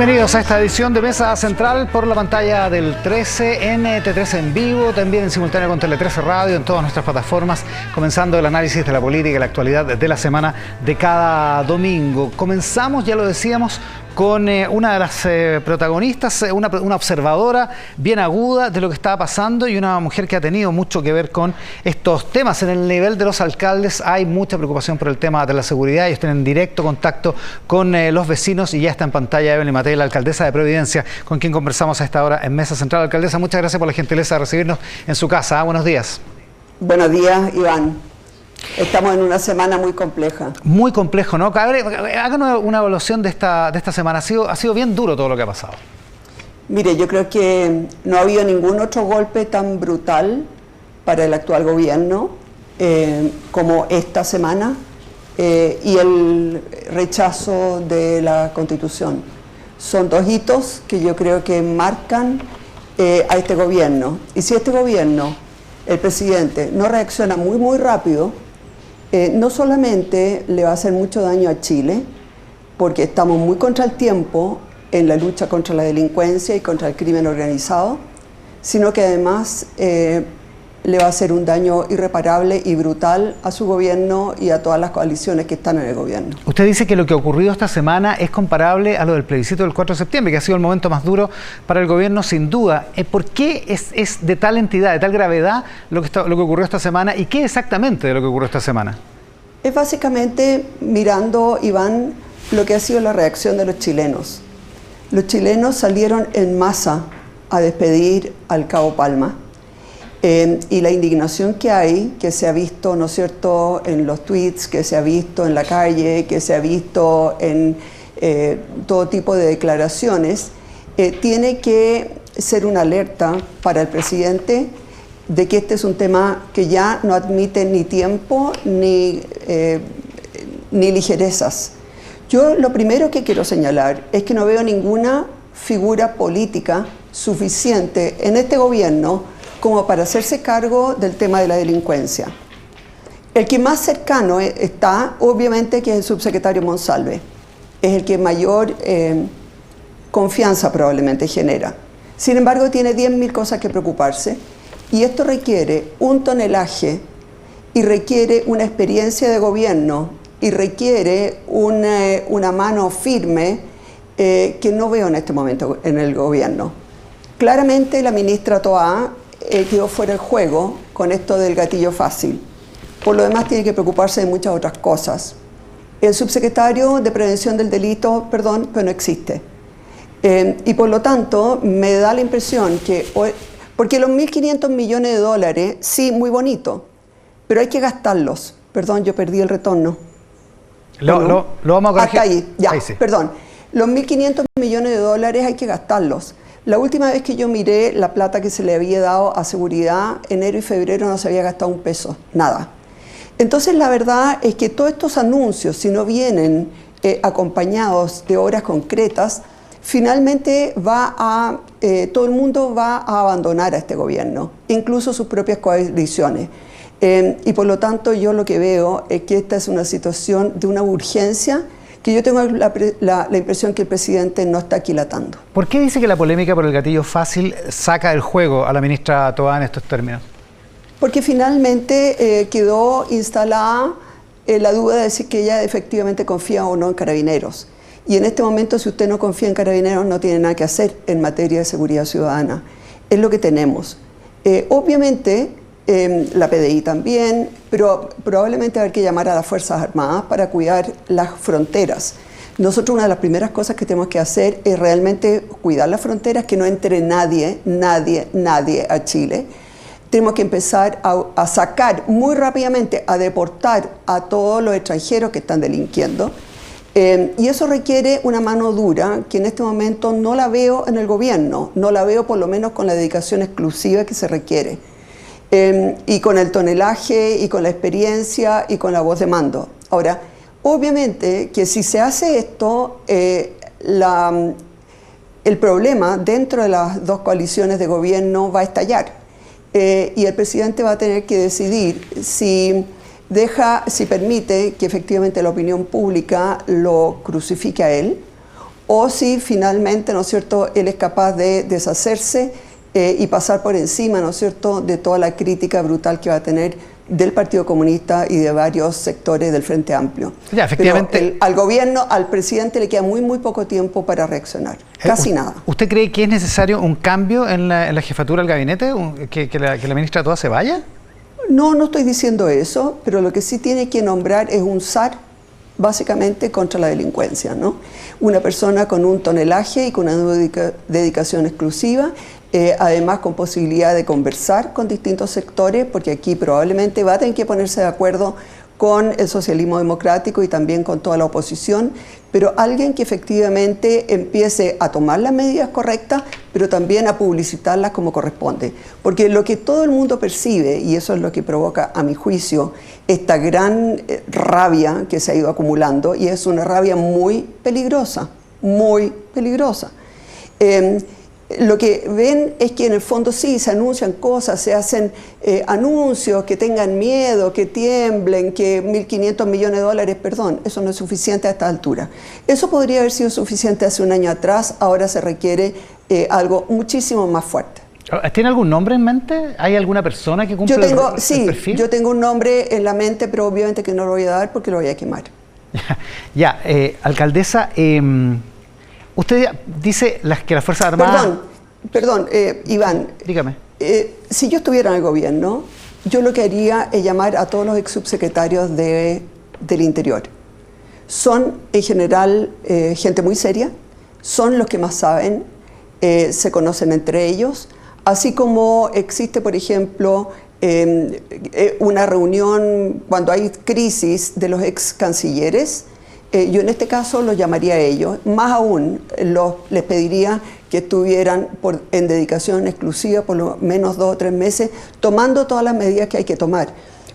Bienvenidos a esta edición de Mesa Central por la pantalla del 13, en T13 en vivo, también en simultáneo con Tele13 Radio, en todas nuestras plataformas, comenzando el análisis de la política y la actualidad de la semana de cada domingo. Comenzamos, ya lo decíamos, con una de las protagonistas, una observadora bien aguda de lo que estaba pasando y una mujer que ha tenido mucho que ver con estos temas. En el nivel de los alcaldes hay mucha preocupación por el tema de la seguridad. Ellos tienen directo contacto con los vecinos y ya está en pantalla Evelyn Matei, la alcaldesa de Providencia, con quien conversamos a esta hora en Mesa Central. Alcaldesa, muchas gracias por la gentileza de recibirnos en su casa. Buenos días. Buenos días, Iván. Estamos en una semana muy compleja. Muy complejo, ¿no? Háganos una evaluación de esta semana. Ha sido bien duro todo lo que ha pasado. Mire, yo creo que no ha habido ningún otro golpe tan brutal para el actual gobierno como esta semana y el rechazo de la Constitución. Son dos hitos que yo creo que marcan a este gobierno. Y si este gobierno, el presidente, no reacciona muy rápido, no solamente le va a hacer mucho daño a Chile, porque estamos muy contra el tiempo en la lucha contra la delincuencia y contra el crimen organizado, sino que además le va a hacer un daño irreparable y brutal a su gobierno y a todas las coaliciones que están en el gobierno. Usted dice que lo que ha ocurrido esta semana es comparable a lo del plebiscito del 4 de septiembre, que ha sido el momento más duro para el gobierno, sin duda. ¿Por qué es de tal entidad, de tal gravedad lo que ocurrió esta semana? ¿Y qué exactamente de lo que ocurrió esta semana? Es básicamente mirando, Iván, lo que ha sido la reacción de los chilenos. Los chilenos salieron en masa a despedir al Cabo Palma. Y la indignación que hay, que se ha visto, ¿no es cierto?, en los tweets, que se ha visto en la calle, que se ha visto en todo tipo de declaraciones, tiene que ser una alerta para el presidente de que este es un tema que ya no admite ni tiempo ni ligerezas. Yo lo primero que quiero señalar es que no veo ninguna figura política suficiente en este gobierno como para hacerse cargo del tema de la delincuencia. El que más cercano está, obviamente, que es el subsecretario Monsalve. Es el que mayor confianza probablemente genera. Sin embargo, tiene 10.000 cosas que preocuparse y esto requiere un tonelaje y requiere una experiencia de gobierno y requiere una mano firme que no veo en este momento en el gobierno. Claramente la ministra Toá quedó fuera del juego con esto del gatillo fácil. Por lo demás tiene que preocuparse de muchas otras cosas. El subsecretario de Prevención del Delito, perdón, pero no existe. Y por lo tanto me da la impresión que, porque los 1.500 millones de dólares, sí, muy bonito, pero hay que gastarlos. Perdón, yo perdí el retorno. Lo vamos a corregir. Hasta ahí, ya, ahí sí. Perdón. Los 1.500 millones de dólares hay que gastarlos. La última vez que yo miré la plata que se le había dado a seguridad, enero y febrero no se había gastado un peso, nada. Entonces la verdad es que todos estos anuncios, si no vienen acompañados de obras concretas, finalmente todo el mundo va a abandonar a este gobierno, incluso sus propias coaliciones. Y por lo tanto yo lo que veo es que esta es una situación de una urgencia que yo tengo la impresión que el presidente no está aquilatando. ¿Por qué dice que la polémica por el gatillo fácil saca del juego a la ministra Toá en estos términos? Porque finalmente quedó instalada la duda de si que ella efectivamente confía o no en Carabineros. Y en este momento, si usted no confía en Carabineros, no tiene nada que hacer en materia de seguridad ciudadana. Es lo que tenemos. Obviamente, la PDI también, pero probablemente va a haber que llamar a las Fuerzas Armadas para cuidar las fronteras. Nosotros una de las primeras cosas que tenemos que hacer es realmente cuidar las fronteras, que no entre nadie a Chile. Tenemos que empezar a sacar muy rápidamente, a deportar a todos los extranjeros que están delinquiendo. Y eso requiere una mano dura que en este momento no la veo en el gobierno, no la veo por lo menos con la dedicación exclusiva que se requiere. Y con el tonelaje y con la experiencia y con la voz de mando. Ahora, obviamente que si se hace esto, el problema dentro de las dos coaliciones de gobierno va a estallar. Y el presidente va a tener que decidir si permite que efectivamente la opinión pública lo crucifique a él o si finalmente, ¿no es cierto?, él es capaz de deshacerse y pasar por encima, ¿no es cierto?, de toda la crítica brutal que va a tener del Partido Comunista y de varios sectores del Frente Amplio. Ya, efectivamente. Pero al gobierno, al presidente le queda muy poco tiempo para reaccionar, casi nada. ¿Usted cree que es necesario un cambio en la jefatura del gabinete, que la ministra Toa se vaya? No estoy diciendo eso, pero lo que sí tiene que nombrar es un SAR, básicamente contra la delincuencia, ¿no? Una persona con un tonelaje y con una dedicación exclusiva, además con posibilidad de conversar con distintos sectores, porque aquí probablemente va a tener que ponerse de acuerdo con el socialismo democrático y también con toda la oposición, pero alguien que efectivamente empiece a tomar las medidas correctas, pero también a publicitarlas como corresponde. Porque lo que todo el mundo percibe, y eso es lo que provoca, a mi juicio, esta gran rabia que se ha ido acumulando, y es una rabia muy peligrosa, muy peligrosa. Lo que ven es que en el fondo sí, se anuncian cosas, se hacen anuncios, que tengan miedo, que tiemblen, que 1.500 millones de dólares, perdón, eso no es suficiente a esta altura. Eso podría haber sido suficiente hace un año atrás, ahora se requiere algo muchísimo más fuerte. ¿Tiene algún nombre en mente? ¿Hay alguna persona que cumple el perfil? Yo tengo un nombre en la mente, pero obviamente que no lo voy a dar porque lo voy a quemar. Alcaldesa... usted dice que las Fuerzas Armadas... Perdón, Iván. Dígame. Si yo estuviera en el gobierno, yo lo que haría es llamar a todos los ex subsecretarios del Interior. Son, en general, gente muy seria, son los que más saben, se conocen entre ellos, así como existe, por ejemplo, una reunión cuando hay crisis de los ex cancilleres. Yo en este caso los llamaría a ellos, más aún les pediría que estuvieran en dedicación exclusiva por lo menos 2 o 3 meses, tomando todas las medidas que hay que tomar.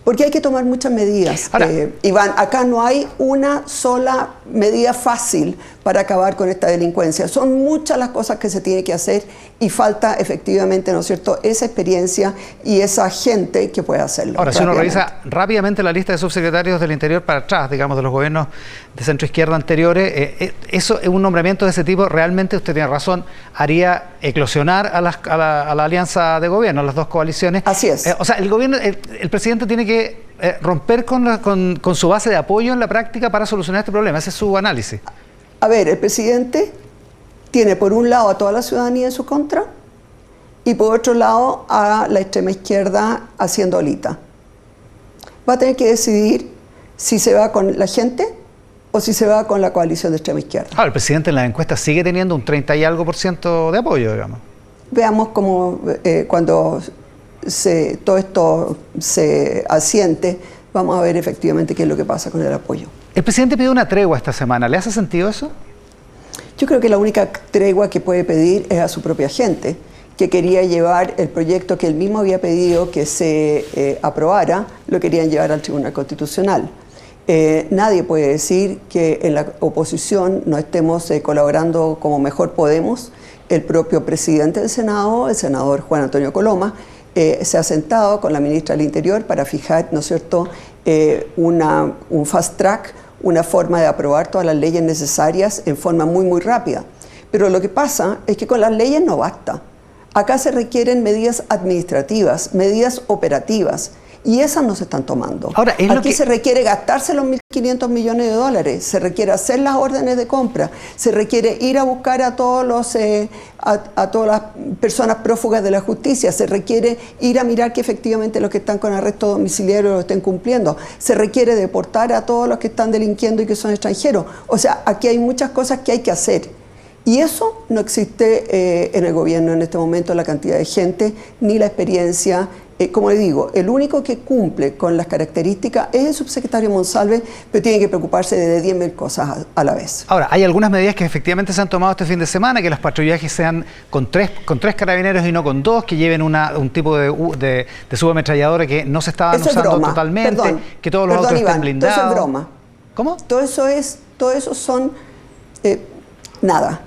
Porque hay que tomar muchas medidas. Ahora, Iván, acá no hay una sola medida fácil para acabar con esta delincuencia. Son muchas las cosas que se tiene que hacer y falta efectivamente, ¿no es cierto?, esa experiencia y esa gente que pueda hacerlo. Ahora, si uno revisa rápidamente la lista de subsecretarios del Interior para atrás, digamos, de los gobiernos de centro-izquierda anteriores, eso es un nombramiento de ese tipo, realmente usted tiene razón, haría eclosionar a la alianza de gobierno, a las dos coaliciones. Así es. O sea, el presidente tiene que romper con su base de apoyo en la práctica para solucionar este problema. Ese es su análisis. A ver, el presidente tiene por un lado a toda la ciudadanía en su contra y por otro lado a la extrema izquierda haciendo olita. Va a tener que decidir si se va con la gente o si se va con la coalición de extrema izquierda. El presidente en las encuestas sigue teniendo un 30 y algo % de apoyo, digamos. Veamos cómo cuando todo esto se asiente, vamos a ver efectivamente qué es lo que pasa con el apoyo. El presidente pidió una tregua esta semana. ¿Le hace sentido eso? Yo creo que la única tregua que puede pedir es a su propia gente, que quería llevar el proyecto que él mismo había pedido que se aprobara, lo querían llevar al Tribunal Constitucional. Nadie puede decir que en la oposición no estemos colaborando como mejor podemos. El propio presidente del Senado, el senador Juan Antonio Coloma, se ha sentado con la ministra del Interior para fijar, ¿no es cierto?, un fast track, una forma de aprobar todas las leyes necesarias en forma muy rápida. Pero lo que pasa es que con las leyes no basta. Acá se requieren medidas administrativas, medidas operativas, y esas no se están tomando. Ahora, aquí se requiere gastarse los 1.500 millones de dólares, se requiere hacer las órdenes de compra, se requiere ir a buscar a todas las personas prófugas de la justicia, se requiere ir a mirar que efectivamente los que están con arresto domiciliario lo estén cumpliendo, se requiere deportar a todos los que están delinquiendo y que son extranjeros. O sea, aquí hay muchas cosas que hay que hacer. Y eso no existe en el gobierno en este momento, la cantidad de gente, ni la experiencia. Como le digo, el único que cumple con las características es el subsecretario Monsalve, pero tiene que preocuparse de 10.000 cosas a la vez. Ahora, hay algunas medidas que efectivamente se han tomado este fin de semana, que los patrullajes sean con tres carabineros y no con 2, que lleven un tipo de subametralladora que no se estaban usando totalmente, que todos los autos estén blindados. Todo eso es broma. ¿Cómo? Todo eso son nada.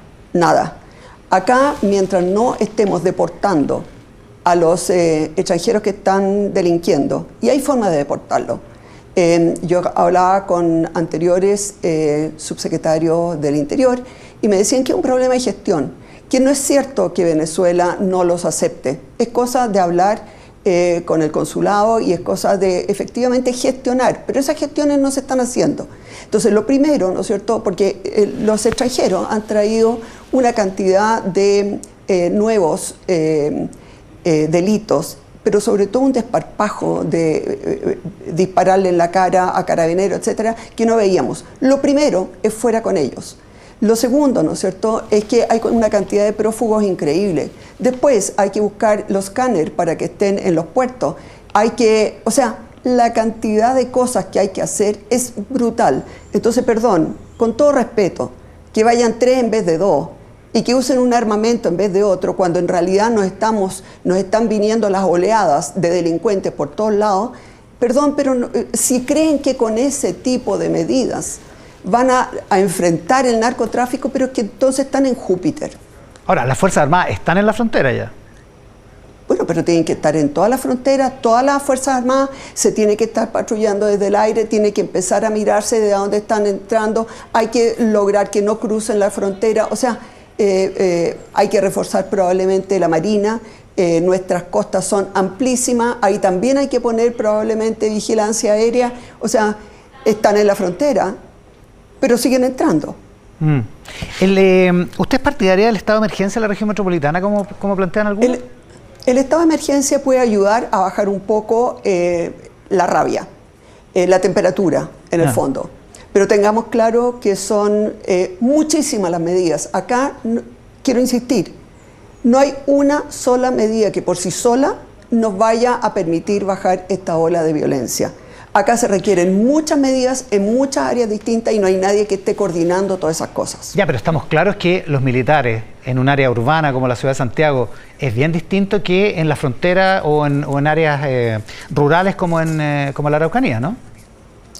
Acá, mientras no estemos deportando a los extranjeros que están delinquiendo, y hay forma de deportarlo. Yo hablaba con anteriores subsecretarios del Interior y me decían que es un problema de gestión, que no es cierto que Venezuela no los acepte, es cosa de hablar con el consulado y es cosa de efectivamente gestionar, pero esas gestiones no se están haciendo. Entonces lo primero, ¿no es cierto?, porque los extranjeros han traído una cantidad de nuevos delitos, pero sobre todo un desparpajo de dispararle en la cara a carabineros, etcétera, que no veíamos. Lo primero es fuera con ellos. Lo segundo, ¿no es cierto?, es que hay una cantidad de prófugos increíble. Después hay que buscar los escáneres para que estén en los puertos. O sea, la cantidad de cosas que hay que hacer es brutal. Entonces, perdón, con todo respeto, que vayan 3 en vez de 2 y que usen un armamento en vez de otro, cuando en realidad nos están viniendo las oleadas de delincuentes por todos lados. Perdón, pero no, si creen que con ese tipo de medidas van a enfrentar el narcotráfico, pero es que entonces están en Júpiter. Ahora, ¿las Fuerzas Armadas están en la frontera ya? Bueno, pero tienen que estar en todas las fronteras, todas las Fuerzas Armadas, se tiene que estar patrullando desde el aire, tiene que empezar a mirarse de dónde están entrando, hay que lograr que no crucen la frontera, o sea, hay que reforzar probablemente la Marina, nuestras costas son amplísimas, ahí también hay que poner probablemente vigilancia aérea, o sea, están en la frontera, pero siguen entrando. ¿Usted es partidaria del estado de emergencia en la región metropolitana, como plantean algunos? El estado de emergencia puede ayudar a bajar un poco la rabia, la temperatura en el fondo. Pero tengamos claro que son muchísimas las medidas. Acá, quiero insistir, no hay una sola medida que por sí sola nos vaya a permitir bajar esta ola de violencia. Acá se requieren muchas medidas en muchas áreas distintas y no hay nadie que esté coordinando todas esas cosas. Ya, pero estamos claros que los militares en un área urbana como la ciudad de Santiago es bien distinto que en la frontera o en áreas rurales como la Araucanía, ¿no?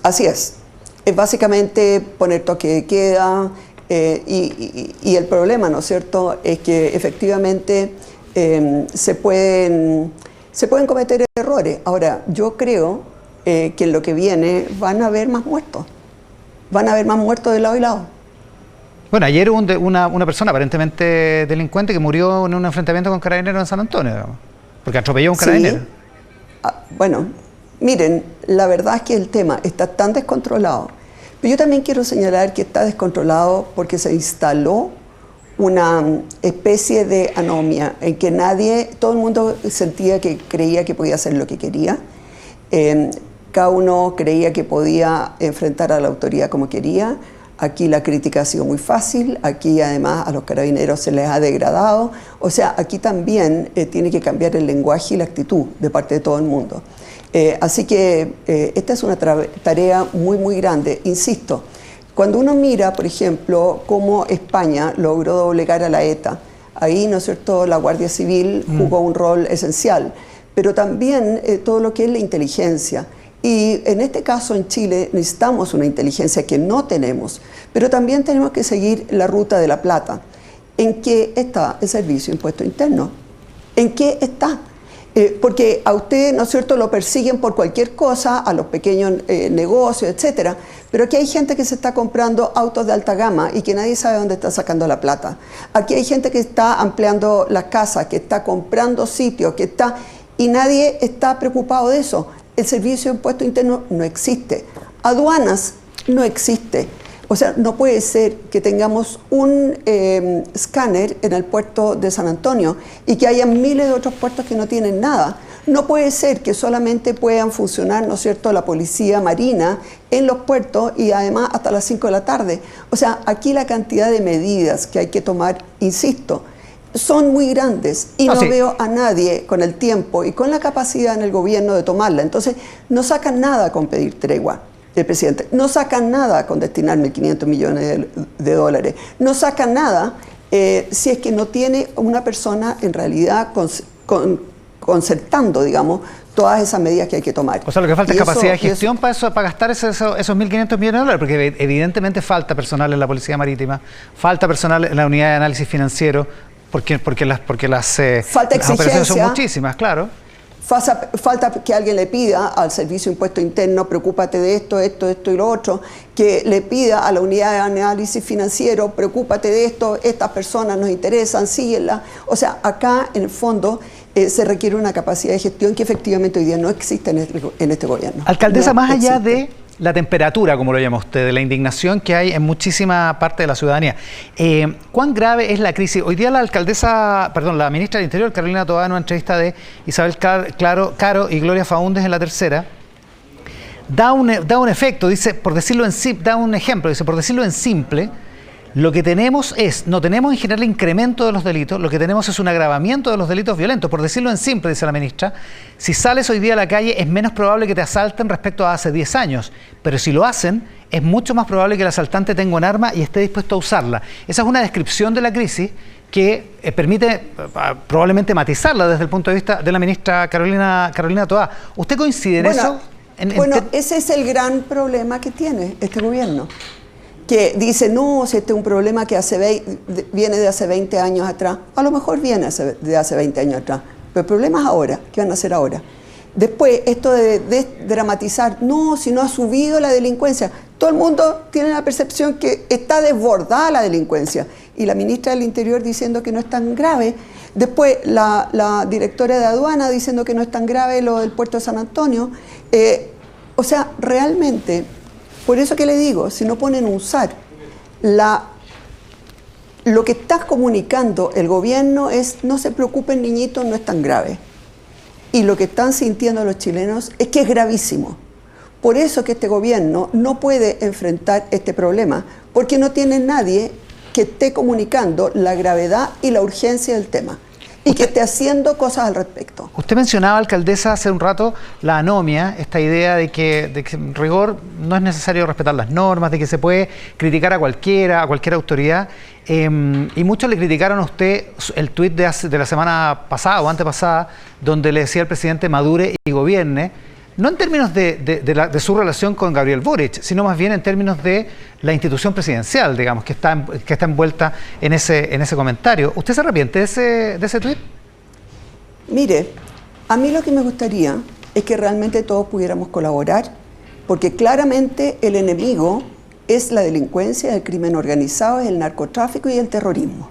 Así es. Es básicamente poner toque de queda y el problema, ¿no es cierto?, es que efectivamente se pueden cometer errores. Ahora, yo creo que en lo que viene van a haber más muertos. Van a haber más muertos de lado y lado. Bueno, ayer hubo una persona aparentemente delincuente que murió en un enfrentamiento con carabineros en San Antonio, digamos, porque atropelló a un carabinero. Sí. Bueno, miren, la verdad es que el tema está tan descontrolado. Pero yo también quiero señalar que está descontrolado porque se instaló una especie de anomia en que todo el mundo creía que podía hacer lo que quería. Cada uno creía que podía enfrentar a la autoridad como quería. Aquí la crítica ha sido muy fácil, aquí además a los carabineros se les ha degradado. O sea, aquí también tiene que cambiar el lenguaje y la actitud de parte de todo el mundo. Así que esta es una tarea muy, muy grande. Insisto, cuando uno mira, por ejemplo, cómo España logró doblegar a la ETA, ahí, ¿no es cierto?, la Guardia Civil jugó un rol esencial, pero también todo lo que es la inteligencia. Y en este caso en Chile necesitamos una inteligencia que no tenemos, pero también tenemos que seguir la ruta de la plata. ¿En qué está el Servicio de Impuesto Interno? ¿En qué está? Porque a usted, ¿no es cierto?, lo persiguen por cualquier cosa, a los pequeños negocios, etcétera, pero aquí hay gente que se está comprando autos de alta gama y que nadie sabe dónde está sacando la plata. Aquí hay gente que está ampliando las casas, que está comprando sitios, y nadie está preocupado de eso. El Servicio de Impuesto Interno no existe. Aduanas no existe. O sea, no puede ser que tengamos un escáner en el puerto de San Antonio y que haya miles de otros puertos que no tienen nada. No puede ser que solamente puedan funcionar, ¿no es cierto?, la policía marina en los puertos y además hasta las 5 de la tarde. O sea, aquí la cantidad de medidas que hay que tomar, insisto, son muy grandes y no veo a nadie con el tiempo y con la capacidad en el gobierno de tomarla. Entonces, no sacan nada con pedir tregua el presidente, no sacan nada con destinar 1.500 millones de dólares, no sacan nada si es que no tiene una persona en realidad concertando, digamos, todas esas medidas que hay que tomar. O sea, lo que falta es capacidad de gestión para gastar esos 1.500 millones de dólares, porque evidentemente falta personal en la Policía Marítima, falta personal en la Unidad de Análisis Financiero, porque las falta operaciones son exigencia. muchísimas, claro. Falta que alguien le pida al Servicio de Impuesto Interno, preocúpate de esto, esto, esto y lo otro, que le pida a la unidad de análisis financiero, preocúpate de esto, estas personas nos interesan, síguenla. O sea, acá en el fondo se requiere una capacidad de gestión que efectivamente hoy día no existe en este gobierno. Alcaldesa, no más allá existe. de la temperatura, como lo llama usted, de la indignación que hay en muchísima parte de la ciudadanía, ¿cuán grave es la crisis? Hoy día la ministra del Interior, Carolina Toá, en una entrevista de Isabel Caro y Gloria Faúndez en La Tercera, da un efecto, dice, da un ejemplo, dice, por decirlo en simple, lo que tenemos no tenemos en general incremento de los delitos, lo que tenemos es un agravamiento de los delitos violentos. Por decirlo en simple, dice la ministra, si sales hoy día a la calle es menos probable que te asalten respecto a hace 10 años, pero si lo hacen es mucho más probable que el asaltante tenga un arma y esté dispuesto a usarla. Esa es una descripción de la crisis que permite probablemente matizarla desde el punto de vista de la ministra Carolina Toá. ¿Usted coincide en eso? Ese es el gran problema que tiene este gobierno, que dice, no, si este es un problema que viene de hace 20 años atrás. A lo mejor viene de hace 20 años atrás, pero el problema es ahora. ¿Qué van a hacer ahora? Después, esto de dramatizar, no, si no ha subido la delincuencia. Todo el mundo tiene la percepción que está desbordada la delincuencia. Y la ministra del Interior diciendo que no es tan grave. Después, la directora de aduana diciendo que no es tan grave lo del puerto de San Antonio. O sea, realmente... Por eso que le digo, si no ponen un SAR, lo que está comunicando el gobierno es, no se preocupen niñitos, no es tan grave. Y lo que están sintiendo los chilenos es que es gravísimo. Por eso que este gobierno no puede enfrentar este problema, porque no tiene nadie que esté comunicando la gravedad y la urgencia del tema. Y que esté haciendo cosas al respecto. Usted mencionaba, alcaldesa, hace un rato la anomia, esta idea de que en rigor no es necesario respetar las normas, de que se puede criticar a cualquier autoridad. Y muchos le criticaron a usted el tuit de la semana pasada o antepasada, donde le decía al presidente madure y gobierne, no en términos de su relación con Gabriel Boric, sino más bien en términos de la institución presidencial, digamos, que está envuelta en ese comentario. ¿Usted se arrepiente de ese tuit? Mire, a mí lo que me gustaría es que realmente todos pudiéramos colaborar, porque claramente el enemigo es la delincuencia, el crimen organizado, es el narcotráfico y el terrorismo.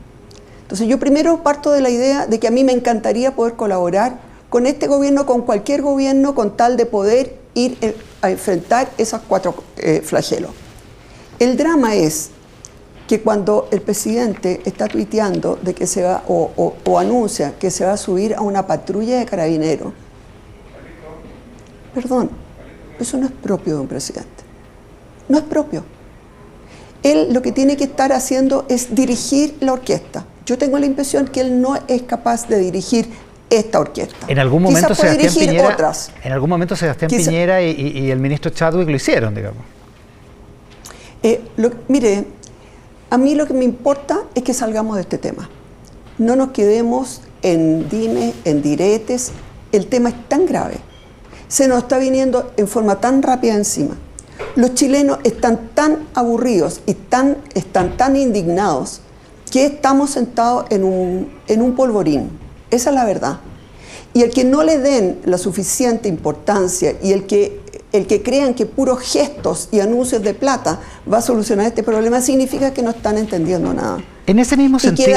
Entonces yo primero parto de la idea de que a mí me encantaría poder colaborar con este gobierno, con cualquier gobierno, con tal de poder ir a enfrentar esos cuatro flagelos. El drama es que cuando el presidente está tuiteando de que se va o anuncia que se va a subir a una patrulla de carabineros, perdón, eso no es propio de un presidente. No es propio. Él lo que tiene que estar haciendo es dirigir la orquesta. Yo tengo la impresión que él no es capaz de dirigir esta orquesta. En algún momento Sebastián Piñera y el ministro Chadwick lo hicieron, digamos. Mire, a mí lo que me importa es que salgamos de este tema. No nos quedemos en dimes, en diretes. El tema es tan grave. Se nos está viniendo en forma tan rápida encima. Los chilenos están tan aburridos y están tan indignados que estamos sentados en un polvorín. Esa es la verdad. Y el que no le den la suficiente importancia y el que crean que puros gestos y anuncios de plata va a solucionar este problema significa que no están entendiendo nada. En ese mismo sentido.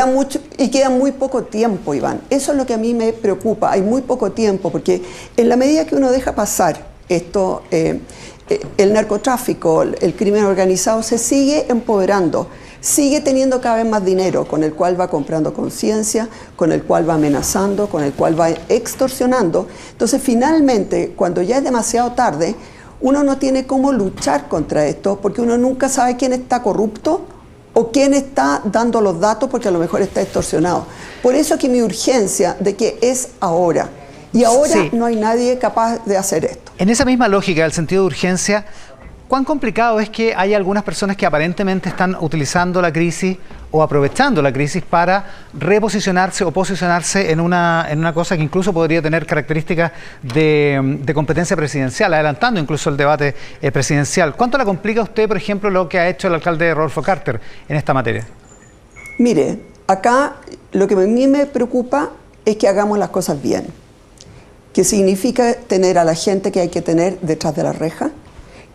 Queda muy poco tiempo, Iván. Eso es lo que a mí me preocupa. Hay muy poco tiempo porque en la medida que uno deja pasar esto, el narcotráfico, el crimen organizado se sigue empoderando. Sigue teniendo cada vez más dinero, con el cual va comprando conciencia, con el cual va amenazando, con el cual va extorsionando. Entonces, finalmente, cuando ya es demasiado tarde, uno no tiene cómo luchar contra esto, porque uno nunca sabe quién está corrupto o quién está dando los datos, porque a lo mejor está extorsionado. Por eso que mi urgencia de que es ahora. Y ahora no hay nadie capaz de hacer esto. En esa misma lógica, el sentido de urgencia, ¿cuán complicado es que hay algunas personas que aparentemente están utilizando la crisis o aprovechando la crisis para reposicionarse o posicionarse en una cosa que incluso podría tener características de competencia presidencial, adelantando incluso el debate presidencial? ¿Cuánto le complica a usted, por ejemplo, lo que ha hecho el alcalde Rodolfo Carter en esta materia? Mire, acá lo que a mí me preocupa es que hagamos las cosas bien. que significa tener a la gente que hay que tener detrás de las rejas,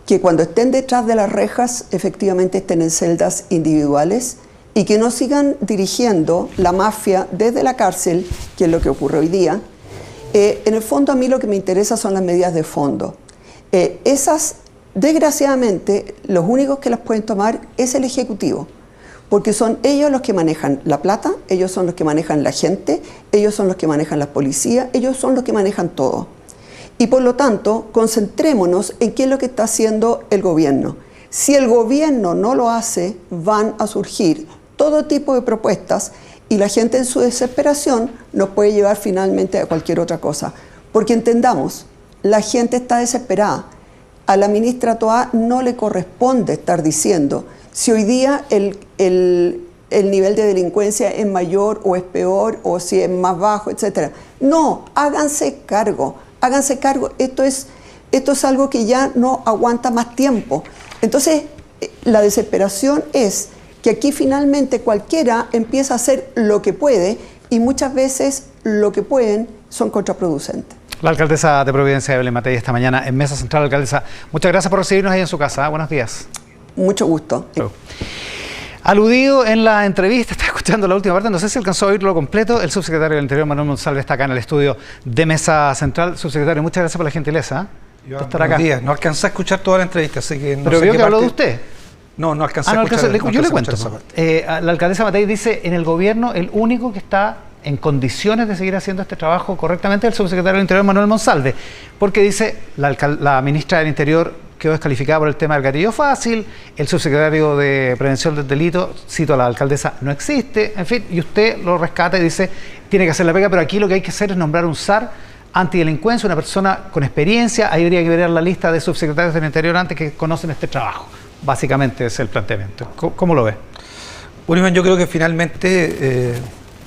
que cuando estén detrás de las rejas efectivamente estén en celdas individuales y que no sigan dirigiendo la mafia desde la cárcel, que es lo que ocurre hoy día. En el fondo a mí lo que me interesa son las medidas de fondo. Esas, desgraciadamente, los únicos que las pueden tomar es el Ejecutivo, porque son ellos los que manejan la plata, ellos son los que manejan la gente, ellos son los que manejan la policía, ellos son los que manejan todo. Y por lo tanto, concentrémonos en qué es lo que está haciendo el gobierno. Si el gobierno no lo hace, van a surgir todo tipo de propuestas y la gente en su desesperación nos puede llevar finalmente a cualquier otra cosa. Porque entendamos, la gente está desesperada. A la ministra Toá no le corresponde estar diciendo si hoy día el nivel de delincuencia es mayor o es peor o si es más bajo, etc. No, háganse cargo. Háganse cargo, esto es algo que ya no aguanta más tiempo. Entonces, la desesperación es que aquí finalmente cualquiera empieza a hacer lo que puede y muchas veces lo que pueden son contraproducentes. La alcaldesa de Providencia, Evelyn Matei, esta mañana en Mesa Central. Alcaldesa, muchas gracias por recibirnos ahí en su casa. Buenos días. Mucho gusto. Aludido en la entrevista, está escuchando la última parte, no sé si alcanzó a oírlo completo, el subsecretario del Interior, Manuel Monsalve, está acá en el estudio de Mesa Central. Subsecretario, muchas gracias por la gentileza de estar acá. Buenos días. No alcancé a escuchar toda la entrevista, así que no Pero sé vio qué que habló de parte... usted. No alcancé a escuchar. Yo le cuento. La alcaldesa Matei dice, en el gobierno, el único que está en condiciones de seguir haciendo este trabajo correctamente es el subsecretario del Interior, Manuel Monsalve, porque dice, la ministra del Interior quedó descalificada por el tema del gatillo fácil, el subsecretario de Prevención del Delito, cito a la alcaldesa, no existe, en fin, y usted lo rescata y dice, tiene que hacer la pega, pero aquí lo que hay que hacer es nombrar un SAR antidelincuencia, una persona con experiencia, ahí habría que ver la lista de subsecretarios del Interior antes que conocen este trabajo. Básicamente es el planteamiento. ¿Cómo lo ve? Bueno, Iván, yo creo que finalmente,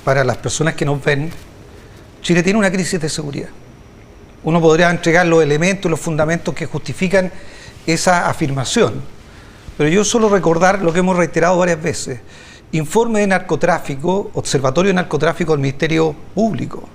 para las personas que nos ven, Chile tiene una crisis de seguridad. Uno podría entregar los elementos, los fundamentos que justifican esa afirmación, pero yo solo recordar lo que hemos reiterado varias veces. Informe de narcotráfico, Observatorio de Narcotráfico del Ministerio Público,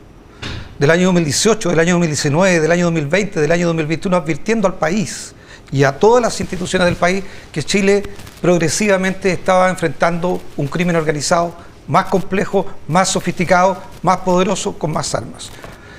del año 2018, del año 2019, del año 2020, del año 2021, advirtiendo al país y a todas las instituciones del país que Chile progresivamente estaba enfrentando un crimen organizado más complejo, más sofisticado, más poderoso, con más armas.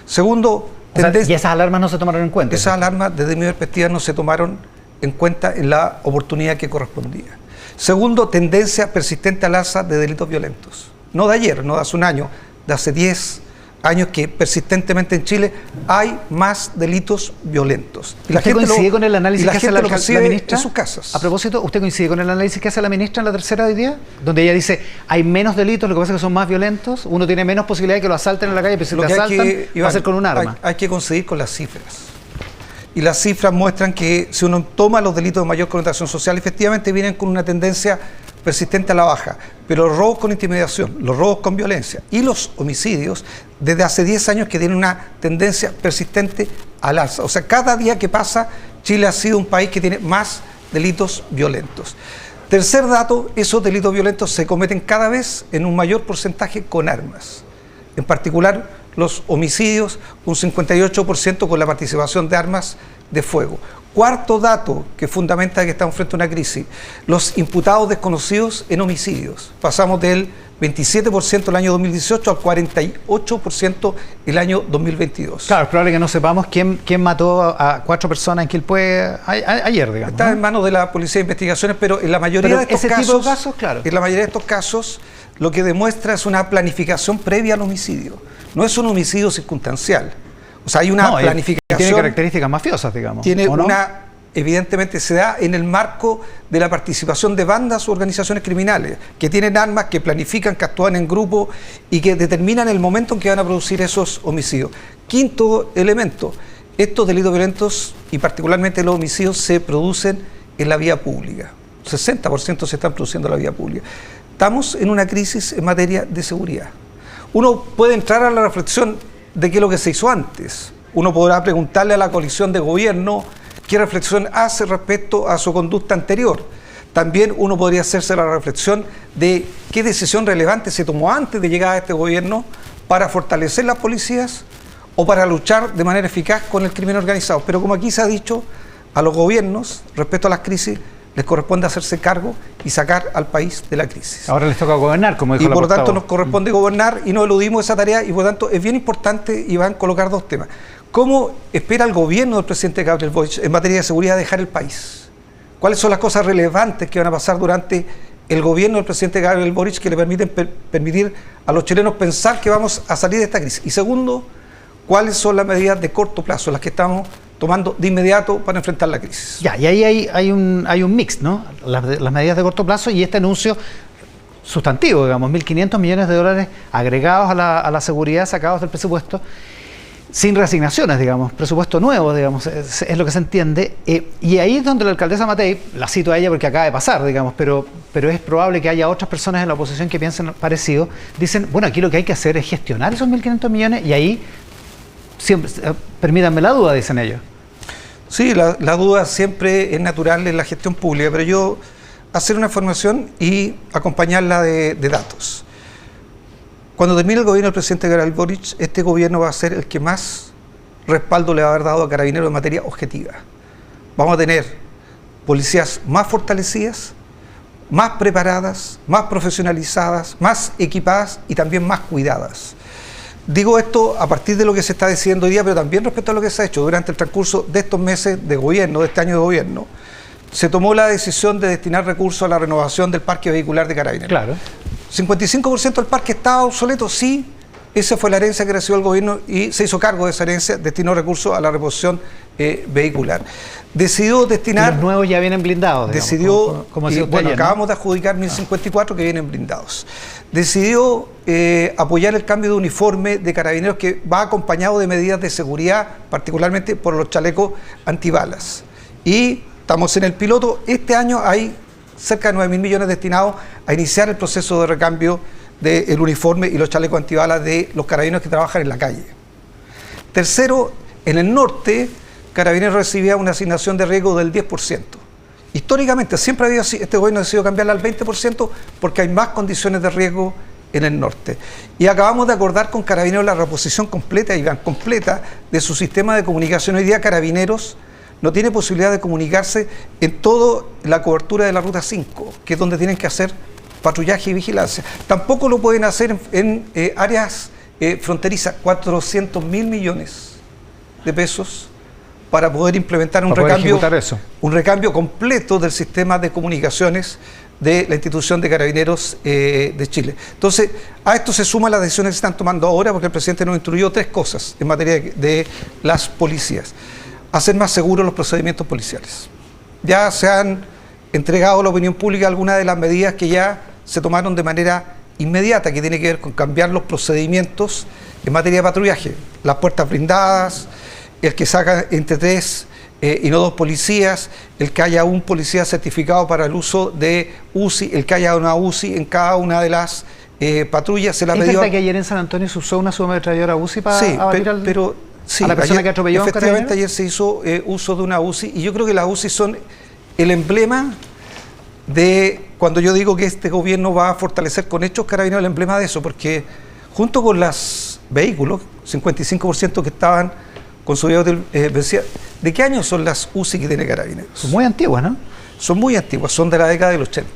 Segundo, ¿y esas alarmas no se tomaron en cuenta? Esas alarmas, desde mi perspectiva, no se tomaron en cuenta en la oportunidad que correspondía. Segundo, tendencia persistente al alza de delitos violentos. No de ayer, no de hace un año, de hace 10 años que persistentemente en Chile hay más delitos violentos. Y la gente coincide con el análisis que hace la ministra en sus casas. A propósito, ¿usted coincide con el análisis que hace la ministra en la tercera de hoy día? Donde ella dice, hay menos delitos, lo que pasa es que son más violentos, uno tiene menos posibilidad de que lo asalten en la calle, pero si te asaltan, va a ser con un arma. Hay que coincidir con las cifras. Y las cifras muestran que si uno toma los delitos de mayor connotación social, efectivamente vienen con una tendencia persistente a la baja, pero los robos con intimidación, los robos con violencia y los homicidios desde hace 10 años que tienen una tendencia persistente al alza. O sea, cada día que pasa, Chile ha sido un país que tiene más delitos violentos. Tercer dato, esos delitos violentos se cometen cada vez en un mayor porcentaje con armas. En particular, los homicidios, un 58% con la participación de armas de fuego. Cuarto dato que fundamenta que estamos frente a una crisis, los imputados desconocidos en homicidios. Pasamos del 27% el año 2018 al 48% el año 2022. Claro, es probable que no sepamos quién mató a 4 personas en Quilpué ayer, digamos. Está en manos de la Policía de Investigaciones, pero en la mayoría de estos casos, claro. En la mayoría de estos casos, lo que demuestra es una planificación previa al homicidio. No es un homicidio circunstancial. O sea, hay una planificación. Tiene características mafiosas, digamos. Tiene evidentemente se da en el marco de la participación de bandas u organizaciones criminales que tienen armas, que planifican, que actúan en grupo y que determinan el momento en que van a producir esos homicidios. Quinto elemento, estos delitos violentos y particularmente los homicidios se producen en la vía pública. 60% se están produciendo en la vía pública. Estamos en una crisis en materia de seguridad. Uno puede entrar a la reflexión de qué es lo que se hizo antes. Uno podrá preguntarle a la coalición de gobierno qué reflexión hace respecto a su conducta anterior. También uno podría hacerse la reflexión de qué decisión relevante se tomó antes de llegar a este gobierno para fortalecer las policías o para luchar de manera eficaz con el crimen organizado. Pero como aquí se ha dicho, a los gobiernos, respecto a las crisis, les corresponde hacerse cargo y sacar al país de la crisis. Ahora les toca gobernar, como dijo y la por lo tanto portavoz. nos corresponde gobernar y no eludimos esa tarea, y por lo tanto es bien importante, y van a colocar dos temas. ¿Cómo espera el gobierno del presidente Gabriel Boric en materia de seguridad dejar el país? ¿Cuáles son las cosas relevantes que van a pasar durante el gobierno del presidente Gabriel Boric que le permiten permitir a los chilenos pensar que vamos a salir de esta crisis? Y segundo, ¿cuáles son las medidas de corto plazo, las que estamos tomando de inmediato para enfrentar la crisis? Ya, y ahí hay un mix, ¿no? Las medidas de corto plazo y este anuncio sustantivo, digamos, 1.500 millones de dólares agregados a la seguridad, sacados del presupuesto, sin reasignaciones, digamos, presupuesto nuevo, digamos, es lo que se entiende. Y ahí es donde la alcaldesa Matei, la cito a ella porque acaba de pasar, digamos, pero es probable que haya otras personas en la oposición que piensen parecido, dicen, bueno, aquí lo que hay que hacer es gestionar esos 1.500 millones y ahí, siempre, permítanme la duda, dicen ellos. Sí, la duda siempre es natural en la gestión pública, pero yo hacer una formación y acompañarla de datos. Cuando termine el gobierno del presidente Gabriel Boric, este gobierno va a ser el que más respaldo le va a haber dado a Carabineros en materia objetiva. Vamos a tener policías más fortalecidas, más preparadas, más profesionalizadas, más equipadas y también más cuidadas. Digo esto a partir de lo que se está diciendo hoy día, pero también respecto a lo que se ha hecho durante el transcurso de estos meses de gobierno, de este año de gobierno. Se tomó la decisión de destinar recursos a la renovación del parque vehicular de Carabineros. Claro. 55% del parque estaba obsoleto, sí, esa fue la herencia que recibió el gobierno y se hizo cargo de esa herencia, destinó recursos a la reposición vehicular. Decidió destinar... Y los nuevos ya vienen blindados, digamos, decidió, como bueno, ayer, ¿no? acabamos de adjudicar 1.054 que vienen blindados. Decidió apoyar el cambio de uniforme de Carabineros que va acompañado de medidas de seguridad, particularmente por los chalecos antibalas. Y estamos en el piloto, este año hay cerca de 9.000 millones destinados a iniciar el proceso de recambio del uniforme y los chalecos antibalas de los carabineros que trabajan en la calle. Tercero, en el norte, Carabineros recibía una asignación de riesgo del 10%. Históricamente siempre había sido, este gobierno ha decidido cambiarla al 20% porque hay más condiciones de riesgo en el norte. Y acabamos de acordar con Carabineros la reposición completa y completa de su sistema de comunicación. Hoy día Carabineros no tiene posibilidad de comunicarse en toda la cobertura de la Ruta 5, que es donde tienen que hacer patrullaje y vigilancia. Tampoco lo pueden hacer en áreas fronterizas, 400.000 millones de pesos para poder implementar un recambio completo del sistema de comunicaciones de la institución de Carabineros de Chile. Entonces, a esto se suman las decisiones que se están tomando ahora, porque el presidente nos instruyó 3 cosas en materia de las policías. Hacer más seguros los procedimientos policiales. Ya se han entregado a la opinión pública algunas de las medidas que ya se tomaron de manera inmediata, que tiene que ver con cambiar los procedimientos en materia de patrullaje. Las puertas blindadas, el que saca entre 3 y no 2 policías, el que haya un policía certificado para el uso de UCI, el que haya una UCI en cada una de las patrullas. ¿Es verdad que ayer en San Antonio se usó una subametralladora UCI para abatir a la persona que atropelló? Efectivamente, ayer se hizo uso de una UCI, y yo creo que las UCI son el emblema de, cuando yo digo que este gobierno va a fortalecer con hechos Carabineros, el emblema de eso, porque junto con los vehículos, 55% que estaban con su vencida, ¿de qué año son las UCI que tiene Carabineros? Son muy antiguas, ¿no? Son muy antiguas, son de la década del 80.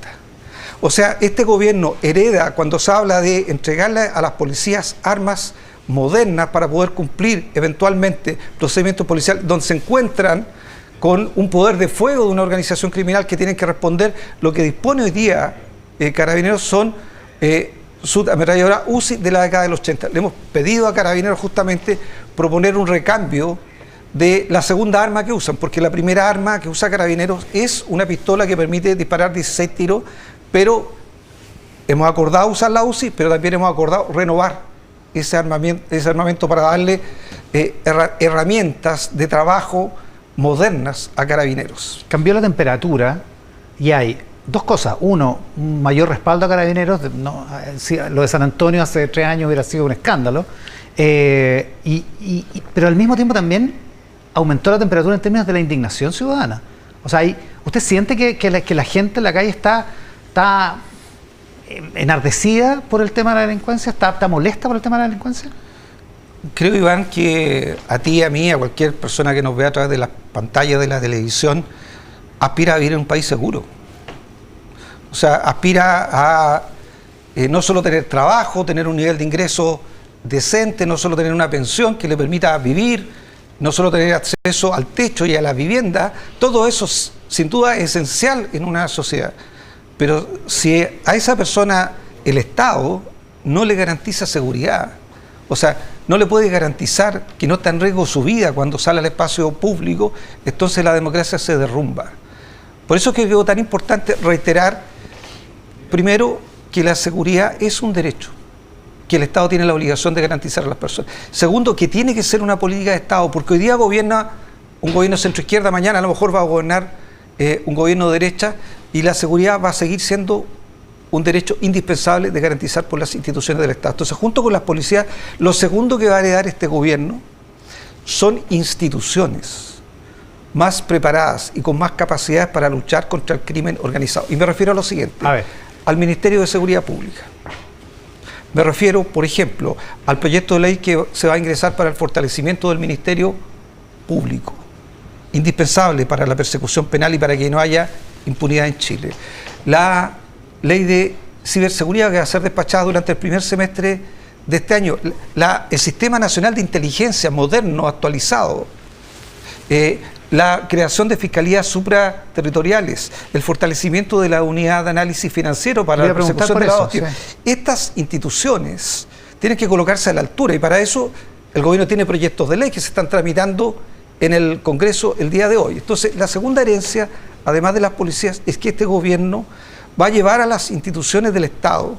O sea, este gobierno hereda, cuando se habla de entregarle a las policías armas modernas para poder cumplir eventualmente procedimientos policiales donde se encuentran con un poder de fuego de una organización criminal que tienen que responder, lo que dispone hoy día Carabineros son subametralladora UCI de la década del 80. Le hemos pedido a Carabineros justamente proponer un recambio de la segunda arma que usan, porque la primera arma que usa Carabineros es una pistola que permite disparar 16 tiros, pero hemos acordado usar la UCI, pero también hemos acordado renovar ese armamento para darle herramientas de trabajo modernas a Carabineros. Cambió la temperatura y hay 2 cosas. Uno, un mayor respaldo a Carabineros. Lo de San Antonio hace 3 años hubiera sido un escándalo. Pero al mismo tiempo también aumentó la temperatura en términos de la indignación ciudadana. O sea, ¿usted siente que la gente en la calle está enardecida por el tema de la delincuencia? ¿Está molesta por el tema de la delincuencia? Creo, Iván, que a ti, a mí, a cualquier persona que nos vea a través de las pantallas de la televisión, aspira a vivir en un país seguro. O sea, aspira a no solo tener trabajo, tener un nivel de ingreso decente, no solo tener una pensión que le permita vivir, no solo tener acceso al techo y a la vivienda. Todo eso sin duda es esencial en una sociedad. Pero si a esa persona el Estado no le garantiza seguridad, o sea, no le puede garantizar que no está en riesgo su vida cuando sale al espacio público, entonces la democracia se derrumba. Por eso es que creo tan importante reiterar, primero, que la seguridad es un derecho, que el Estado tiene la obligación de garantizar a las personas. Segundo, que tiene que ser una política de Estado, porque hoy día gobierna un gobierno centroizquierda, mañana a lo mejor va a gobernar un gobierno de derecha, y la seguridad va a seguir siendo un derecho indispensable de garantizar por las instituciones del Estado. Entonces, junto con las policías, lo segundo que va a heredar este gobierno son instituciones más preparadas y con más capacidades para luchar contra el crimen organizado. Y me refiero a lo siguiente, al Ministerio de Seguridad Pública. Me refiero, por ejemplo, al proyecto de ley que se va a ingresar para el fortalecimiento del Ministerio Público, indispensable para la persecución penal y para que no haya impunidad en Chile. La ley de ciberseguridad que va a ser despachada durante el primer semestre de este año. El Sistema Nacional de Inteligencia moderno, actualizado. La creación de fiscalías supraterritoriales, el fortalecimiento de la unidad de análisis financiero para la persecución de lavado de activos. Estas instituciones tienen que colocarse a la altura, y para eso el gobierno tiene proyectos de ley que se están tramitando en el Congreso el día de hoy. Entonces, la segunda herencia, además de las policías, es que este gobierno va a llevar a las instituciones del Estado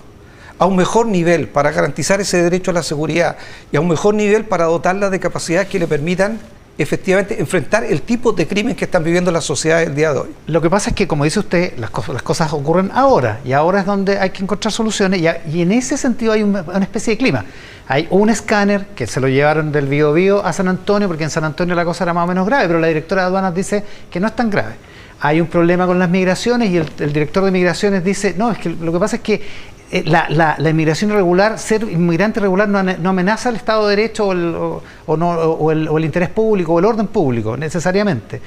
a un mejor nivel para garantizar ese derecho a la seguridad y a un mejor nivel para dotarlas de capacidades que le permitan efectivamente enfrentar el tipo de crimen que están viviendo las sociedades el día de hoy. Lo que pasa es que, como dice usted, las cosas ocurren ahora, y ahora es donde hay que encontrar soluciones, y en ese sentido hay una especie de clima. Hay un escáner que se lo llevaron del Biobío a San Antonio, porque en San Antonio la cosa era más o menos grave, pero la directora de aduanas dice que no es tan grave. Hay un problema con las migraciones, y el director de migraciones dice, no, es que lo que pasa es que la inmigración irregular, ser inmigrante irregular no amenaza el Estado de Derecho o el interés público o el orden público necesariamente.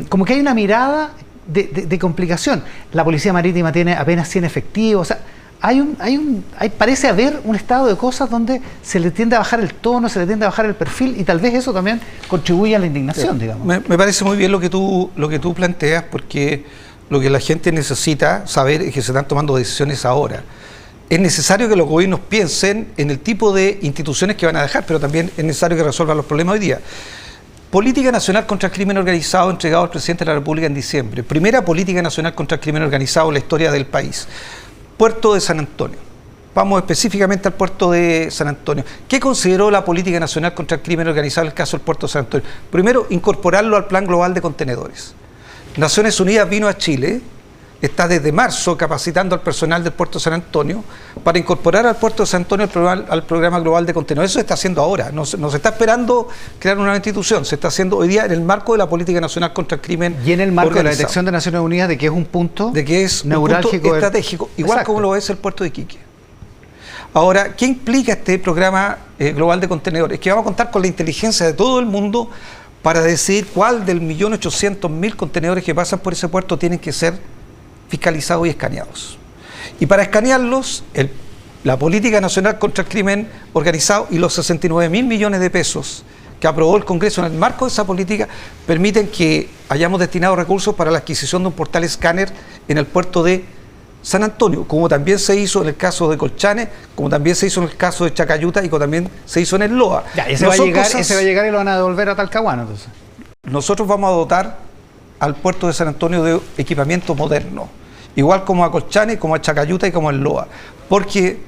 Como que hay una mirada de complicación. La Policía Marítima tiene apenas 100 efectivos. O sea, parece haber un estado de cosas donde se le tiende a bajar el tono, se le tiende a bajar el perfil, y tal vez eso también contribuye a la indignación, digamos. Me parece muy bien lo que tú planteas, porque lo que la gente necesita saber es que se están tomando decisiones ahora. Es necesario que los gobiernos piensen en el tipo de instituciones que van a dejar, pero también es necesario que resuelvan los problemas hoy día. Política Nacional contra el Crimen Organizado, entregado al presidente de la República en diciembre. Primera política nacional contra el crimen organizado en la historia del país. Puerto de San Antonio. Vamos específicamente al puerto de San Antonio. ¿Qué consideró la Política Nacional contra el Crimen Organizado en el caso del puerto de San Antonio? Primero, incorporarlo al Plan Global de Contenedores. Naciones Unidas vino a Chile, está desde marzo capacitando al personal del puerto de San Antonio para incorporar al puerto de San Antonio al programa global de contenedores. Eso se está haciendo ahora, no se está esperando crear una institución, se está haciendo hoy día en el marco de la Política Nacional contra el Crimen y en el marco organizado. De la detección de Naciones Unidas de que es un punto de que es neurálgico, un punto estratégico, igual como lo es el puerto de Iquique. Ahora, ¿qué implica este programa global de contenedores? Es que vamos a contar con la inteligencia de todo el mundo para decidir cuál del 1.800.000 contenedores que pasan por ese puerto tienen que ser fiscalizados y escaneados. Y para escanearlos, la Política Nacional contra el Crimen Organizado y los 69.000 millones de pesos que aprobó el Congreso en el marco de esa política permiten que hayamos destinado recursos para la adquisición de un portal escáner en el puerto de San Antonio, como también se hizo en el caso de Colchane, como también se hizo en el caso de Chacayuta y como también se hizo en el LOA. Ya, ese va a llegar y lo van a devolver a Talcahuano, entonces. Nosotros vamos a dotar al puerto de San Antonio de equipamiento moderno, igual como a Colchane, como a Chacayuta y como al LOA, porque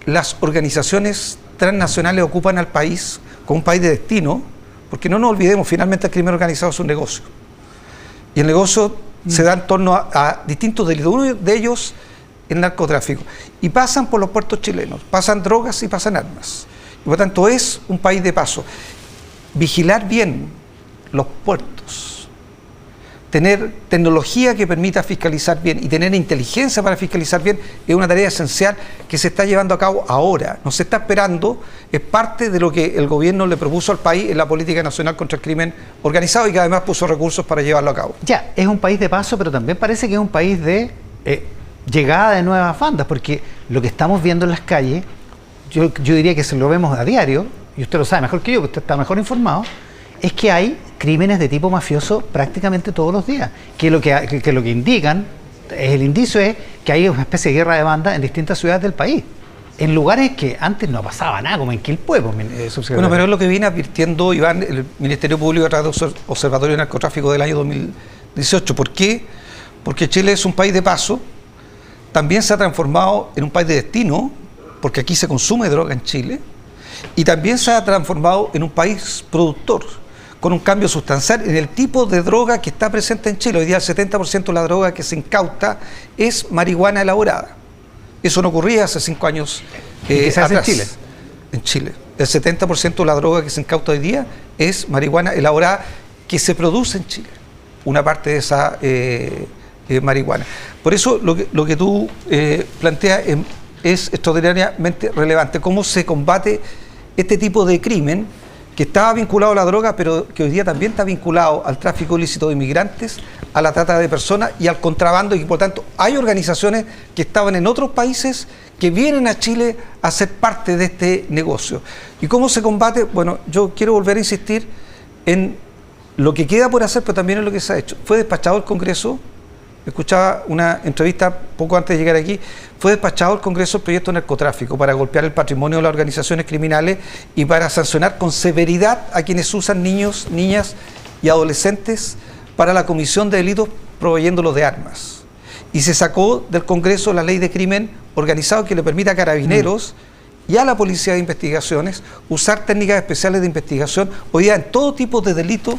las organizaciones transnacionales ocupan al país como un país de destino, porque no nos olvidemos, finalmente el crimen organizado es un negocio, y el negocio se da en torno a distintos delitos, uno de ellos el narcotráfico, y pasan por los puertos chilenos, pasan drogas y pasan armas, y por lo tanto es un país de paso. Vigilar bien los puertos, tener tecnología que permita fiscalizar bien y tener inteligencia para fiscalizar bien es una tarea esencial que se está llevando a cabo ahora. No se está esperando, es parte de lo que el gobierno le propuso al país en la política nacional contra el crimen organizado y que además puso recursos para llevarlo a cabo. Ya, es un país de paso, pero también parece que es un país de llegada de nuevas bandas, porque lo que estamos viendo en las calles, yo diría que se lo vemos a diario, y usted lo sabe mejor que yo, porque usted está mejor informado, es que hay crímenes de tipo mafioso prácticamente todos los días, que lo que indican, el indicio es que hay una especie de guerra de bandas en distintas ciudades del país, en lugares que antes no pasaba nada, como en Quilpué, subsecretario. Bueno, pero es lo que viene advirtiendo, Iván, el Ministerio Público a través del Observatorio de Narcotráfico del año 2018. ¿Por qué? Porque Chile es un país de paso, también se ha transformado en un país de destino, porque aquí se consume droga en Chile, y también se ha transformado en un país productor, con un cambio sustancial en el tipo de droga que está presente en Chile. Hoy día el 70% de la droga que se incauta es marihuana elaborada. Eso no ocurría hace 5 años ¿Qué se hace atrás. en Chile? En Chile. El 70% de la droga que se incauta hoy día es marihuana elaborada que se produce en Chile. Una parte de esa marihuana. Por eso lo que tú planteas es extraordinariamente relevante. Cómo se combate este tipo de crimen que estaba vinculado a la droga, pero que hoy día también está vinculado al tráfico ilícito de inmigrantes, a la trata de personas y al contrabando, y por tanto hay organizaciones que estaban en otros países que vienen a Chile a ser parte de este negocio. ¿Y cómo se combate? Bueno, yo quiero volver a insistir en lo que queda por hacer, pero también en lo que se ha hecho. Fue despachado el Congreso, escuchaba una entrevista poco antes de llegar aquí, fue despachado el Congreso el proyecto de narcotráfico para golpear el patrimonio de las organizaciones criminales y para sancionar con severidad a quienes usan niños, niñas y adolescentes para la comisión de delitos proveyéndolos de armas. Y se sacó del Congreso la ley de crimen organizado que le permite a carabineros y a la policía de investigaciones usar técnicas especiales de investigación hoy día en todo tipo de delitos.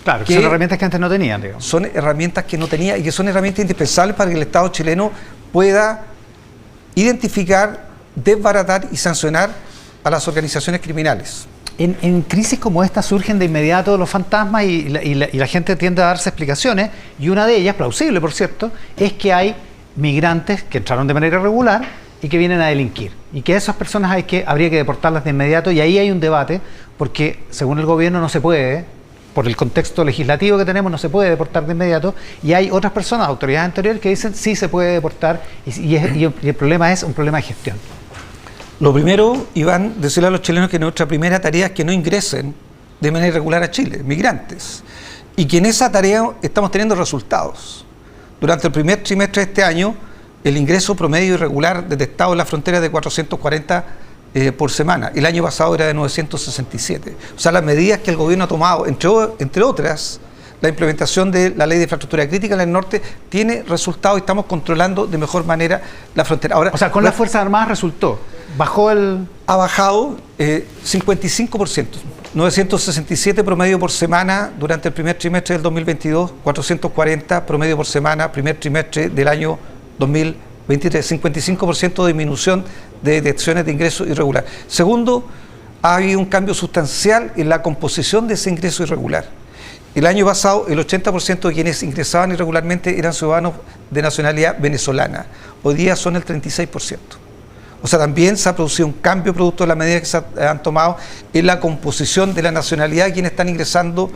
Claro, que son herramientas que antes no tenían, digamos. Son herramientas que no tenía y que son herramientas indispensables para que el Estado chileno pueda identificar, desbaratar y sancionar a las organizaciones criminales. En crisis como esta surgen de inmediato los fantasmas y la gente tiende a darse explicaciones, y una de ellas, plausible por cierto, es que hay migrantes que entraron de manera irregular y que vienen a delinquir, y que esas personas habría que deportarlas de inmediato, y ahí hay un debate, porque según el gobierno no se puede, por el contexto legislativo que tenemos, no se puede deportar de inmediato, y hay otras personas, autoridades anteriores, que dicen sí se puede deportar, y el problema es un problema de gestión. Lo primero, Iván, decirle a los chilenos que nuestra primera tarea es que no ingresen de manera irregular a Chile, migrantes, y que en esa tarea estamos teniendo resultados. Durante el primer trimestre de este año, el ingreso promedio irregular detectado en la frontera es de 440 por semana. El año pasado era de 967. O sea, las medidas que el gobierno ha tomado, entre otras, la implementación de la ley de infraestructura crítica en el norte, tiene resultados y estamos controlando de mejor manera la frontera. Ahora, o sea, con las Fuerzas Armadas resultó. ¿Bajó el...? Ha bajado 55%. 967 promedio por semana durante el primer trimestre del 2022, 440 promedio por semana, primer trimestre del año 2023, 55% de disminución de detecciones de ingreso irregular. Segundo, ha habido un cambio sustancial en la composición de ese ingreso irregular. El año pasado, el 80% de quienes ingresaban irregularmente eran ciudadanos de nacionalidad venezolana. Hoy día son el 36%. O sea, también se ha producido un cambio producto de las medidas que se han tomado en la composición de la nacionalidad de quienes están ingresando.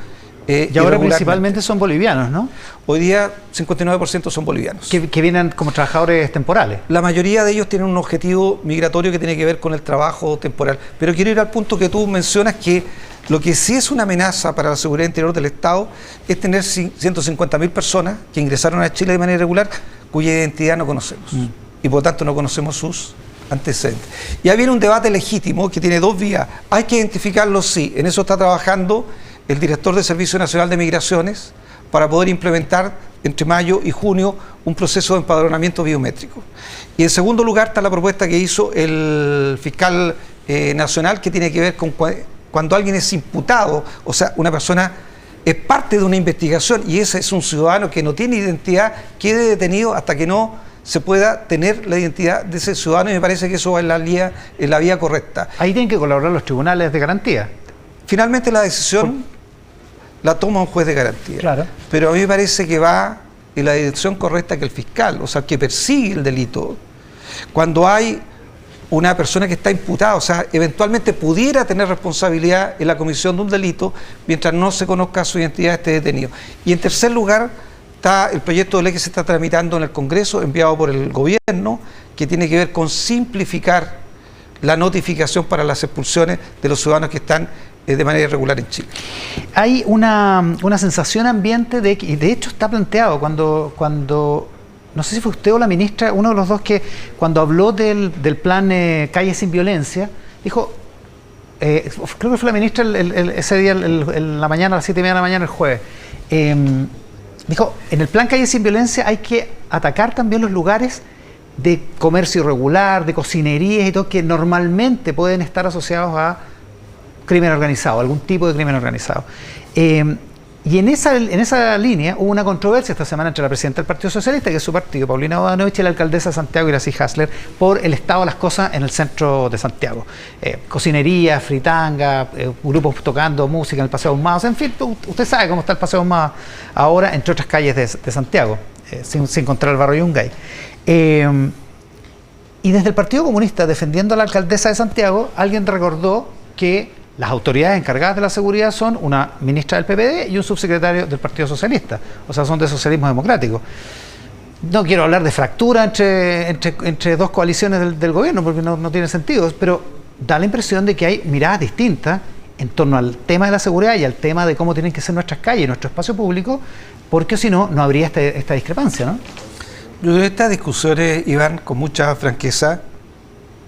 Y ahora principalmente son bolivianos, ¿no? Hoy día 59% son bolivianos. Que vienen como trabajadores temporales. La mayoría de ellos tienen un objetivo migratorio que tiene que ver con el trabajo temporal. Pero quiero ir al punto que tú mencionas, que lo que sí es una amenaza para la seguridad interior del Estado es tener 150.000 personas que ingresaron a Chile de manera irregular cuya identidad no conocemos. Y por lo tanto no conocemos sus antecedentes. Y ahí viene un debate legítimo que tiene dos vías. Hay que identificarlos, sí. En eso está trabajando el director del Servicio Nacional de Migraciones para poder implementar entre mayo y junio un proceso de empadronamiento biométrico. Y en segundo lugar está la propuesta que hizo el fiscal nacional, que tiene que ver con cuando alguien es imputado, o sea, una persona es parte de una investigación y ese es un ciudadano que no tiene identidad, quede detenido hasta que no se pueda tener la identidad de ese ciudadano, y me parece que eso va en la vía correcta. Ahí tienen que colaborar los tribunales de garantía. Finalmente la decisión la toma un juez de garantía. Claro. Pero a mí me parece que va en la dirección correcta que el fiscal, o sea, que persigue el delito. Cuando hay una persona que está imputada, o sea, eventualmente pudiera tener responsabilidad en la comisión de un delito, mientras no se conozca su identidad, esté detenido. Y en tercer lugar, está el proyecto de ley que se está tramitando en el Congreso, enviado por el gobierno, que tiene que ver con simplificar la notificación para las expulsiones de los ciudadanos que están de manera irregular en Chile. Hay una sensación ambiente y de hecho está planteado cuando no sé si fue usted o la ministra, uno de los dos, que cuando habló del plan Calle Sin Violencia, dijo, creo que fue la ministra ese día, en la mañana, a las 7:30 de la mañana, el jueves, dijo, en el plan Calle Sin Violencia hay que atacar también los lugares de comercio irregular, de cocinerías y todo, que normalmente pueden estar asociados a crimen organizado, algún tipo de crimen organizado. Y en esa línea hubo una controversia esta semana entre la presidenta del Partido Socialista, que es su partido, Paulina Bodanovich, y la alcaldesa de Santiago, Iracy Hasler, por el estado de las cosas en el centro de Santiago. Cocinería, fritanga, grupos tocando música en el Paseo Ahumado, en fin, usted sabe cómo está el Paseo Ahumado ahora, entre otras calles de Santiago, sin contar el barrio Yungay. Y desde el Partido Comunista, defendiendo a la alcaldesa de Santiago, alguien recordó que las autoridades encargadas de la seguridad son una ministra del PPD y un subsecretario del Partido Socialista, o sea, son de socialismo democrático. No quiero hablar de fractura entre dos coaliciones del gobierno, porque no tiene sentido, pero da la impresión de que hay miradas distintas en torno al tema de la seguridad y al tema de cómo tienen que ser nuestras calles y nuestro espacio público, porque si no, no habría esta discrepancia, ¿no? Yo creo que estas discusiones, Iván, con mucha franqueza,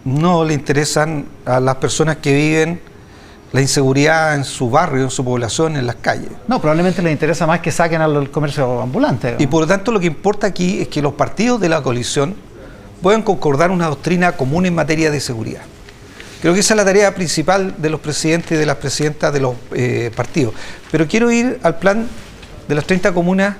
no le interesan a las personas que viven la inseguridad en su barrio, en su población, en las calles. No, probablemente les interesa más que saquen al comercio ambulante. Y por lo tanto lo que importa aquí es que los partidos de la coalición puedan concordar una doctrina común en materia de seguridad. Creo que esa es la tarea principal de los presidentes y de las presidentas de los partidos. Pero quiero ir al plan de las 30 comunas.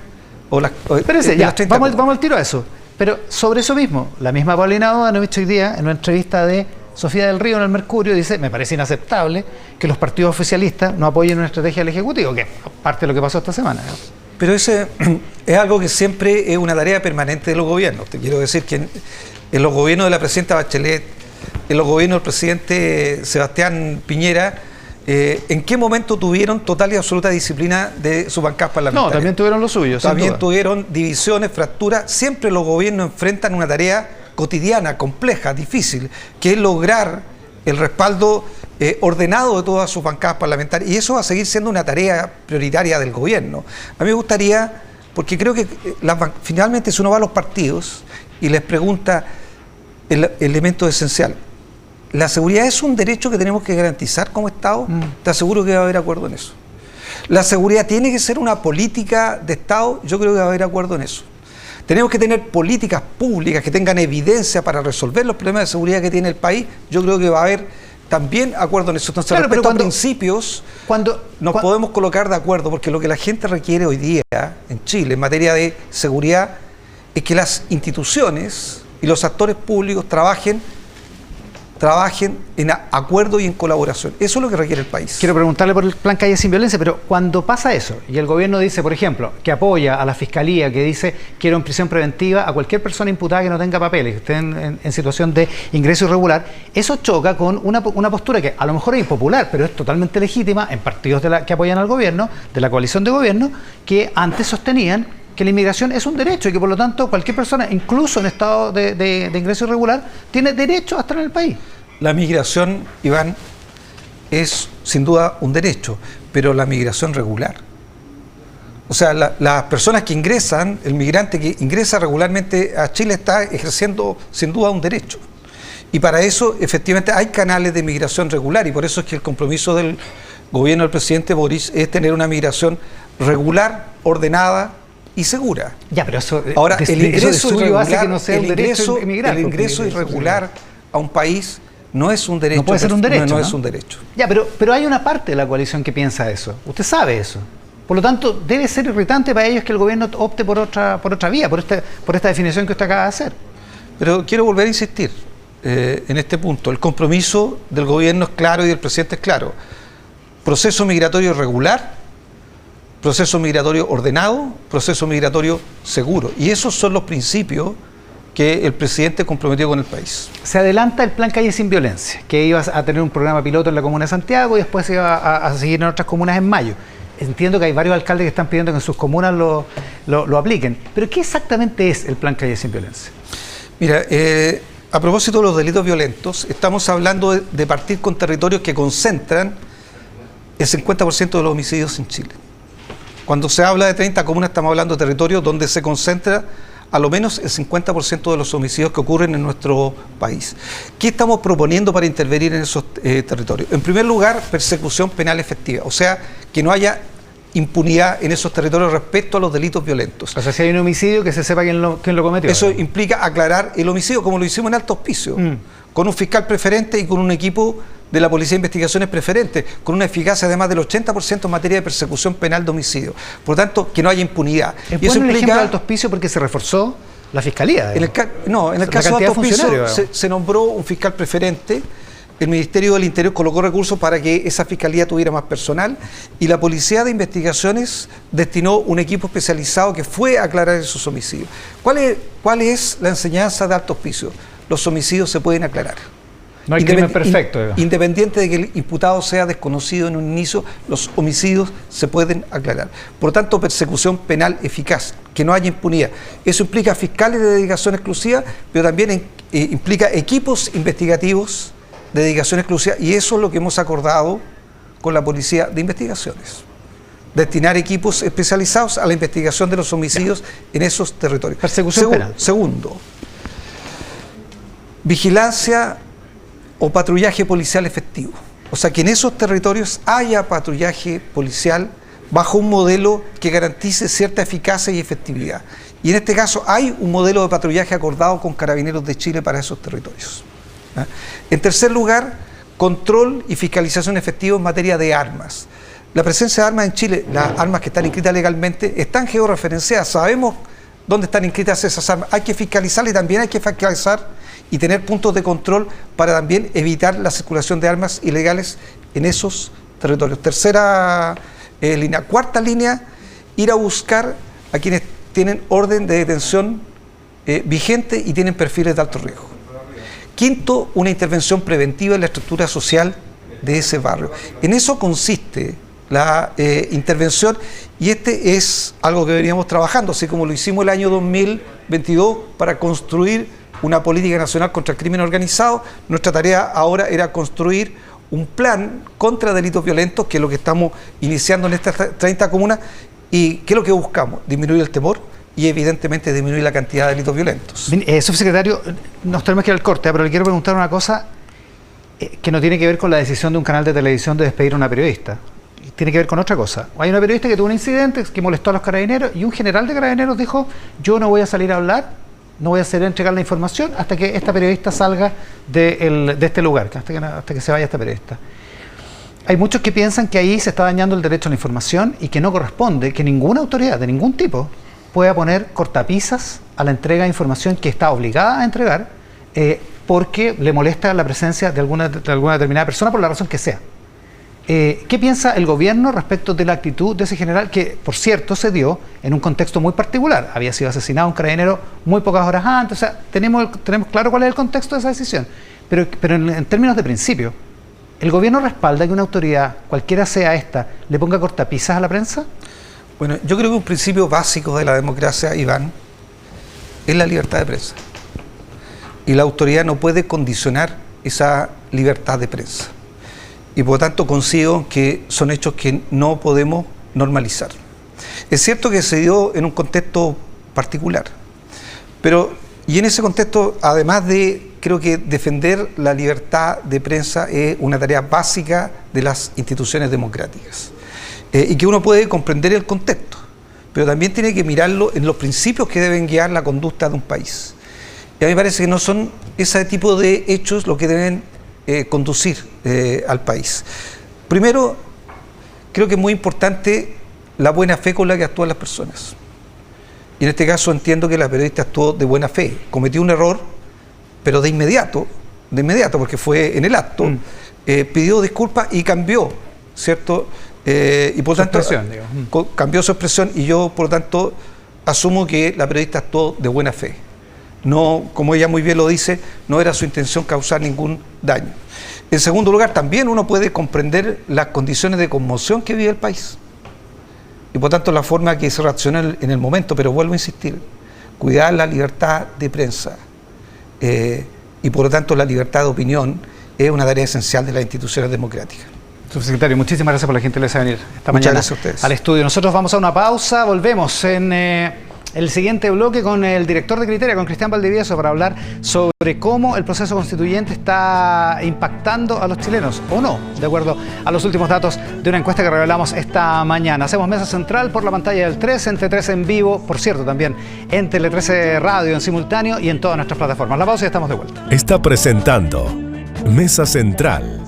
Espérese, ya, vamos al tiro a eso. Pero sobre eso mismo, la misma Paulina Bodanovich hoy día, en una entrevista de Sofía del Río en el Mercurio, dice, me parece inaceptable que los partidos oficialistas no apoyen una estrategia del Ejecutivo, que es parte de lo que pasó esta semana. Pero ese es algo que siempre es una tarea permanente de los gobiernos. Te quiero decir que en los gobiernos de la presidenta Bachelet, en los gobiernos del presidente Sebastián Piñera, ¿en qué momento tuvieron total y absoluta disciplina de sus bancadas parlamentarias? No, también tuvieron lo suyo. También tuvieron divisiones, fracturas. Siempre los gobiernos enfrentan una tarea cotidiana, compleja, difícil, que es lograr el respaldo ordenado de todas sus bancadas parlamentarias. Y eso va a seguir siendo una tarea prioritaria del gobierno. A mí me gustaría, porque creo que finalmente si uno va a los partidos y les pregunta el elemento esencial, ¿la seguridad es un derecho que tenemos que garantizar como Estado? Te aseguro que va a haber acuerdo en eso. ¿La seguridad tiene que ser una política de Estado? Yo creo que va a haber acuerdo en eso. Tenemos que tener políticas públicas que tengan evidencia para resolver los problemas de seguridad que tiene el país. Yo creo que va a haber también acuerdo en eso. Entonces, claro, respecto a principios, nos podemos colocar de acuerdo, porque lo que la gente requiere hoy día en Chile en materia de seguridad es que las instituciones y los actores públicos trabajen en acuerdo y en colaboración. Eso es lo que requiere el país. Quiero preguntarle por el plan Calle Sin Violencia, pero cuando pasa eso y el gobierno dice, por ejemplo, que apoya a la fiscalía, que dice quiero en prisión preventiva a cualquier persona imputada que no tenga papeles, que esté en situación de ingreso irregular, eso choca con una postura que a lo mejor es impopular, pero es totalmente legítima en partidos que apoyan al gobierno, de la coalición de gobierno, que antes sostenían que la inmigración es un derecho y que por lo tanto cualquier persona, incluso en estado de ingreso irregular, tiene derecho a estar en el país. La migración, Iván, es sin duda un derecho, pero la migración regular. O sea, las personas que ingresan, el migrante que ingresa regularmente a Chile está ejerciendo sin duda un derecho. Y para eso, efectivamente, hay canales de migración regular y por eso es que el compromiso del gobierno del presidente Boric es tener una migración regular, ordenada y segura. Ya, pero eso, ahora, el ingreso irregular, hace que no sea un derecho emigrar, el ingreso irregular a un país no es un derecho. No puede ser un derecho. No es un derecho. Ya, pero hay una parte de la coalición que piensa eso. Usted sabe eso. Por lo tanto, debe ser irritante para ellos que el gobierno opte por otra vía, por esta definición que usted acaba de hacer. Pero quiero volver a insistir en este punto. El compromiso del gobierno es claro y del presidente es claro. Proceso migratorio regular, proceso migratorio ordenado, proceso migratorio seguro. Y esos son los principios que el presidente comprometió con el país. Se adelanta el plan Calle Sin Violencia, que iba a tener un programa piloto en la comuna de Santiago y después se iba a seguir en otras comunas en mayo. Entiendo que hay varios alcaldes que están pidiendo que en sus comunas lo apliquen. Pero ¿qué exactamente es el plan Calle Sin Violencia? Mira, a propósito de los delitos violentos, estamos hablando de partir con territorios que concentran el 50% de los homicidios en Chile. Cuando se habla de 30 comunas, estamos hablando de territorios donde se concentra a lo menos el 50% de los homicidios que ocurren en nuestro país. ¿Qué estamos proponiendo para intervenir en esos territorios? En primer lugar, persecución penal efectiva, o sea, que no haya impunidad en esos territorios respecto a los delitos violentos. O sea, si hay un homicidio, que se sepa quién lo cometió. Eso implica aclarar el homicidio, como lo hicimos en Alto Hospicio, con un fiscal preferente y con un equipo de la Policía de Investigaciones preferente, con una eficacia además del 80% en materia de persecución penal de homicidio. Por lo tanto, que no haya impunidad. Y eso implica... el ejemplo de Alto Hospicio porque se reforzó la fiscalía. En el caso de Alto Hospicio se nombró un fiscal preferente. El Ministerio del Interior colocó recursos para que esa fiscalía tuviera más personal y la Policía de Investigaciones destinó un equipo especializado que fue a aclarar esos homicidios. ¿Cuál es la enseñanza de Alto Hospicio? Los homicidios se pueden aclarar. No hay crimen perfecto. Independiente de que el imputado sea desconocido en un inicio, los homicidios se pueden aclarar. Por lo tanto, persecución penal eficaz, que no haya impunidad. Eso implica fiscales de dedicación exclusiva, pero también implica equipos investigativos de dedicación exclusiva, y eso es lo que hemos acordado con la Policía de Investigaciones. Destinar equipos especializados a la investigación de los homicidios en esos territorios. Persecución penal. Segundo, vigilancia o patrullaje policial efectivo. O sea, que en esos territorios haya patrullaje policial bajo un modelo que garantice cierta eficacia y efectividad. Y en este caso hay un modelo de patrullaje acordado con Carabineros de Chile para esos territorios. En tercer lugar, control y fiscalización efectiva en materia de armas. La presencia de armas en Chile, las armas que están inscritas legalmente, están georreferenciadas. Sabemos dónde están inscritas esas armas. Hay que fiscalizarlas y también hay que fiscalizar y tener puntos de control para también evitar la circulación de armas ilegales en esos territorios. Tercera línea. Cuarta línea, ir a buscar a quienes tienen orden de detención vigente y tienen perfiles de alto riesgo. Quinto, una intervención preventiva en la estructura social de ese barrio. En eso consiste la intervención, y este es algo que veníamos trabajando, así como lo hicimos el año 2022 para construir una política nacional contra el crimen organizado. Nuestra tarea ahora era construir un plan contra delitos violentos, que es lo que estamos iniciando en estas 30 comunas. ¿Y qué es lo que buscamos? Disminuir el temor y evidentemente disminuir la cantidad de delitos violentos. Subsecretario, nos tenemos que ir al corte, pero le quiero preguntar una cosa que no tiene que ver con la decisión de un canal de televisión de despedir a una periodista. Tiene que ver con otra cosa. Hay una periodista que tuvo un incidente que molestó a los carabineros y un general de carabineros dijo: yo no voy a salir a hablar, no voy a salir a entregar la información hasta que esta periodista salga de este lugar, hasta que se vaya esta periodista. Hay muchos que piensan que ahí se está dañando el derecho a la información y que no corresponde que ninguna autoridad de ningún tipo pueda poner cortapisas a la entrega de información que está obligada a entregar porque le molesta la presencia de alguna determinada persona por la razón que sea. ¿Qué piensa el gobierno respecto de la actitud de ese general que, por cierto, se dio en un contexto muy particular? Había sido asesinado un carabinero muy pocas horas antes. O sea, tenemos claro cuál es el contexto de esa decisión, pero en términos de principio, ¿el gobierno respalda que una autoridad, cualquiera sea esta, le ponga cortapisas a la prensa? Bueno, yo creo que un principio básico de la democracia, Iván, es la libertad de prensa. Y la autoridad no puede condicionar esa libertad de prensa. Y por lo tanto considero que son hechos que no podemos normalizar. Es cierto que se dio en un contexto particular, y en ese contexto, además de, creo que defender la libertad de prensa es una tarea básica de las instituciones democráticas. Y que uno puede comprender el contexto, pero también tiene que mirarlo en los principios que deben guiar la conducta de un país. Y a mí me parece que no son ese tipo de hechos lo que deben conducir al país. Primero, creo que es muy importante la buena fe con la que actúan las personas. Y en este caso entiendo que la periodista actuó de buena fe, cometió un error, pero de inmediato, porque fue en el acto, pidió disculpas y cambió, ¿cierto?, y por tanto expresión, cambió su expresión, y yo por lo tanto asumo que la periodista actuó de buena fe. No, como ella muy bien lo dice, no era su intención causar ningún daño. En segundo lugar, también uno puede comprender las condiciones de conmoción que vive el país y por tanto la forma que se reacciona en el momento, pero vuelvo a insistir, cuidar la libertad de prensa y por lo tanto la libertad de opinión es una tarea esencial de las instituciones democráticas. Subsecretario, muchísimas gracias por la gentileza de venir esta Muchas mañana gracias a ustedes. al estudio. Nosotros vamos a una pausa, volvemos en el siguiente bloque con el director de Criteria, con Cristian Valdivieso, para hablar sobre cómo el proceso constituyente está impactando a los chilenos, o no, de acuerdo a los últimos datos de una encuesta que revelamos esta mañana. Hacemos mesa central por la pantalla del 13, en T13 en vivo, por cierto, también en Tele 13 Radio en simultáneo y en todas nuestras plataformas. La pausa y estamos de vuelta. Está presentando Mesa Central.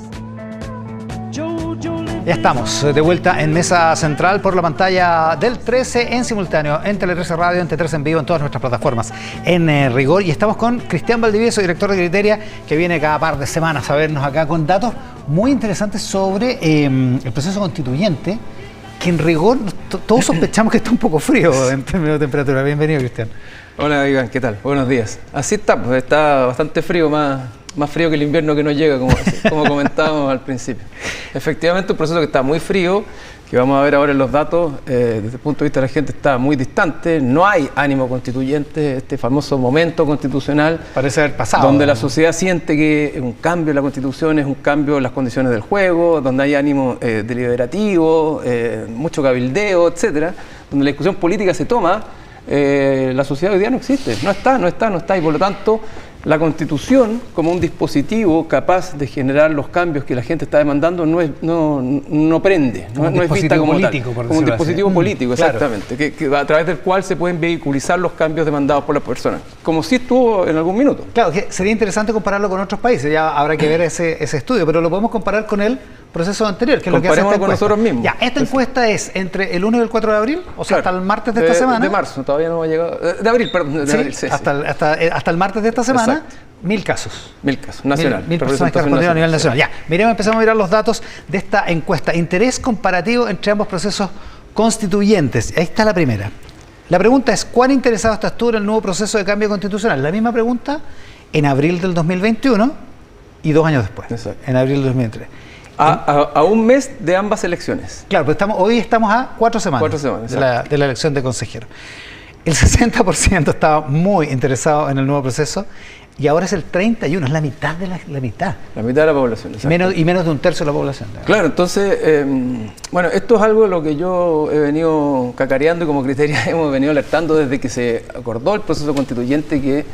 Ya estamos de vuelta en Mesa Central por la pantalla del 13 en simultáneo, en Tele 13 Radio, en T13 en vivo, en todas nuestras plataformas en rigor. Y estamos con Cristian Valdivieso, director de Criteria, que viene cada par de semanas a vernos acá con datos muy interesantes sobre el proceso constituyente, que en rigor todos sospechamos que está un poco frío en términos de temperatura. Bienvenido, Cristian. Hola, Iván, ¿qué tal? Buenos días. Así está, pues está bastante frío, más frío que el invierno que nos llega, como comentábamos al principio. Efectivamente, un proceso que está muy frío, que vamos a ver ahora en los datos, desde el punto de vista de la gente está muy distante, no hay ánimo constituyente, este famoso momento constitucional. Parece haber pasado. Donde la sociedad siente que un cambio en la Constitución es un cambio en las condiciones del juego, donde hay ánimo deliberativo, mucho cabildeo, etcétera, donde la discusión política se toma. La sociedad hoy día no existe, no está, y por lo tanto la Constitución como un dispositivo capaz de generar los cambios que la gente está demandando no prende, no es vista como político, tal, como un dispositivo político, exactamente, claro. que a través del cual se pueden vehiculizar los cambios demandados por las personas, como si estuvo en algún minuto. Claro, que sería interesante compararlo con otros países, ya habrá que ver ese estudio, pero lo podemos comparar con el proceso anterior, que es lo que hace esta encuesta. Con nosotros mismos. Ya, esta encuesta es entre el 1 y el 4 de abril, o sea, claro, hasta el martes de esta semana. De marzo, todavía no ha llegado. De abril, perdón. De abril, sí. Hasta el martes de esta semana, Exacto. 1000 casos. 1000 casos, nacional. 1000 personas que respondieron a nivel nacional. Ya, empezamos a mirar los datos de esta encuesta. Interés comparativo entre ambos procesos constituyentes. Ahí está la primera. La pregunta es, ¿cuán interesado estás tú en el nuevo proceso de cambio constitucional? La misma pregunta en abril del 2021 y 2 años después, exacto, en abril del 2003. A un mes de ambas elecciones. Claro, pero hoy estamos a 4 semanas, 4 semanas de la elección de consejeros. El 60% estaba muy interesado en el nuevo proceso y ahora es el 31%, es la mitad de la mitad. La mitad de la población, exacto. Menos de un tercio de la población. Claro, entonces, bueno, esto es algo de lo que yo he venido cacareando y como Criteria hemos venido alertando desde que se acordó el proceso constituyente, que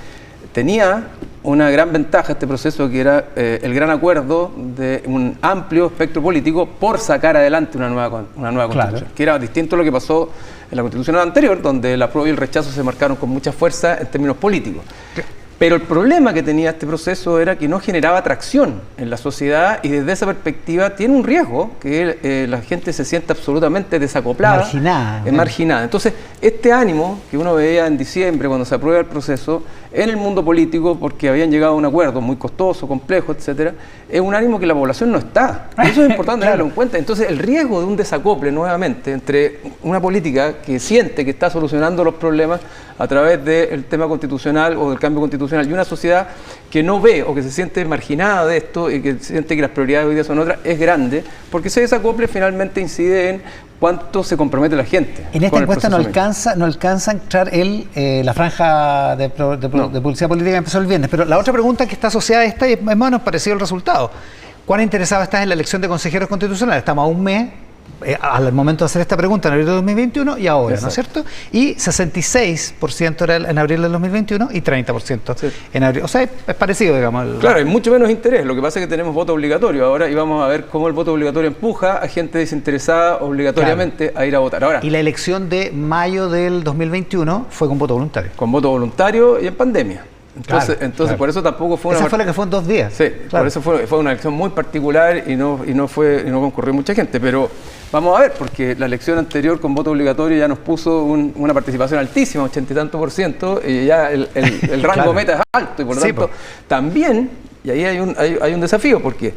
tenía una gran ventaja este proceso, que era el gran acuerdo de un amplio espectro político por sacar adelante una nueva constitución, claro, que era distinto a lo que pasó en la constitución anterior, donde el apruebo y el rechazo se marcaron con mucha fuerza en términos políticos. Pero el problema que tenía este proceso era que no generaba atracción en la sociedad, y desde esa perspectiva tiene un riesgo que la gente se sienta absolutamente desacoplada, marginada. Entonces, este ánimo que uno veía en diciembre cuando se aprueba el proceso en el mundo político, porque habían llegado a un acuerdo muy costoso, complejo, etcétera, es un ánimo que la población no está. Y eso es importante claro, tenerlo en cuenta. Entonces, el riesgo de un desacople nuevamente entre una política que siente que está solucionando los problemas a través del tema constitucional o del cambio constitucional y una sociedad que no ve o que se siente marginada de esto y que siente que las prioridades hoy día son otras, es grande, porque ese desacople finalmente incide en cuánto se compromete la gente. En esta encuesta no alcanza a entrar la franja de publicidad política que empezó el viernes, pero la otra pregunta que está asociada a esta es más o menos parecido al resultado. ¿Cuán interesado estás en la elección de consejeros constitucionales? Estamos a un mes al momento de hacer esta pregunta en abril de 2021 y ahora, exacto, ¿no es cierto? Y 66% era en abril del 2021 y 30% sí, en abril. O sea, es parecido, digamos. Claro, hay mucho menos interés. Lo que pasa es que tenemos voto obligatorio ahora y vamos a ver cómo el voto obligatorio empuja a gente desinteresada obligatoriamente, claro, a ir a votar. Ahora, y la elección de mayo del 2021 fue con voto voluntario. Con voto voluntario y en pandemia. Entonces, claro. Por eso tampoco fue Esa fue la que fue en 2 días. Sí, claro, por eso fue una elección muy particular y no concurrió mucha gente, pero vamos a ver, porque la elección anterior con voto obligatorio ya nos puso una participación altísima, 80 y tanto %, y ya el rango claro, meta es alto, y por lo tanto también, y ahí hay un desafío, porque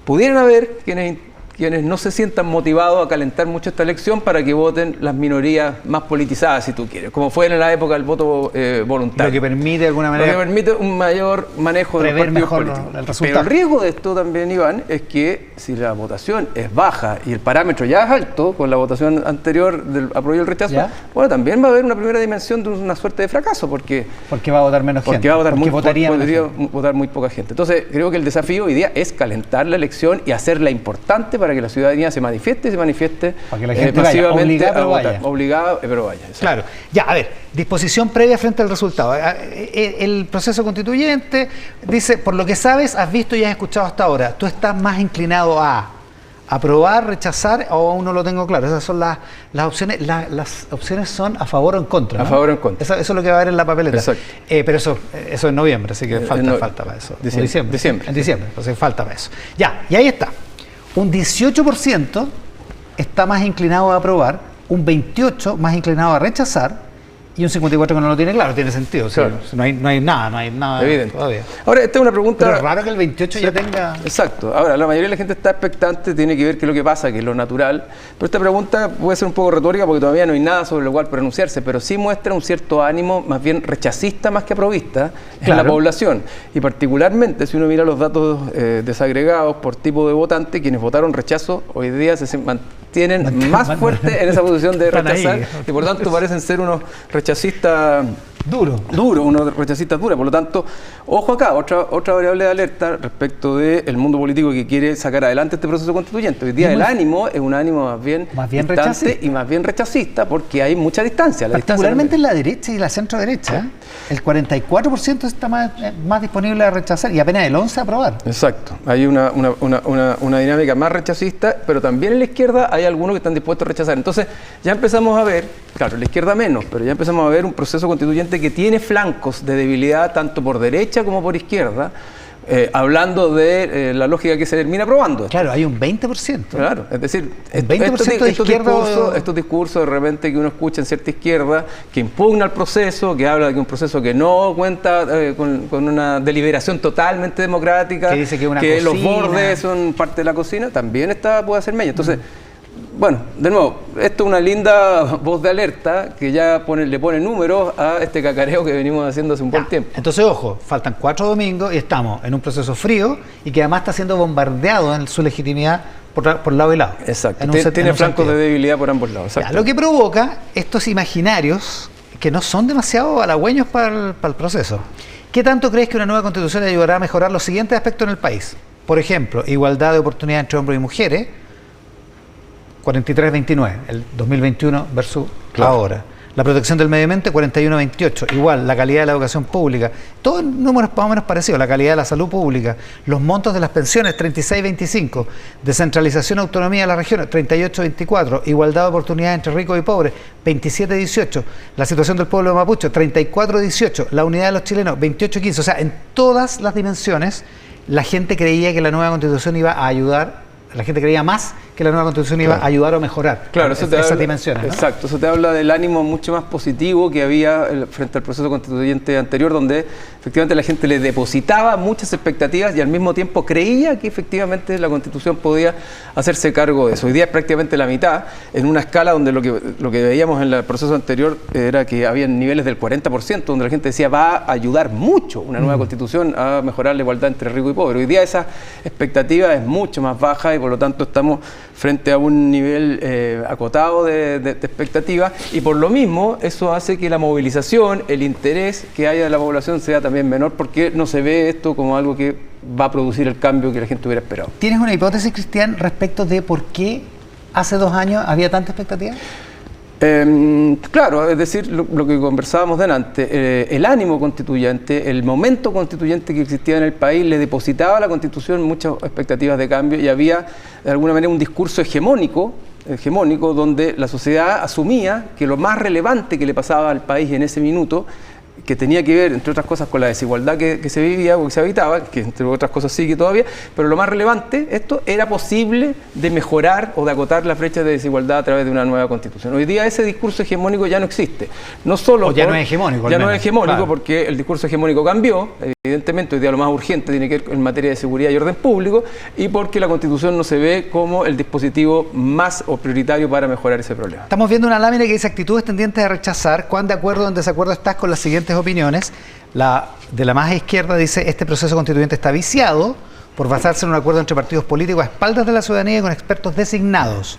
pudieran haber quienes quienes no se sientan motivados a calentar mucho esta elección para que voten las minorías más politizadas, si tú quieres, como fue en la época del voto voluntario. Lo que permite de alguna manera... Lo que permite un mayor manejo de los partidos políticos. El resultado. Pero el riesgo de esto también, Iván, es que si la votación es baja y el parámetro ya es alto, con la votación anterior del apruebo y el rechazo, bueno, también va a haber una primera dimensión de una suerte de fracaso, porque va a votar menos gente. Porque va a votar podría votar muy poca gente. Entonces, creo que el desafío hoy día es calentar la elección y hacerla importante para que la ciudadanía se manifieste para que la gente masivamente vaya, a votar. Obligada, pero vaya. Exacto. Claro. Ya, a ver, disposición previa frente al resultado. El proceso constituyente dice, por lo que sabes, has visto y has escuchado hasta ahora, tú estás más inclinado a aprobar, rechazar, o aún no lo tengo claro. Esas son las opciones. Las opciones son a favor o en contra, ¿no? A favor o en contra. Eso es lo que va a haber en la papeleta. Exacto. Pero eso en noviembre, así que falta para eso. Diciembre. En diciembre, entonces falta para eso. Ya, y ahí está. Un 18% está más inclinado a aprobar, un 28% más inclinado a rechazar, y un 54% que no lo tiene claro. Tiene sentido. Claro. No hay nada evidente. todavía. Ahora, esta es una pregunta... Pero es raro que el 28% ya tenga... Exacto. Ahora, la mayoría de la gente está expectante, tiene que ver qué es lo que pasa, que es lo natural. Pero esta pregunta puede ser un poco retórica porque todavía no hay nada sobre lo cual pronunciarse, pero sí muestra un cierto ánimo más bien rechacista más que aprovista en la población. Y particularmente, si uno mira los datos desagregados por tipo de votante, quienes votaron rechazo hoy día se mantienen más fuertes en esa posición de rechazar y por tanto parecen ser unos rechazistas unos rechacistas duros. Por lo tanto, ojo acá, otra variable de alerta respecto del mundo político que quiere sacar adelante este proceso constituyente. Hoy día el ánimo es un ánimo más bien distante y más bien rechacista porque hay mucha distancia. Particularmente en la derecha y la centro derecha, el 44% está más disponible a rechazar y apenas el 11% a aprobar. Exacto, hay una dinámica más rechacista, pero también en la izquierda hay algunos que están dispuestos a rechazar. Entonces ya empezamos a ver, claro, en la izquierda menos, pero ya empezamos a ver un proceso constituyente que tiene flancos de debilidad tanto por derecha como por izquierda, hablando de la lógica que se termina aprobando. Claro, hay un 20%. Claro, es decir, 20% de izquierda... estos discursos de repente que uno escucha en cierta izquierda, que impugna el proceso, que habla de que un proceso que no cuenta con una deliberación totalmente democrática, que dice que los bordes son parte de la cocina, también puede ser medio. Entonces, bueno, de nuevo, esto es una linda voz de alerta que ya le pone números a este cacareo que venimos haciendo hace un buen tiempo. Entonces, ojo, faltan 4 domingos y estamos en un proceso frío y que además está siendo bombardeado en su legitimidad por lado y lado. Exacto, tiene flancos de debilidad por ambos lados. Ya, lo que provoca estos imaginarios que no son demasiado halagüeños para el proceso. ¿Qué tanto crees que una nueva constitución ayudará a mejorar los siguientes aspectos en el país? Por ejemplo, igualdad de oportunidades entre hombres y mujeres, 43-29, el 2021 versus ahora. La protección del medio ambiente, 41-28. Igual, la calidad de la educación pública. Todos números más o menos parecidos. La calidad de la salud pública. Los montos de las pensiones, 36-25. Descentralización, autonomía de las regiones, 38-24. Igualdad de oportunidades entre ricos y pobres, 27-18. La situación del pueblo mapuche, 34-18. La unidad de los chilenos, 28-15. O sea, en todas las dimensiones, la gente creía que la nueva constitución iba a ayudar. La gente creía más que la nueva constitución iba a ayudar o mejorar esas dimensiones, ¿no? Exacto, eso te habla del ánimo mucho más positivo que había frente al proceso constituyente anterior, donde efectivamente la gente le depositaba muchas expectativas y al mismo tiempo creía que efectivamente la constitución podía hacerse cargo de eso. Hoy día es prácticamente la mitad, en una escala donde lo que veíamos en el proceso anterior era que había niveles del 40%, donde la gente decía va a ayudar mucho una nueva constitución a mejorar la igualdad entre rico y pobre. Hoy día esa expectativa es mucho más baja y por lo tanto estamos frente a un nivel acotado de expectativa y por lo mismo eso hace que la movilización, el interés que haya de la población sea también menor porque no se ve esto como algo que va a producir el cambio que la gente hubiera esperado. ¿Tienes una hipótesis, Cristian, respecto de por qué hace 2 años había tanta expectativa? Claro, es decir, lo que conversábamos delante, el ánimo constituyente, el momento constituyente que existía en el país le depositaba a la Constitución muchas expectativas de cambio y había de alguna manera un discurso hegemónico donde la sociedad asumía que lo más relevante que le pasaba al país en ese minuto que tenía que ver, entre otras cosas, con la desigualdad que se vivía o que se habitaba, que entre otras cosas sigue todavía, pero lo más relevante, esto era posible de mejorar o de acotar las brechas de desigualdad a través de una nueva Constitución. Hoy día ese discurso hegemónico ya no existe. No solo ya no es hegemónico. Ya no es hegemónico, claro, porque el discurso hegemónico cambió, evidentemente hoy día lo más urgente tiene que ver en materia de seguridad y orden público, y porque la Constitución no se ve como el dispositivo más o prioritario para mejorar ese problema. Estamos viendo una lámina que dice actitudes tendientes a rechazar. ¿Cuán de acuerdo o en desacuerdo estás con las siguientes opiniones? La de la más a izquierda dice: este proceso constituyente está viciado por basarse en un acuerdo entre partidos políticos a espaldas de la ciudadanía y con expertos designados.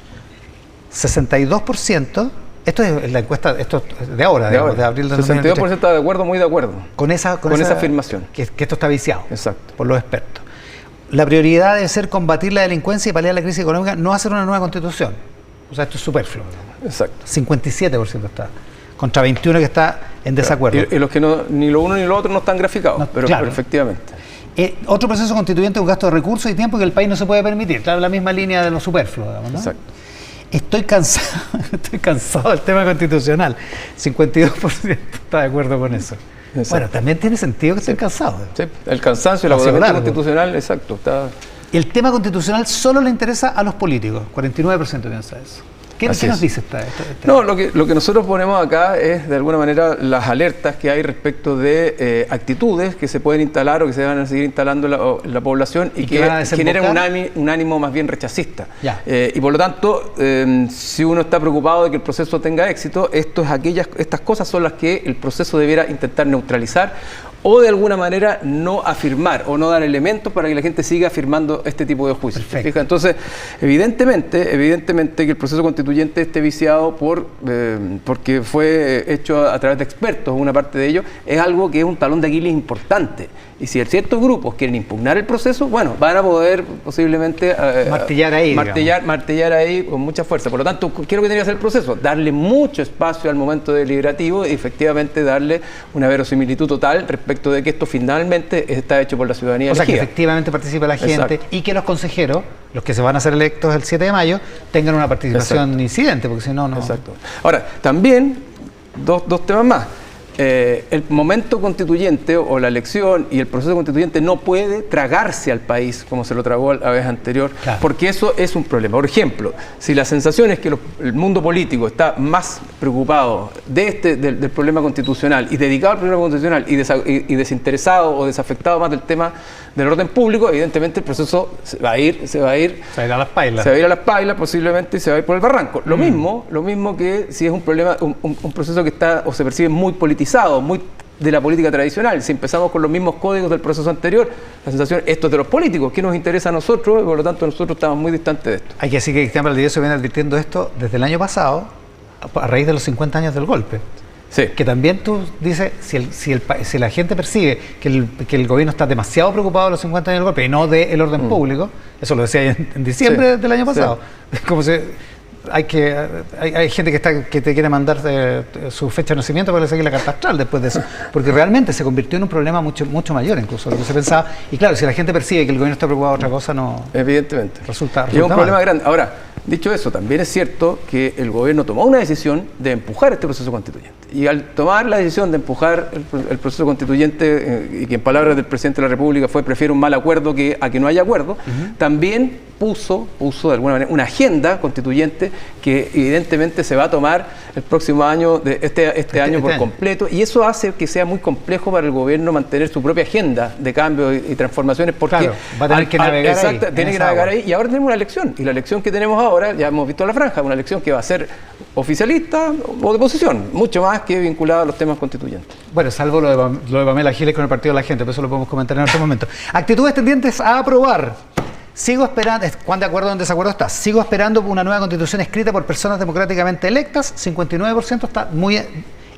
62%, esto es la encuesta, esto es de ahora, de abril del 62% está de acuerdo, muy de acuerdo. Con esa afirmación. Que esto está viciado. Exacto. Por los expertos. La prioridad debe ser combatir la delincuencia y paliar la crisis económica, no hacer una nueva constitución. O sea, esto es superfluo. Exacto. 57% está. Contra 21 que está en desacuerdo. Y los que ni lo uno ni lo otro no están graficados, no, pero efectivamente. Otro proceso constituyente es un gasto de recursos y tiempo que el país no se puede permitir. Claro, la misma línea de lo superfluo, digamos, ¿no? Exacto. Estoy cansado del tema constitucional. 52% está de acuerdo con eso. Exacto. Bueno, también tiene sentido que estén cansados. Sí, el cansancio y el agotamiento constitucional, exacto. El tema constitucional solo le interesa a los políticos. 49% piensa eso. ¿Qué nos dice esta? No, lo que nosotros ponemos acá es, de alguna manera, las alertas que hay respecto de actitudes que se pueden instalar o que se van a seguir instalando en la población y que generan un ánimo más bien rechacista. Y por lo tanto, si uno está preocupado de que el proceso tenga éxito, estas cosas son las que el proceso debiera intentar neutralizar o de alguna manera no afirmar o no dar elementos para que la gente siga afirmando este tipo de juicios. Entonces, evidentemente que el proceso constituyente esté viciado porque fue hecho a través de expertos, una parte de ello, es algo que es un talón de Aquiles importante. Y si ciertos grupos quieren impugnar el proceso, bueno, van a poder posiblemente martillar ahí con mucha fuerza. Por lo tanto, ¿qué es lo que tiene que hacer el proceso? Darle mucho espacio al momento deliberativo y efectivamente darle una verosimilitud total respecto de que esto finalmente está hecho por la ciudadanía elegida. O sea, que efectivamente participe la gente. Exacto. Y que los consejeros, los que se van a ser electos el 7 de mayo, tengan una participación incidente, porque si no, no... Exacto. Ahora, también, dos temas más. El momento constituyente o la elección y el proceso constituyente no puede tragarse al país como se lo tragó la vez anterior, porque eso es un problema. Por ejemplo, si la sensación es que el mundo político está más preocupado del problema constitucional y dedicado al problema constitucional y desinteresado o desafectado más del tema del orden público, evidentemente el proceso se va a ir a las pailas. Se va a ir a las pailas posiblemente y se va a ir por el barranco. Lo mismo que si es un problema, un proceso que está o se percibe muy politizado, muy de la política tradicional. Si empezamos con los mismos códigos del proceso anterior, la sensación, esto es de los políticos, ¿qué nos interesa a nosotros? Y por lo tanto nosotros estamos muy distantes de esto. Hay que decir que Cristian Valdivieso viene advirtiendo esto desde el año pasado, a raíz de los 50 años del golpe. Sí. Que también tú dices, si la gente percibe que el gobierno está demasiado preocupado de los 50 años del golpe y no del orden público, eso lo decía en diciembre del año pasado, es como si hay gente que te quiere mandar su fecha de nacimiento para seguir la carta astral después de eso, porque realmente se convirtió en un problema mucho mayor incluso de lo que se pensaba. Y claro, si la gente percibe que el gobierno está preocupado de otra cosa, no... Evidentemente. Resulta y es un problema grande. Ahora, dicho eso, también es cierto que el gobierno tomó una decisión de empujar este proceso constituyente. Y al tomar la decisión de empujar el proceso constituyente, y que en palabras del presidente de la República fue prefiero un mal acuerdo a que no haya acuerdo, también puso de alguna manera una agenda constituyente que evidentemente se va a tomar el próximo año, este año por completo, y eso hace que sea muy complejo para el gobierno mantener su propia agenda de cambio y transformaciones, porque va a tener que navegar ahí. Y ahora tenemos una elección, y la elección que tenemos ahora, ya hemos visto la franja, una elección que va a ser oficialista o de oposición, mucho más que vinculada a los temas constituyentes. Bueno, salvo lo de Pamela Giles con el Partido de la Gente, pero eso lo podemos comentar en otro momento. Actitudes tendientes a aprobar. Sigo esperando, ¿cuán de acuerdo o en desacuerdo está? Sigo esperando una nueva constitución escrita por personas democráticamente electas, 59% está muy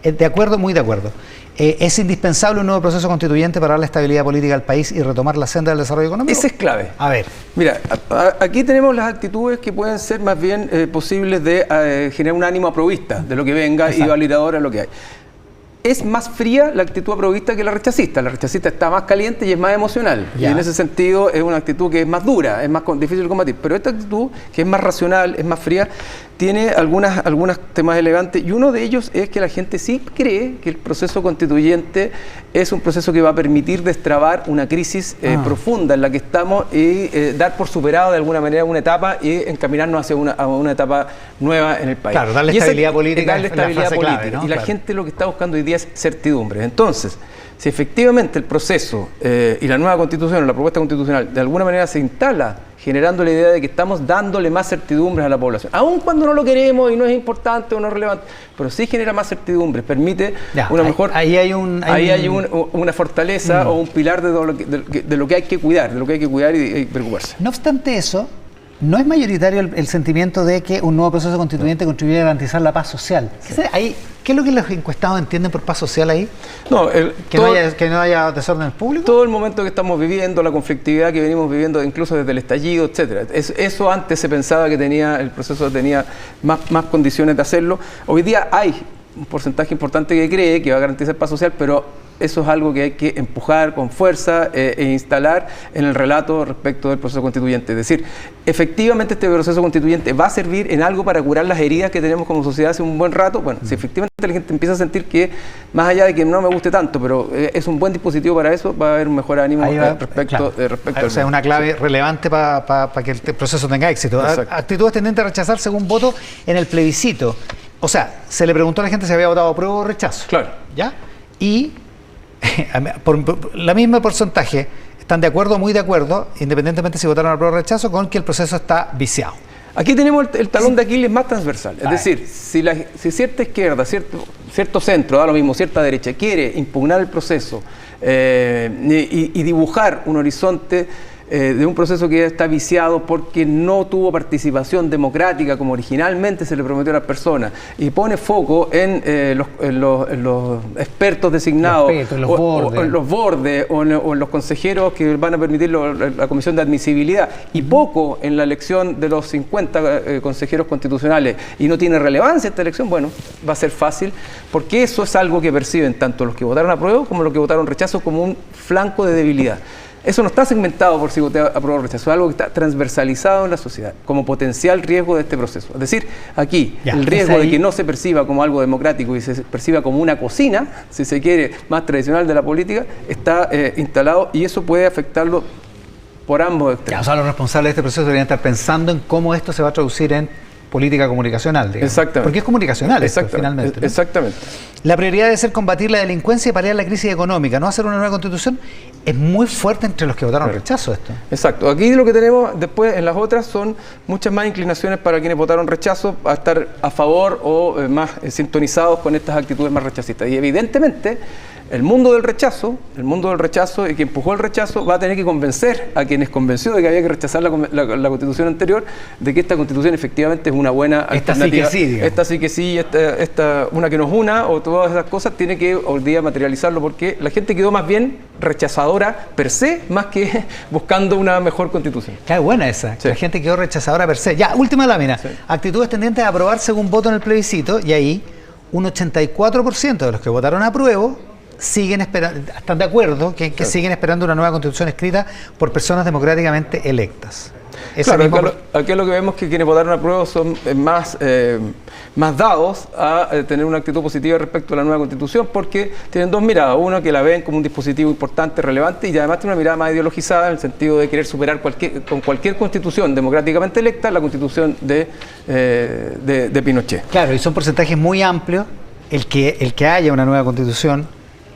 de acuerdo, muy de acuerdo. ¿Es indispensable un nuevo proceso constituyente para dar la estabilidad política al país y retomar la senda del desarrollo económico? Esa es clave. A ver. Mira, aquí tenemos las actitudes que pueden ser más bien posibles de generar un ánimo aprobista de lo que venga. Exacto. Y validador a lo que hay. Es más fría la actitud aprobista que la rechacista. La rechacista está más caliente y es más emocional. Y en ese sentido es una actitud que es más dura, es más difícil de combatir. Pero esta actitud, que es más racional, es más fría, tiene algunos temas relevantes, y uno de ellos es que la gente sí cree que el proceso constituyente es un proceso que va a permitir destrabar una crisis profunda en la que estamos y dar por superado de alguna manera una etapa y encaminarnos hacia una etapa nueva en el país. Claro, darle estabilidad política. Darle estabilidad política. Clave, ¿no? Y la gente lo que está buscando hoy día es certidumbre. Entonces, si efectivamente el proceso y la nueva constitución, la propuesta constitucional, de alguna manera se instala generando la idea de que estamos dándole más certidumbres a la población, aun cuando no lo queremos y no es importante o no es relevante, pero sí genera más certidumbres, permite una mejor... Ahí hay una fortaleza o un pilar de lo que hay que cuidar, y preocuparse. No obstante eso, no es mayoritario el sentimiento de que un nuevo proceso constituyente contribuye a garantizar la paz social. ¿Qué es lo que los encuestados entienden por paz social ahí? No, que no haya desorden público. Todo el momento que estamos viviendo, la conflictividad que venimos viviendo, incluso desde el estallido, etcétera. Eso antes se pensaba que el proceso tenía más condiciones de hacerlo. Hoy día hay un porcentaje importante que cree que va a garantizar paz social, pero eso es algo que hay que empujar con fuerza e instalar en el relato respecto del proceso constituyente. Es decir, efectivamente este proceso constituyente va a servir en algo para curar las heridas que tenemos como sociedad hace un buen rato. Bueno, si efectivamente la gente empieza a sentir que, más allá de que no me guste tanto, pero es un buen dispositivo para eso, va a haber un mejor ánimo respecto o sea, es una clave relevante para que el proceso tenga éxito. Actitudes tendentes a rechazar según voto en el plebiscito. O sea, se le preguntó a la gente si había votado apruebo o rechazo. Claro. ¿Ya? Y por la misma porcentaje están de acuerdo o muy de acuerdo, independientemente si votaron apruebo o rechazo, con que el proceso está viciado. Aquí tenemos el talón de Aquiles más transversal. Es decir, si cierta izquierda, cierto centro, da lo mismo, cierta derecha, quiere impugnar el proceso y dibujar un horizonte de un proceso que ya está viciado porque no tuvo participación democrática como originalmente se le prometió a las personas, y pone foco en los expertos designados, en los bordes o en los consejeros que van a permitir la comisión de admisibilidad, y poco en la elección de los 50 consejeros constitucionales, y no tiene relevancia esta elección, bueno, va a ser fácil, porque eso es algo que perciben tanto los que votaron apruebo como los que votaron rechazo como un flanco de debilidad. Eso no está segmentado por si voté apruebo o rechazo, es algo que está transversalizado en la sociedad como potencial riesgo de este proceso. Es decir, aquí el riesgo de que no se perciba como algo democrático y se perciba como una cocina, si se quiere, más tradicional de la política, está instalado, y eso puede afectarlo por ambos extremos. O sea, los responsables de este proceso deberían estar pensando en cómo esto se va a traducir en política comunicacional, digamos. Exactamente. Porque es comunicacional esto, finalmente, ¿no? Exactamente. La prioridad debe ser combatir la delincuencia y paliar la crisis económica, no hacer una nueva constitución. Es muy fuerte entre los que votaron rechazo esto. Exacto. Aquí lo que tenemos después en las otras son muchas más inclinaciones para quienes votaron rechazo a estar a favor o más sintonizados con estas actitudes más rechacistas. Y evidentemente el mundo del rechazo y que empujó el rechazo va a tener que convencer a quienes convenció de que había que rechazar la constitución anterior, de que esta constitución efectivamente es una buena alternativa. Esta sí que sí, esta una que nos una, o todas esas cosas, tiene que hoy día materializarlo, porque la gente quedó más bien rechazadora per se, más que buscando una mejor constitución. Qué buena esa, sí. La gente quedó rechazadora per se. Ya, última lámina. Sí. Actitudes tendentes a aprobar según voto en el plebiscito, y ahí un 84% de los que votaron apruebo siguen esperando, están de acuerdo que siguen esperando una nueva constitución escrita por personas democráticamente electas. Claro, aquí lo que vemos es que quienes votaron a prueba son más dados a tener una actitud positiva respecto a la nueva constitución, porque tienen dos miradas. Uno, que la ven como un dispositivo importante, relevante, y además tiene una mirada más ideologizada en el sentido de querer superar con cualquier constitución democráticamente electa la constitución de Pinochet. Claro, y son porcentajes muy amplios el que haya una nueva constitución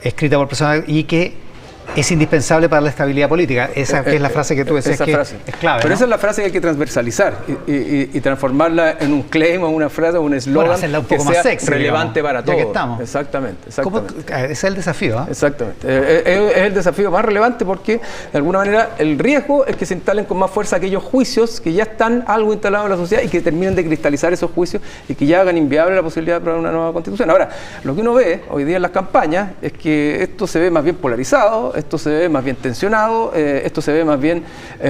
escrita por personas y que es indispensable para la estabilidad política. Esa que es la frase que tú decías que es clave. Pero ¿no? Esa es la frase que hay que transversalizar y transformarla en un claim o una frase o un eslogan que sea sexy, relevante, digamos, para todos. Ya que estamos. Exactamente. Ese es el desafío. Exactamente. Es el desafío más relevante, porque de alguna manera el riesgo es que se instalen con más fuerza aquellos juicios que ya están algo instalados en la sociedad y que terminen de cristalizar esos juicios y que ya hagan inviable la posibilidad de aprobar una nueva constitución. Ahora, lo que uno ve hoy día en las campañas es que esto se ve más bien polarizado, esto se ve más bien tensionado, esto se ve más bien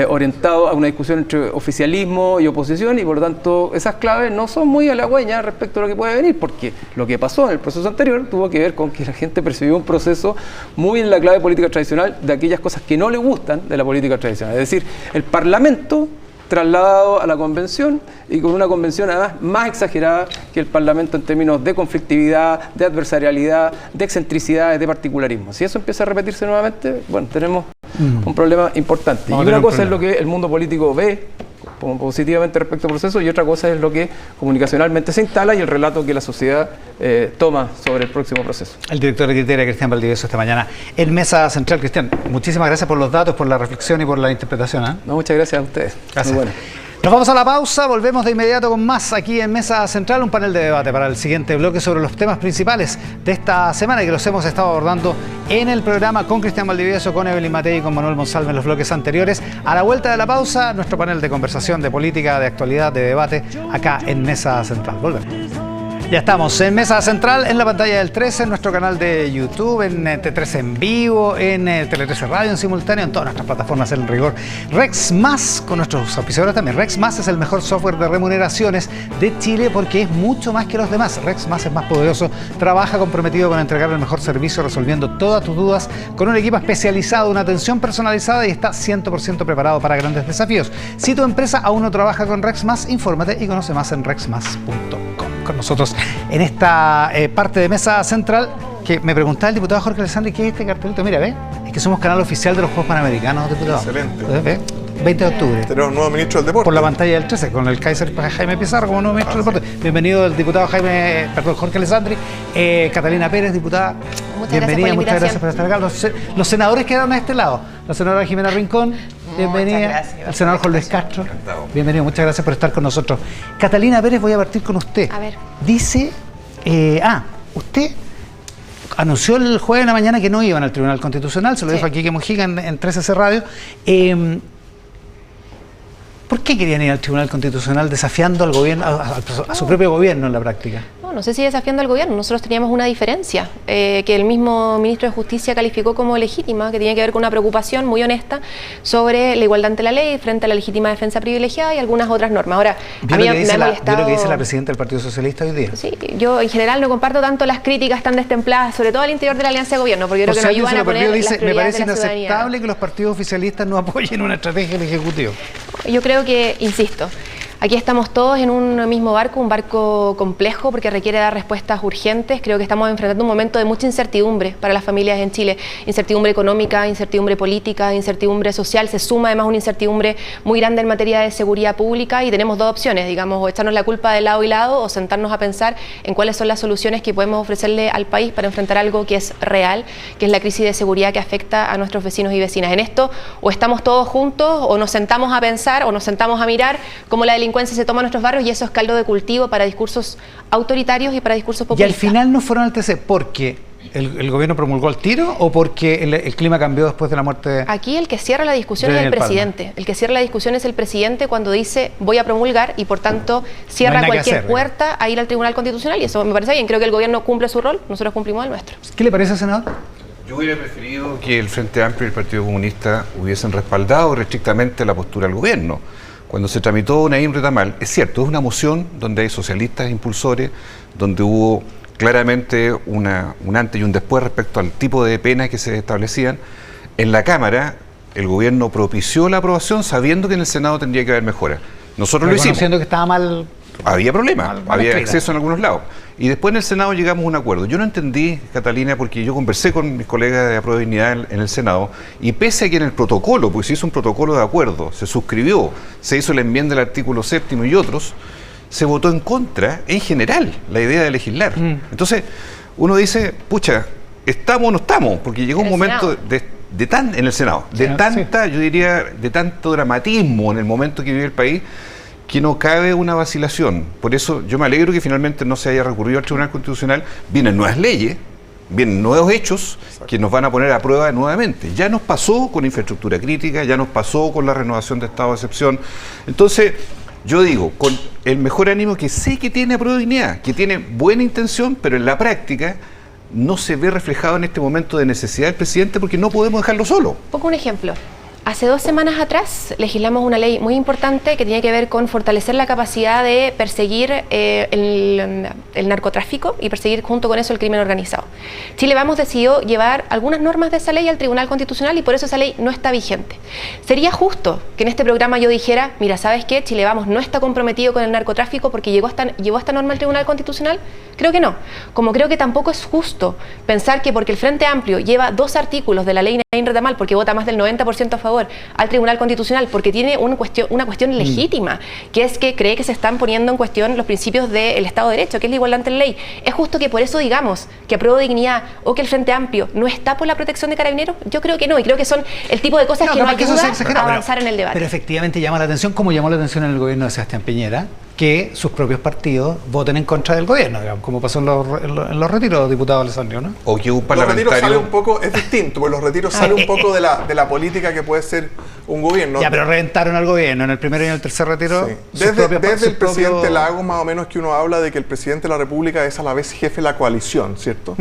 orientado a una discusión entre oficialismo y oposición, y por lo tanto esas claves no son muy halagüeñas respecto a lo que puede venir, porque lo que pasó en el proceso anterior tuvo que ver con que la gente percibió un proceso muy en la clave política tradicional de aquellas cosas que no le gustan de la política tradicional. Es decir, el Parlamento trasladado a la convención y con una convención además más exagerada que el Parlamento en términos de conflictividad, de adversarialidad, de excentricidades, de particularismo. Si eso empieza a repetirse nuevamente, bueno, tenemos un problema importante. Y una cosa es lo que el mundo político ve positivamente respecto al proceso y otra cosa es lo que comunicacionalmente se instala y el relato que la sociedad toma sobre el próximo proceso. El director de Criteria, Cristian Valdivieso, esta mañana en Mesa Central. Cristian, muchísimas gracias por los datos, por la reflexión y por la interpretación. No, muchas gracias a ustedes. Gracias. Muy bueno. Nos vamos a la pausa, volvemos de inmediato con más aquí en Mesa Central, un panel de debate para el siguiente bloque sobre los temas principales de esta semana y que los hemos estado abordando en el programa con Cristian Valdivieso, con Evelyn Matei y con Manuel Monsalve en los bloques anteriores. A la vuelta de la pausa, nuestro panel de conversación, de política, de actualidad, de debate, acá en Mesa Central. Volvemos. Ya estamos en Mesa Central, en la pantalla del 13, en nuestro canal de YouTube, en T13 en vivo, en Tele 13 Radio en simultáneo, en todas nuestras plataformas en rigor. Rex Más, con nuestros auspiciadores también. Rex Más es el mejor software de remuneraciones de Chile porque es mucho más que los demás. Rex Más es más poderoso, trabaja comprometido con entregar el mejor servicio, resolviendo todas tus dudas, con un equipo especializado, una atención personalizada y está 100% preparado para grandes desafíos. Si tu empresa aún no trabaja con Rex Más, infórmate y conoce más en rexmas.com. Con nosotros en esta parte de Mesa Central, que me preguntaba el diputado Jorge Alessandri, ¿qué es este cartelito? Mira, ¿ves? Es que somos canal oficial de los Juegos Panamericanos, diputado. Excelente. ¿Ves? 20 de octubre. Tenemos un nuevo ministro del deporte. Por la pantalla del 13, con el Kaiser Jaime Pizarro como nuevo ministro del deporte. Bienvenido el diputado Jorge Alessandri. Catalina Pérez, diputada. Bienvenida, muchas gracias por estar acá. Los senadores quedaron a este lado. La senadora Jimena Rincón, bienvenida. El senador Juan Luis Castro. Bienvenido, muchas gracias por estar con nosotros. Catalina Pérez, voy a partir con usted. A ver. Dice, usted anunció el jueves en la mañana que no iban al Tribunal Constitucional, se lo dijo aquí que Mojica en 13C Radio. ¿Por qué querían ir al Tribunal Constitucional desafiando al gobierno, a su propio gobierno en la práctica? No sé si desafiando al gobierno. Nosotros teníamos una diferencia que el mismo ministro de Justicia calificó como legítima, que tiene que ver con una preocupación muy honesta sobre la igualdad ante la ley frente a la legítima defensa privilegiada y algunas otras normas. Ahora, a mí me ha molestado... ¿Vio lo que dice la presidenta del Partido Socialista hoy día? Sí, yo en general no comparto tanto las críticas tan destempladas, sobre todo al interior de la alianza de gobierno, porque yo creo que no ayudan a poner las prioridades de la ciudadanía. Me parece inaceptable que los partidos oficialistas no apoyen una estrategia del Ejecutivo. Yo creo que, insisto, aquí estamos todos en un mismo barco, un barco complejo porque requiere dar respuestas urgentes. Creo que estamos enfrentando un momento de mucha incertidumbre para las familias en Chile. Incertidumbre económica, incertidumbre política, incertidumbre social. Se suma además una incertidumbre muy grande en materia de seguridad pública y tenemos dos opciones, digamos, o echarnos la culpa de lado y lado o sentarnos a pensar en cuáles son las soluciones que podemos ofrecerle al país para enfrentar algo que es real, que es la crisis de seguridad que afecta a nuestros vecinos y vecinas. En esto o estamos todos juntos o nos sentamos a pensar o nos sentamos a mirar cómo la delincuencia se toma en nuestros barrios y eso es caldo de cultivo para discursos autoritarios y para discursos populistas. Y al final no fueron al TC porque el gobierno promulgó el tiro o porque el clima cambió después de la muerte. Aquí el que cierra la discusión es el presidente. El que cierra la discusión es el presidente cuando dice voy a promulgar y por tanto cierra cualquier puerta a ir al Tribunal Constitucional y eso me parece bien. Creo que el gobierno cumple su rol, nosotros cumplimos el nuestro. ¿Qué le parece, senador? Yo hubiera preferido que el Frente Amplio y el Partido Comunista hubiesen respaldado estrictamente la postura del gobierno. Cuando se tramitó Naim Retamal, es cierto, es una moción donde hay socialistas impulsores, donde hubo claramente un antes y un después respecto al tipo de penas que se establecían. En la Cámara, el gobierno propició la aprobación sabiendo que en el Senado tendría que haber mejoras. Nosotros lo hicimos. Reconociendo que estaba mal. Había problemas, había exceso en algunos lados. Y después en el Senado llegamos a un acuerdo. Yo no entendí, Catalina, porque yo conversé con mis colegas de Aprueba Dignidad en el Senado, y pese a que en el protocolo, pues se hizo un protocolo de acuerdo, se suscribió, se hizo la enmienda del artículo 7º y otros, se votó en contra, en general, la idea de legislar. Entonces, uno dice, pucha, ¿estamos o no estamos? Porque llegó un momento en el Senado, yo diría, de tanto dramatismo en el momento que vive el país, que no cabe una vacilación. Por eso yo me alegro que finalmente no se haya recurrido al Tribunal Constitucional. Vienen nuevas leyes, vienen nuevos hechos que nos van a poner a prueba nuevamente. Ya nos pasó con infraestructura crítica, ya nos pasó con la renovación de estado de excepción. Entonces, yo digo, con el mejor ánimo que sé que tiene Aprueba Dignidad, que tiene buena intención, pero en la práctica no se ve reflejado en este momento de necesidad del presidente porque no podemos dejarlo solo. Pongo un ejemplo. Hace 2 semanas atrás legislamos una ley muy importante que tiene que ver con fortalecer la capacidad de perseguir el narcotráfico y perseguir junto con eso el crimen organizado. Chile Vamos decidió llevar algunas normas de esa ley al Tribunal Constitucional y por eso esa ley no está vigente. ¿Sería justo que en este programa yo dijera, mira, ¿sabes qué? Chile Vamos no está comprometido con el narcotráfico porque llevó esta norma al Tribunal Constitucional? Creo que no. Como creo que tampoco es justo pensar que porque el Frente Amplio lleva 2 artículos de la ley Nain Retamal, porque vota más del 90% a favor, al Tribunal Constitucional, porque tiene una cuestión legítima, que es que cree que se están poniendo en cuestión los principios del Estado de Derecho, que es la igualdad ante la ley. ¿Es justo que por eso digamos que Apruebo Dignidad o que el Frente Amplio no está por la protección de Carabineros? Yo creo que no, y creo que son el tipo de cosas que nos ayudan a avanzar en el debate. Pero efectivamente llama la atención, como llamó la atención en el gobierno de Sebastián Piñera, que sus propios partidos voten en contra del gobierno, digamos, como pasó en los retiros, diputado Alessandro, ¿no? O que un Los retiros sale parlamentario... un poco, es distinto, porque los retiros sale un poco de la política que puede ser un gobierno. Ya, pero reventaron al gobierno en el primero y en el tercer retiro. Sí. Desde el presidente Lagos, más o menos, que uno habla de que el presidente de la República es a la vez jefe de la coalición, ¿cierto?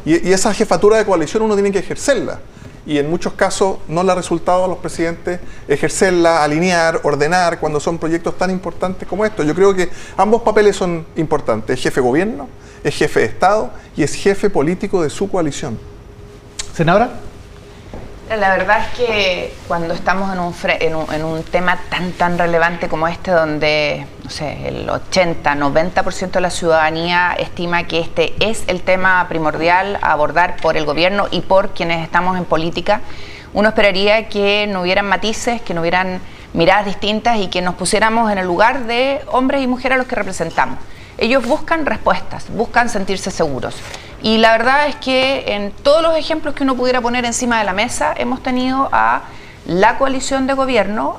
Y esa jefatura de coalición uno tiene que ejercerla. Y en muchos casos no le ha resultado a los presidentes ejercerla, alinear, ordenar, cuando son proyectos tan importantes como estos. Yo creo que ambos papeles son importantes. Es jefe de gobierno, es jefe de Estado y es jefe político de su coalición. ¿Senadora? La verdad es que cuando estamos en un tema tan relevante como este, donde no sé, el 80-90% de la ciudadanía estima que este es el tema primordial a abordar por el gobierno y por quienes estamos en política, uno esperaría que no hubieran matices, que no hubieran miradas distintas y que nos pusiéramos en el lugar de hombres y mujeres a los que representamos. Ellos buscan respuestas, buscan sentirse seguros. Y la verdad es que en todos los ejemplos que uno pudiera poner encima de la mesa, hemos tenido a la coalición de gobierno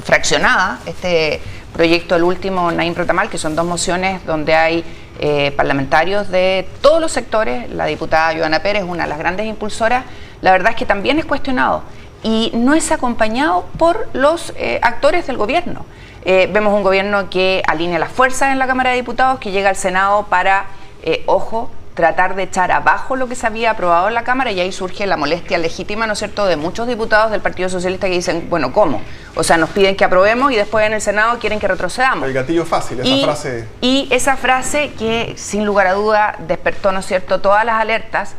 fraccionada, este proyecto, el último, Nain Retamal, que son 2 mociones donde hay parlamentarios de todos los sectores. La diputada Joana Pérez, una de las grandes impulsoras, la verdad es que también es cuestionado y no es acompañado por los actores del gobierno. Vemos un gobierno que alinea las fuerzas en la Cámara de Diputados, que llega al Senado para, tratar de echar abajo lo que se había aprobado en la Cámara, y ahí surge la molestia legítima, ¿no es cierto?, de muchos diputados del Partido Socialista que dicen, bueno, ¿cómo? O sea, nos piden que aprobemos y después en el Senado quieren que retrocedamos. El gatillo fácil, esa frase. Y esa frase que, sin lugar a duda, despertó, ¿no es cierto?, todas las alertas,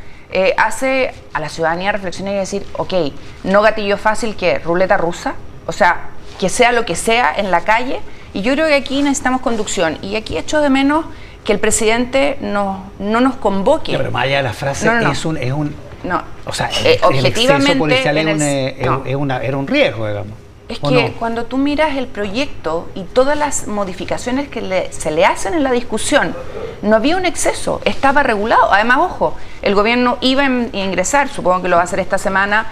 hace a la ciudadanía reflexionar y decir, ok, no gatillo fácil, que ruleta rusa, o sea, que sea lo que sea en la calle, y yo creo que aquí necesitamos conducción, y aquí echo de menos que el presidente no nos convoque. Ya, pero más allá de la frase, No. o sea, objetivamente, el exceso policial era un riesgo, digamos. Es que cuando tú miras el proyecto y todas las modificaciones que se le hacen en la discusión, no había un exceso, estaba regulado. Además, ojo, el gobierno iba a ingresar, supongo que lo va a hacer esta semana,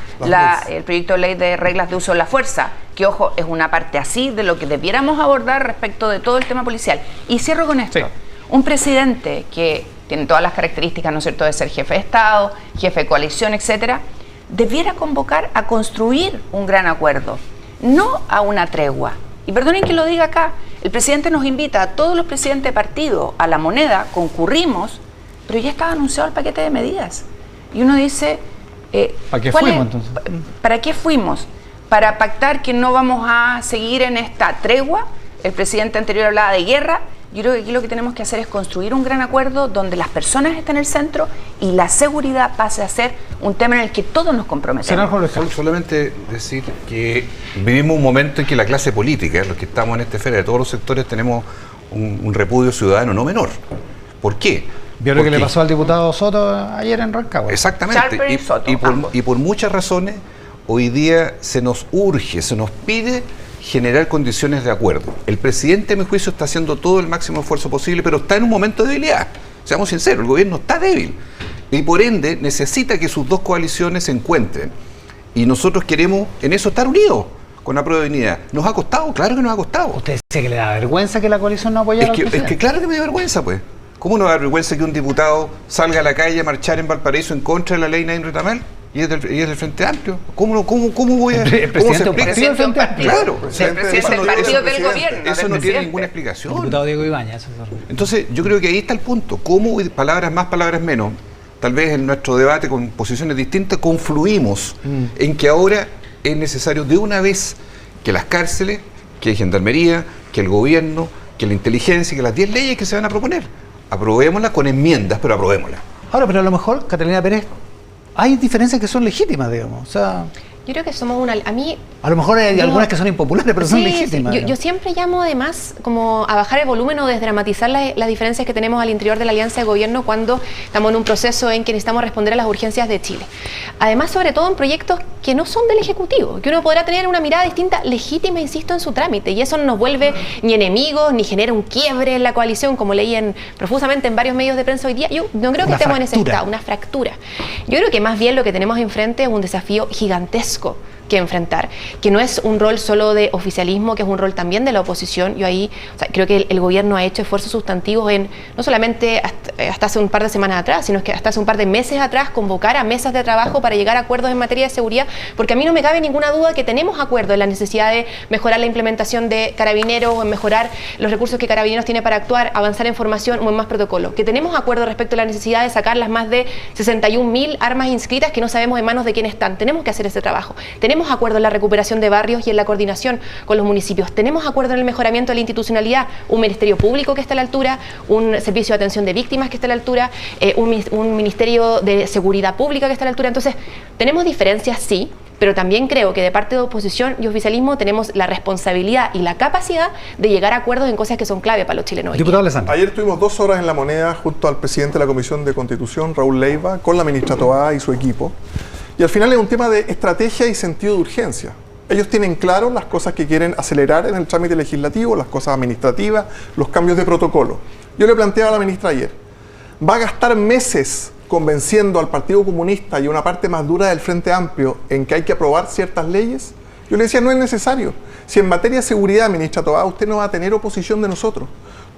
el proyecto de ley de reglas de uso de la fuerza, que, ojo, es una parte así de lo que debiéramos abordar respecto de todo el tema policial. Y cierro con esto. Sí. Un presidente que tiene todas las características, ¿no es cierto?, de ser jefe de Estado, jefe de coalición, etcétera, debiera convocar a construir un gran acuerdo, no a una tregua. Y perdonen que lo diga acá, el presidente nos invita a todos los presidentes de partido a La Moneda, concurrimos, pero ya estaba anunciado el paquete de medidas. Y uno dice... ¿Para qué fuimos entonces? ¿Para qué fuimos? Para pactar que no vamos a seguir en esta tregua. El presidente anterior hablaba de guerra. Yo creo que aquí lo que tenemos que hacer es construir un gran acuerdo donde las personas estén en el centro y la seguridad pase a ser un tema en el que todos nos comprometemos. Solamente decir que vivimos un momento en que la clase política, los que estamos en esta esfera de todos los sectores, tenemos un repudio ciudadano no menor. ¿Por qué? Vio lo que le pasó al diputado Soto ayer en Rancagua. Exactamente. Y por muchas razones, hoy día se nos urge, se nos pide generar condiciones de acuerdo. El presidente, a mi juicio, está haciendo todo el máximo esfuerzo posible, pero está en un momento de debilidad. Seamos sinceros, el gobierno está débil. Y por ende, necesita que sus 2 coaliciones se encuentren. Y nosotros queremos en eso estar unidos con Apruebo Dignidad. ¿Nos ha costado? Claro que nos ha costado. ¿Usted dice que le da vergüenza que la coalición no apoyara al presidente? Es que claro que me da vergüenza, pues. ¿Cómo no da vergüenza que un diputado salga a la calle a marchar en Valparaíso en contra de la ley Nain Retamal? Y es del Frente Amplio. ¿Cómo voy a...? El presidente del Frente Amplio. Claro. El presidente del partido del gobierno. Eso no tiene ninguna explicación. El diputado Diego Ibáñez. Entonces, yo creo que ahí está el punto. ¿Cómo, palabras más, palabras menos, tal vez en nuestro debate con posiciones distintas, confluimos en que ahora es necesario de una vez que las cárceles, que Gendarmería, que el gobierno, que la inteligencia, que las 10 leyes que se van a proponer, aprobémoslas con enmiendas, pero aprobémoslas. Ahora, pero a lo mejor, Catalina Pérez, hay diferencias que son legítimas, digamos. O sea, yo creo que somos una... A lo mejor hay algunas que son impopulares, pero son legítimas. Sí. Yo siempre llamo además como a bajar el volumen o desdramatizar las diferencias que tenemos al interior de la alianza de gobierno cuando estamos en un proceso en que necesitamos responder a las urgencias de Chile. Además, sobre todo en proyectos que no son del Ejecutivo, que uno podrá tener una mirada distinta, legítima, insisto, en su trámite. Y eso no nos vuelve ni enemigos, ni genera un quiebre en la coalición, como leí profusamente en varios medios de prensa hoy día. Yo no creo que estemos en ese estado, una fractura. Yo creo que más bien lo que tenemos enfrente es un desafío gigantesco que enfrentar, que no es un rol solo de oficialismo, que es un rol también de la oposición. Yo ahí creo que el gobierno ha hecho esfuerzos sustantivos en, no solamente hasta hace un par de semanas atrás, sino que hasta hace un par de meses atrás, convocar a mesas de trabajo para llegar a acuerdos en materia de seguridad, porque a mí no me cabe ninguna duda que tenemos acuerdo en la necesidad de mejorar la implementación de Carabineros, en mejorar los recursos que Carabineros tiene para actuar, avanzar en formación o en más protocolo, que tenemos acuerdo respecto a la necesidad de sacar las más de 61.000 armas inscritas que no sabemos en manos de quién están. Tenemos que hacer ese trabajo. Tenemos acuerdo en la recuperación de barrios y en la coordinación con los municipios. Tenemos acuerdo en el mejoramiento de la institucionalidad, un ministerio público que está a la altura, un servicio de atención de víctimas que está a la altura, un ministerio de seguridad pública que está a la altura. Entonces, tenemos diferencias, sí, pero también creo que de parte de oposición y oficialismo tenemos la responsabilidad y la capacidad de llegar a acuerdos en cosas que son clave para los chilenos. Diputado Alessandro. Ayer estuvimos 2 horas en La Moneda junto al presidente de la Comisión de Constitución, Raúl Leiva, con la ministra Toá y su equipo. Y al final es un tema de estrategia y sentido de urgencia. Ellos tienen claro las cosas que quieren acelerar en el trámite legislativo, las cosas administrativas, los cambios de protocolo. Yo le planteaba a la ministra ayer, va a gastar meses convenciendo al Partido Comunista y a una parte más dura del Frente Amplio en que hay que aprobar ciertas leyes. Yo le decía, no es necesario. Si en materia de seguridad, ministra Toá, usted no va a tener oposición de nosotros.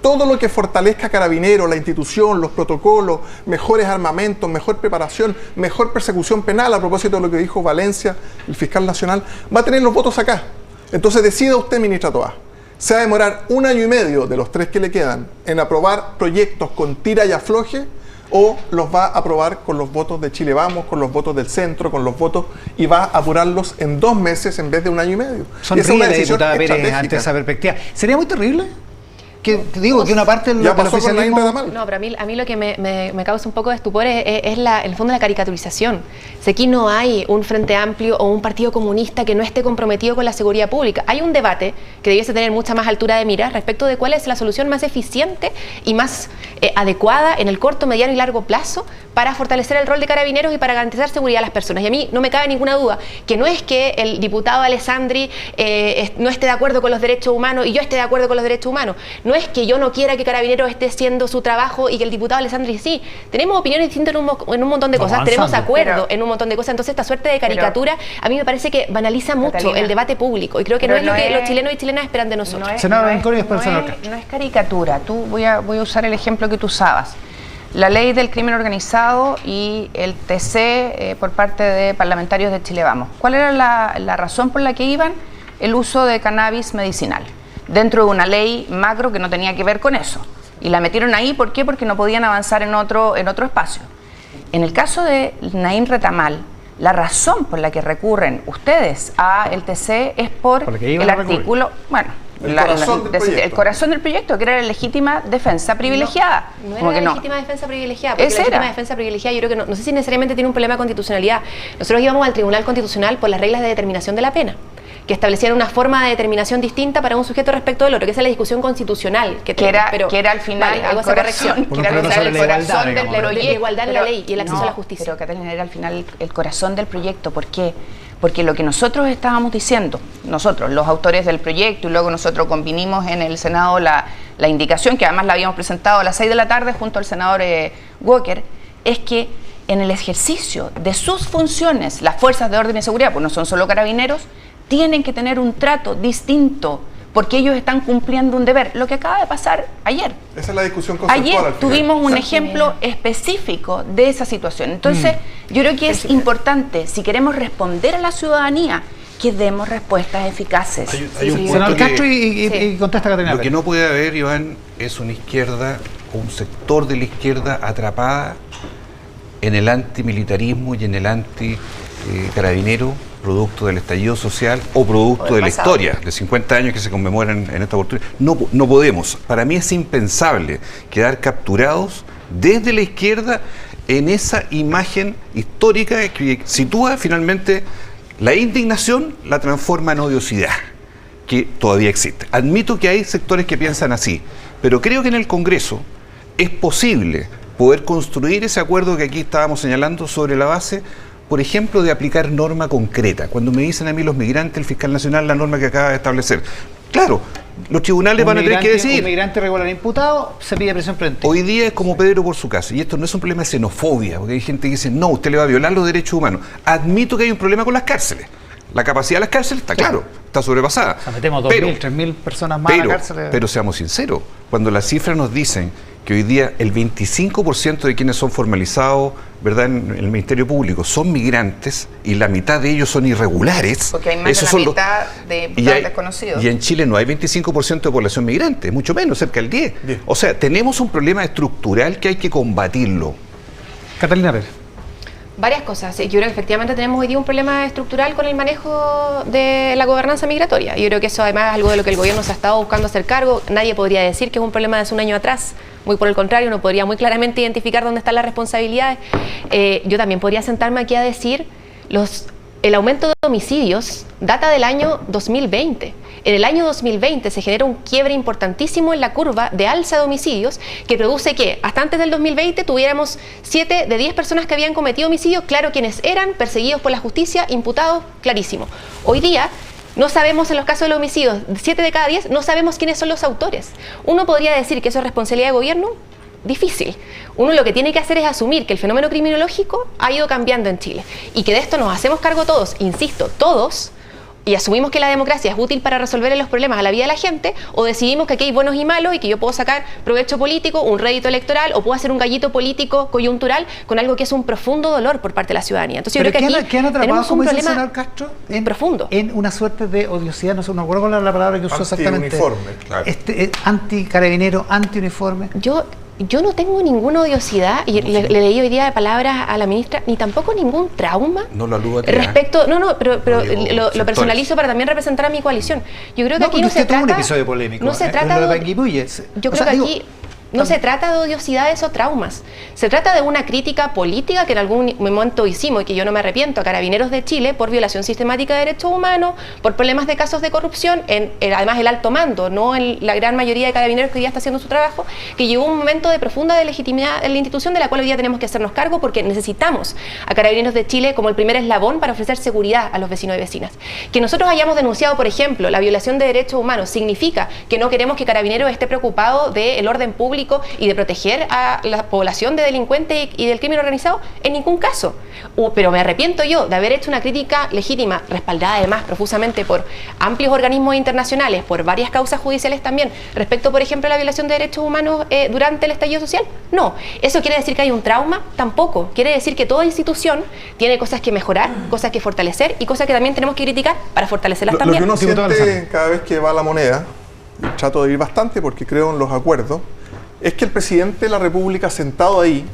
Todo lo que fortalezca Carabineros, la institución, los protocolos, mejores armamentos, mejor preparación, mejor persecución penal, a propósito de lo que dijo Valencia, el fiscal nacional, va a tener los votos acá. Entonces decida usted, ministra Toá, ¿se va a demorar 1 año y medio de los 3 que le quedan en aprobar proyectos con tira y afloje, o los va a aprobar con los votos de Chile Vamos, con los votos del centro, con los votos, y va a apurarlos en 2 meses en vez de 1 año y medio? Sonríe, diputada Pérez, ante esa perspectiva. ¿Sería muy terrible? Que digo que una parte del oficialismo... No, pero a mí lo que me causa un poco de estupor es en el fondo la caricaturización. Si aquí no hay un Frente Amplio o un Partido Comunista que no esté comprometido con la seguridad pública. Hay un debate que debiese tener mucha más altura de mira respecto de cuál es la solución más eficiente y más adecuada en el corto, mediano y largo plazo para fortalecer el rol de Carabineros y para garantizar seguridad a las personas. Y a mí no me cabe ninguna duda que no es que el diputado Alessandri no esté de acuerdo con los derechos humanos y yo esté de acuerdo con los derechos humanos. No es que yo no quiera que Carabineros esté haciendo su trabajo y que el diputado Alessandri sí. Tenemos opiniones distintas en un montón de cosas, tenemos acuerdo en un montón de cosas. Entonces esta suerte de caricatura a mí me parece que banaliza mucho Catalina, el debate público y creo que no es lo que los chilenos y chilenas esperan de nosotros. No es caricatura. Voy a usar el ejemplo que tú usabas. La ley del crimen organizado y el TC por parte de parlamentarios de Chile Vamos. ¿Cuál era la razón por la que iban? El uso de cannabis medicinal, dentro de una ley macro que no tenía que ver con eso. Y la metieron ahí, ¿por qué? Porque no podían avanzar en otro espacio. En el caso de Naim Retamal, la razón por la que recurren ustedes a el TC es por el artículo... Bueno, el corazón del proyecto, que era la legítima defensa privilegiada. No era la legítima defensa privilegiada, porque la legítima defensa privilegiada yo creo que no sé si necesariamente tiene un problema de constitucionalidad. Nosotros íbamos al Tribunal Constitucional por las reglas de determinación de la pena, que establecían una forma de determinación distinta para un sujeto respecto del otro, que esa es la discusión constitucional que era al final el corazón del proyecto, la igualdad en la ley y el acceso a la justicia. Pero Catalina, era al final el corazón del proyecto. ¿Por qué? Porque lo que nosotros estábamos diciendo, nosotros, los autores del proyecto, y luego nosotros convinimos en el Senado la indicación, que además la habíamos presentado a las 6 de la tarde junto al senador Walker, es que en el ejercicio de sus funciones, las fuerzas de orden y seguridad, pues no son solo Carabineros, tienen que tener un trato distinto, porque ellos están cumpliendo un deber. Lo que acaba de pasar ayer. Esa es la discusión conceptual. Ayer tuvimos un ejemplo específico de esa situación. Entonces, yo creo que es importante, si queremos responder a la ciudadanía, que demos respuestas eficaces. Hay un punto Castro y contesta Catalina. Lo que no puede haber, Iván, es una izquierda, un sector de la izquierda atrapada en el antimilitarismo y en el anti-carabinero, producto del estallido social o producto de la historia de 50 años que se conmemoran en esta oportunidad. No podemos. Para mí es impensable quedar capturados desde la izquierda en esa imagen histórica que sitúa finalmente la indignación, la transforma en odiosidad, que todavía existe. Admito que hay sectores que piensan así, pero creo que en el Congreso es posible poder construir ese acuerdo que aquí estábamos señalando sobre la base, por ejemplo, de aplicar norma concreta. Cuando me dicen a mí los migrantes, el fiscal nacional, la norma que acaba de establecer. Claro, los tribunales van a tener que decidir. Un migrante regular imputado se pide prisión preventiva. Hoy día es como Pedro por su casa. Y esto no es un problema de xenofobia, porque hay gente que dice, no, usted le va a violar los derechos humanos. Admito que hay un problema con las cárceles. La capacidad de las cárceles está claro, está sobrepasada. O sea, metemos 2.000, 3.000 personas más a la cárcel. Pero seamos sinceros, cuando las cifras nos dicen que hoy día el 25% de quienes son formalizados, ¿verdad?, en el Ministerio Público son migrantes y la mitad de ellos son irregulares. Porque hay más de la mitad de desconocidos. Y en Chile no hay 25% de población migrante, mucho menos, cerca del 10%. O sea, tenemos un problema estructural que hay que combatirlo. Catalina Pérez. Varias cosas. Yo creo que efectivamente tenemos hoy día un problema estructural con el manejo de la gobernanza migratoria. Yo creo que eso además es algo de lo que el gobierno se ha estado buscando hacer cargo. Nadie podría decir que es un problema de hace un año atrás. Muy por el contrario, uno podría muy claramente identificar dónde están las responsabilidades. Yo también podría sentarme aquí a decir el aumento de homicidios data del año 2020. En el año 2020 se genera un quiebre importantísimo en la curva de alza de homicidios que produce que hasta antes del 2020 tuviéramos 7 de 10 personas que habían cometido homicidios, claro, quienes eran perseguidos por la justicia, imputados, clarísimo. Hoy día no sabemos, en los casos de los homicidios, 7 de cada 10, no sabemos quiénes son los autores. Uno podría decir que eso es responsabilidad de gobierno. Difícil. Uno lo que tiene que hacer es asumir que el fenómeno criminológico ha ido cambiando en Chile y que de esto nos hacemos cargo todos, insisto, todos, y asumimos que la democracia es útil para resolver los problemas a la vida de la gente, o decidimos que aquí hay buenos y malos y que yo puedo sacar provecho político, un rédito electoral, o puedo hacer un gallito político coyuntural con algo que es un profundo dolor por parte de la ciudadanía. Entonces yo creo que aquí tenemos un problema Castro, profundo. En una suerte de odiosidad, no sé, no acuerdo la palabra que usó exactamente. Anti-uniforme, claro. Anti-carabinero, anti-uniforme. Yo no tengo ninguna odiosidad, y le leí hoy día de palabras a la ministra, ni tampoco ningún trauma. No lo aludo a ti. Respecto, pero lo personalizo para también representar a mi coalición. Yo creo que aquí no se trata. Un episodio polémico. No se trata de Panguipulli. Yo creo que aquí no se trata de odiosidades o traumas. Se trata de una crítica política que en algún momento hicimos y que yo no me arrepiento a Carabineros de Chile por violación sistemática de derechos humanos, por problemas de casos de corrupción, además el alto mando, no la gran mayoría de carabineros que hoy día está haciendo su trabajo, que llegó un momento de profunda legitimidad en la institución de la cual hoy día tenemos que hacernos cargo porque necesitamos a Carabineros de Chile como el primer eslabón para ofrecer seguridad a los vecinos y vecinas. Que nosotros hayamos denunciado, por ejemplo, la violación de derechos humanos significa que no queremos que Carabineros esté preocupado del orden público y de proteger a la población de delincuentes y del crimen organizado, en ningún caso. Pero me arrepiento yo de haber hecho una crítica legítima, respaldada además profusamente por amplios organismos internacionales, por varias causas judiciales también, respecto, por ejemplo, a la violación de derechos humanos durante el estallido social. No. ¿Eso quiere decir que hay un trauma? Tampoco. Quiere decir que toda institución tiene cosas que mejorar, cosas que fortalecer y cosas que también tenemos que criticar para fortalecerlas también. Lo que uno siente cada vez que va a la moneda, y trato de ir bastante porque creo en los acuerdos, es que el presidente de la República sentado ahí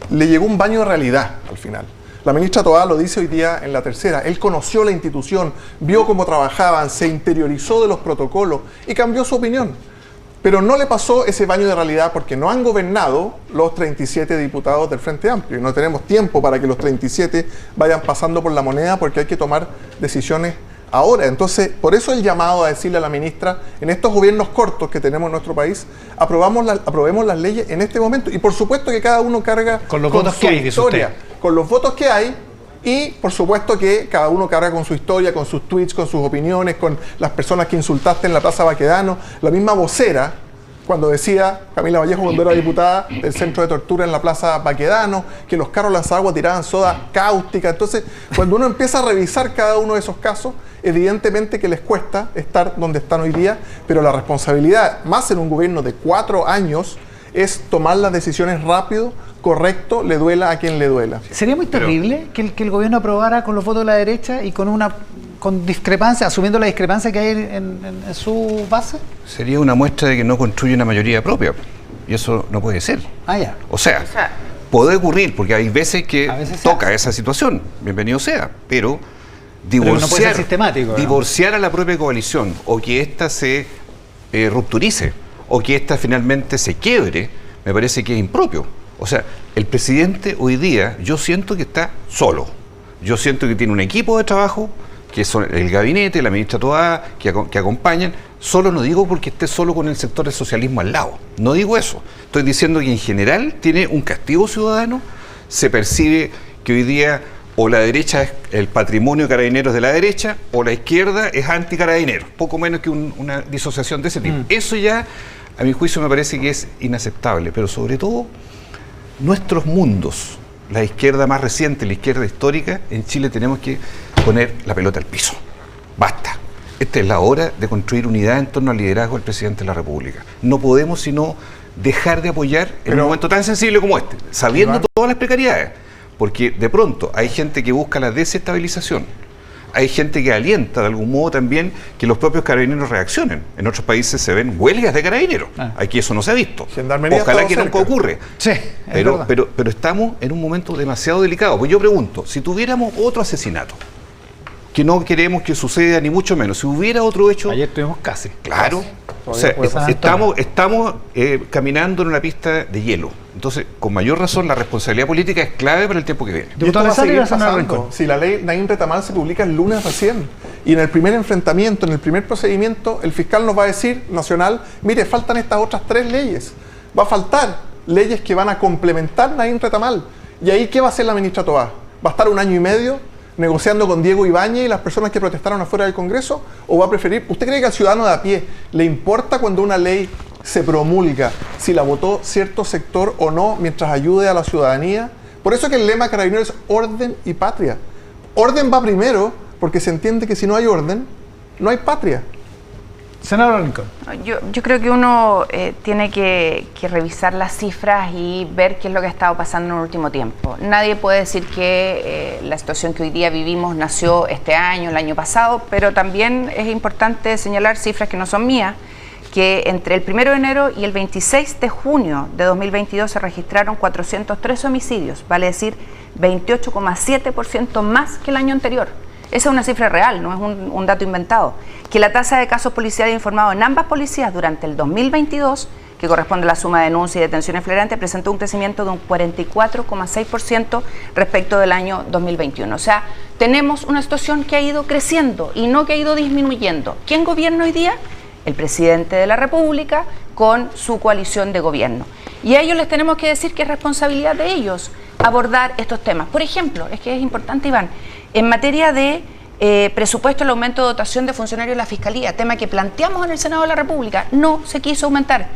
le llegó un baño de realidad al final. La ministra Toá lo dice hoy día en la tercera. Él conoció la institución, vio cómo trabajaban, se interiorizó de los protocolos y cambió su opinión. Pero no le pasó ese baño de realidad porque no han gobernado los 37 diputados del Frente Amplio. Y no tenemos tiempo para que los 37 vayan pasando por la moneda porque hay que tomar decisiones ahora. Entonces, por eso el llamado a decirle a la ministra, en estos gobiernos cortos que tenemos en nuestro país, aprobemos las leyes en este momento. Y por supuesto que cada uno carga con los votos que hay, historia, con los votos que hay, y por supuesto que cada uno carga con su historia, con sus tweets, con sus opiniones, con las personas que insultaste en la Plaza Baquedano. La misma vocera, cuando decía Camila Vallejo, cuando era diputada del centro de tortura en la Plaza Baquedano, que los carros lanzaguas tiraban soda cáustica. Entonces, cuando uno empieza a revisar cada uno de esos casos, evidentemente que les cuesta estar donde están hoy día, pero la responsabilidad, más en un gobierno de 4 años, es tomar las decisiones rápido, correcto, le duela a quien le duela. ¿Sería muy terrible que el gobierno aprobara con los votos de la derecha y con discrepancia, asumiendo la discrepancia que hay en su base? Sería una muestra de que no construye una mayoría propia. Y eso no puede ser. Ya. O sea, puede ocurrir, porque hay veces que toca esa situación. Bienvenido sea. Pero Pero no puede ser sistemático, ¿no? Divorciar a la propia coalición o que ésta se rupturice o que ésta finalmente se quiebre, me parece que es impropio. O sea, el presidente hoy día yo siento que está solo. Yo siento que tiene un equipo de trabajo, que son el gabinete, la ministra Toá, que acompañan. Solo no digo porque esté solo con el sector del socialismo al lado. No digo eso. Estoy diciendo que en general tiene un castigo ciudadano. Se percibe que hoy día o la derecha es el patrimonio de Carabineros de la derecha o la izquierda es anti-Carabineros. Poco menos que una disociación de ese tipo. Eso ya, a mi juicio, me parece que es inaceptable. Pero sobre todo, nuestros mundos, la izquierda más reciente, la izquierda histórica, en Chile tenemos que poner la pelota al piso. Basta. Esta es la hora de construir unidad en torno al liderazgo del presidente de la República. No podemos sino dejar de apoyar en un momento tan sensible como este, sabiendo todas las precariedades. Porque de pronto hay gente que busca la desestabilización. Hay gente que alienta de algún modo también que los propios carabineros reaccionen. En otros países se ven huelgas de carabineros. Aquí eso no se ha visto. Ojalá que nunca ocurra. Sí, pero estamos en un momento demasiado delicado. Pues yo pregunto, si tuviéramos otro asesinato, que no queremos que suceda ni mucho menos, si hubiera otro hecho... Ayer tuvimos casi. Claro. O sea, estamos caminando en una pista de hielo. Entonces, con mayor razón, la responsabilidad política es clave para el tiempo que viene. Y esto va a seguir pasando. Si la ley Naín Retamal se publica el lunes recién, y en el primer enfrentamiento, en el primer procedimiento, el fiscal nos va a decir, nacional, mire, faltan estas otras 3 leyes. Va a faltar leyes que van a complementar Naín Retamal. ¿Y ahí qué va a hacer la ministra Toá? ¿Va a estar 1 año y medio negociando con Diego Ibáñez y las personas que protestaron afuera del Congreso? ¿O va a preferir? ¿Usted cree que al ciudadano de a pie le importa cuando una ley se promulga, si la votó cierto sector o no, mientras ayude a la ciudadanía? Por eso que el lema Carabineros es orden y patria. Orden va primero, porque se entiende que si no hay orden, no hay patria. Senador Rincón. Yo creo que uno tiene que revisar las cifras y ver qué es lo que ha estado pasando en el último tiempo. Nadie puede decir que la situación que hoy día vivimos nació este año, el año pasado, pero también es importante señalar cifras que no son mías, que entre el 1 de enero y el 26 de junio de 2022 se registraron 403 homicidios, vale decir 28,7% más que el año anterior. Esa es una cifra real, no es un dato inventado. Que la tasa de casos policiales informados en ambas policías durante el 2022, que corresponde a la suma de denuncias y detenciones flagrantes, presentó un crecimiento de un 44,6% respecto del año 2021. O sea, tenemos una situación que ha ido creciendo y no que ha ido disminuyendo. ¿Quién gobierna hoy día? El presidente de la República con su coalición de gobierno. Y a ellos les tenemos que decir que es responsabilidad de ellos abordar estos temas. Por ejemplo, es que es importante, Iván, en materia de presupuesto, el aumento de dotación de funcionarios de la Fiscalía, tema que planteamos en el Senado de la República, no se quiso aumentar.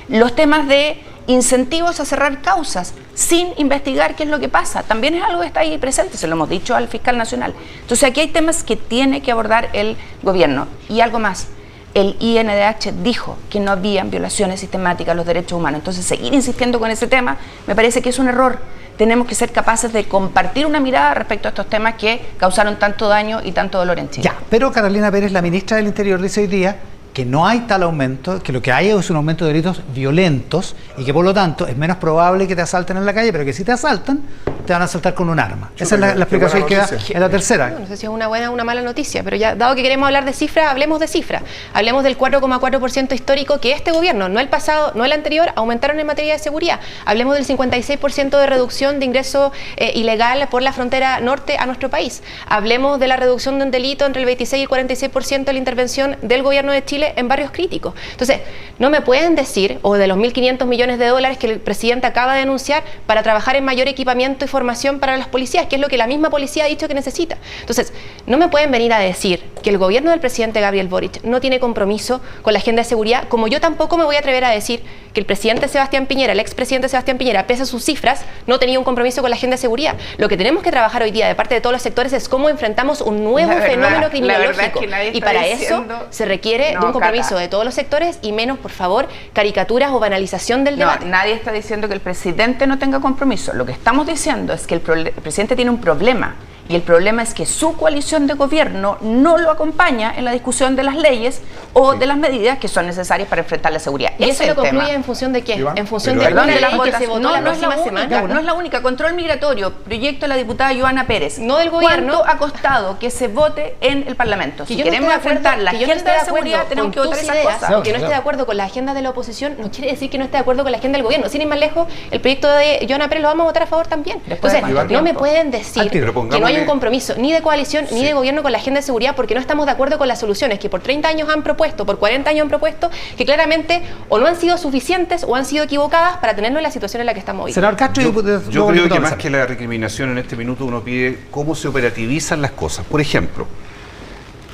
Los temas de incentivos a cerrar causas sin investigar qué es lo que pasa, también es algo que está ahí presente, se lo hemos dicho al fiscal nacional. Entonces aquí hay temas que tiene que abordar el gobierno. Y algo más, el INDH dijo que no habían violaciones sistemáticas a los derechos humanos. Entonces seguir insistiendo con ese tema me parece que es un error. Tenemos que ser capaces de compartir una mirada respecto a estos temas que causaron tanto daño y tanto dolor en Chile. Ya, pero Carolina Pérez, la ministra del Interior, dice hoy día que no hay tal aumento, que lo que hay es un aumento de delitos violentos y que por lo tanto es menos probable que te asalten en la calle, pero que si te asaltan, te van a asaltar con un arma. Esa es la explicación que da en la tercera. No sé si es una buena o una mala noticia, pero ya, dado que queremos hablar de cifras, hablemos de cifras. Hablemos del 4,4% histórico que este gobierno, no el pasado, no el anterior, aumentaron en materia de seguridad. Hablemos del 56% de reducción de ingreso ilegal por la frontera norte a nuestro país. Hablemos de la reducción de un delito entre el 26 y el 46% de la intervención del gobierno de Chile en barrios críticos. Entonces, no me pueden decir, o de los 1.500 millones de dólares que el presidente acaba de anunciar para trabajar en mayor equipamiento y formación para las policías, que es lo que la misma policía ha dicho que necesita. Entonces, no me pueden venir a decir que el gobierno del presidente Gabriel Boric no tiene compromiso con la agenda de seguridad, como yo tampoco me voy a atrever a decir que el presidente Sebastián Piñera, el expresidente Sebastián Piñera, pese a sus cifras, no tenía un compromiso con la agenda de seguridad. Lo que tenemos que trabajar hoy día de parte de todos los sectores es cómo enfrentamos un nuevo fenómeno criminológico. Y para eso se requiere de un compromiso de todos los sectores y menos, por favor, caricaturas o banalización del debate. Nadie está diciendo que el presidente no tenga compromiso. Lo que estamos diciendo es que el presidente tiene un problema Y el problema es que su coalición de gobierno no lo acompaña en la discusión de las leyes o de las medidas que son necesarias para enfrentar la seguridad. ¿Y eso lo concluye en función de qué? En función de la ley que se votó la próxima semana. No es la única. Control migratorio, proyecto de la diputada Joana Pérez. No del gobierno. ¿Cuánto ha costado que se vote en el Parlamento? Si queremos enfrentar la agenda de seguridad, tenemos que votar esas cosas. Que no esté de acuerdo con la agenda de la oposición no quiere decir que no esté de acuerdo con la agenda del gobierno. Sin ir más lejos, el proyecto de Joana Pérez lo vamos a votar a favor también. Entonces, no me pueden decir que no hay un compromiso ni de coalición ni de gobierno con la agenda de seguridad porque no estamos de acuerdo con las soluciones que por 30 años han propuesto, por 40 años han propuesto, que claramente o no han sido suficientes o han sido equivocadas para tenernos en la situación en la que estamos hoy. Senador Castro, yo creo que más que la recriminación en este minuto uno pide cómo se operativizan las cosas. Por ejemplo,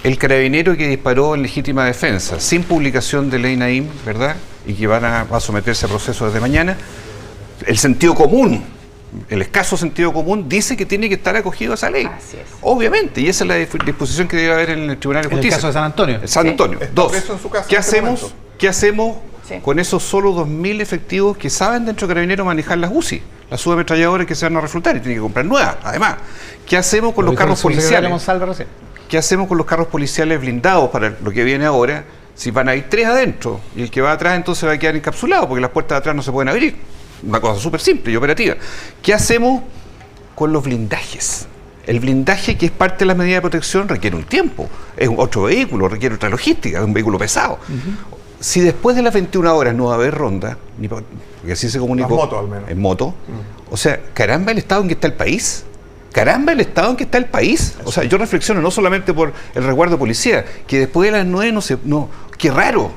el carabinero que disparó en legítima defensa, sin publicación de ley Naim, ¿verdad? Y que va a someterse a proceso desde mañana, el sentido común, el escaso sentido común, dice que tiene que estar acogido a esa ley. Así es. Obviamente, y esa es la disposición que debe haber en el Tribunal de Justicia. En el caso de San Antonio. San Antonio. Dos, preso en su casa ¿qué en este hacemos? momento. ¿Qué hacemos Sí. con esos solo 2.000 efectivos que saben dentro de Carabineros manejar las UCI, las subametralladoras que se van a reflotar y tienen que comprar nuevas? Además, ¿qué hacemos con los carros policiales? ¿Qué hacemos con los carros policiales blindados para lo que viene ahora? Si van a ir 3 adentro y el que va atrás entonces va a quedar encapsulado porque las puertas de atrás no se pueden abrir. Una cosa súper simple y operativa. ¿Qué hacemos con los blindajes? El blindaje, que es parte de las medidas de protección, requiere un tiempo. Es otro vehículo, requiere otra logística, es un vehículo pesado. Si después de las 21 horas no va a haber ronda, porque así se comunicó. En moto, al menos. En moto. O sea, caramba el estado en que está el país. Caramba el estado en que está el país. O sea, yo reflexiono no solamente por el resguardo de policía, que después de las 9 qué raro.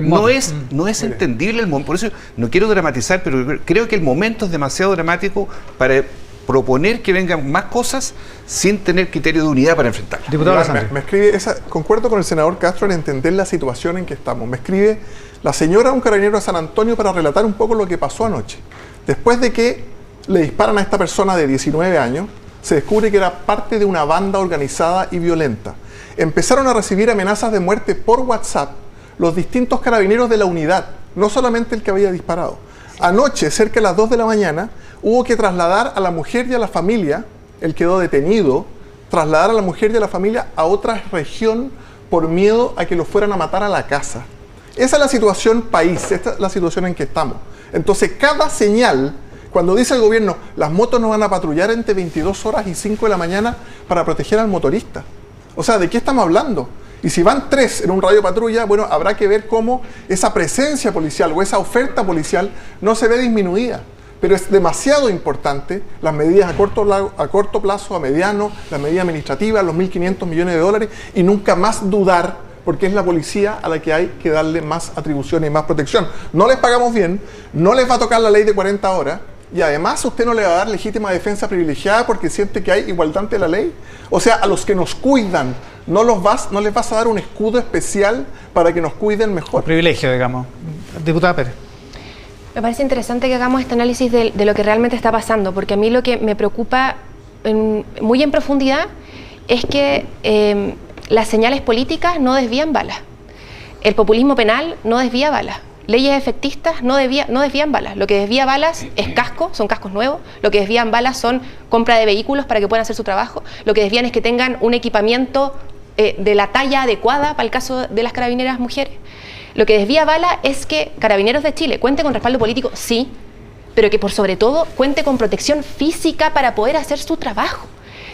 No es entendible el momento. Por eso no quiero dramatizar, pero creo que el momento es demasiado dramático para proponer que vengan más cosas sin tener criterio de unidad para enfrentarlas. Diputado Me escribe, concuerdo con el senador Castro en entender la situación en que estamos. Me escribe la señora, un carabinero de San Antonio, para relatar un poco lo que pasó anoche. Después de que le disparan a esta persona de 19 años, se descubre que era parte de una banda organizada y violenta. Empezaron a recibir amenazas de muerte por WhatsApp los distintos carabineros de la unidad, no solamente el que había disparado. Anoche, cerca de las 2 de la mañana, hubo que trasladar a la mujer y a la familia, él quedó detenido, trasladar a la mujer y a la familia a otra región por miedo a que lo fueran a matar a la casa. Esa es la situación país, esta es la situación en que estamos. Entonces, cada señal, cuando dice el gobierno, las motos no van a patrullar entre 22 horas y 5 de la mañana para proteger al motorista. O sea, ¿de qué estamos hablando? Y si van 3 en un radio patrulla, bueno, habrá que ver cómo esa presencia policial o esa oferta policial no se ve disminuida. Pero es demasiado importante las medidas a corto plazo, a mediano, las medidas administrativas, los 1.500 millones de dólares, y nunca más dudar, porque es la policía a la que hay que darle más atribuciones y más protección. No les pagamos bien, no les va a tocar la ley de 40 horas, y además usted no le va a dar legítima defensa privilegiada porque siente que hay igualdad ante la ley. O sea, a los que nos cuidan, no les vas a dar un escudo especial para que nos cuiden mejor. Un privilegio, digamos. Diputada Pérez. Me parece interesante que hagamos este análisis de lo que realmente está pasando, porque a mí lo que me preocupa muy en profundidad es que las señales políticas no desvían balas. El populismo penal no desvía balas. Leyes efectistas no desvían balas. Lo que desvía balas es casco, son cascos nuevos. Lo que desvían balas son compra de vehículos para que puedan hacer su trabajo. Lo que desvían es que tengan un equipamiento de la talla adecuada para el caso de las carabineras mujeres. Lo que desvía balas es que Carabineros de Chile cuente con respaldo político, sí, pero que por sobre todo cuente con protección física para poder hacer su trabajo.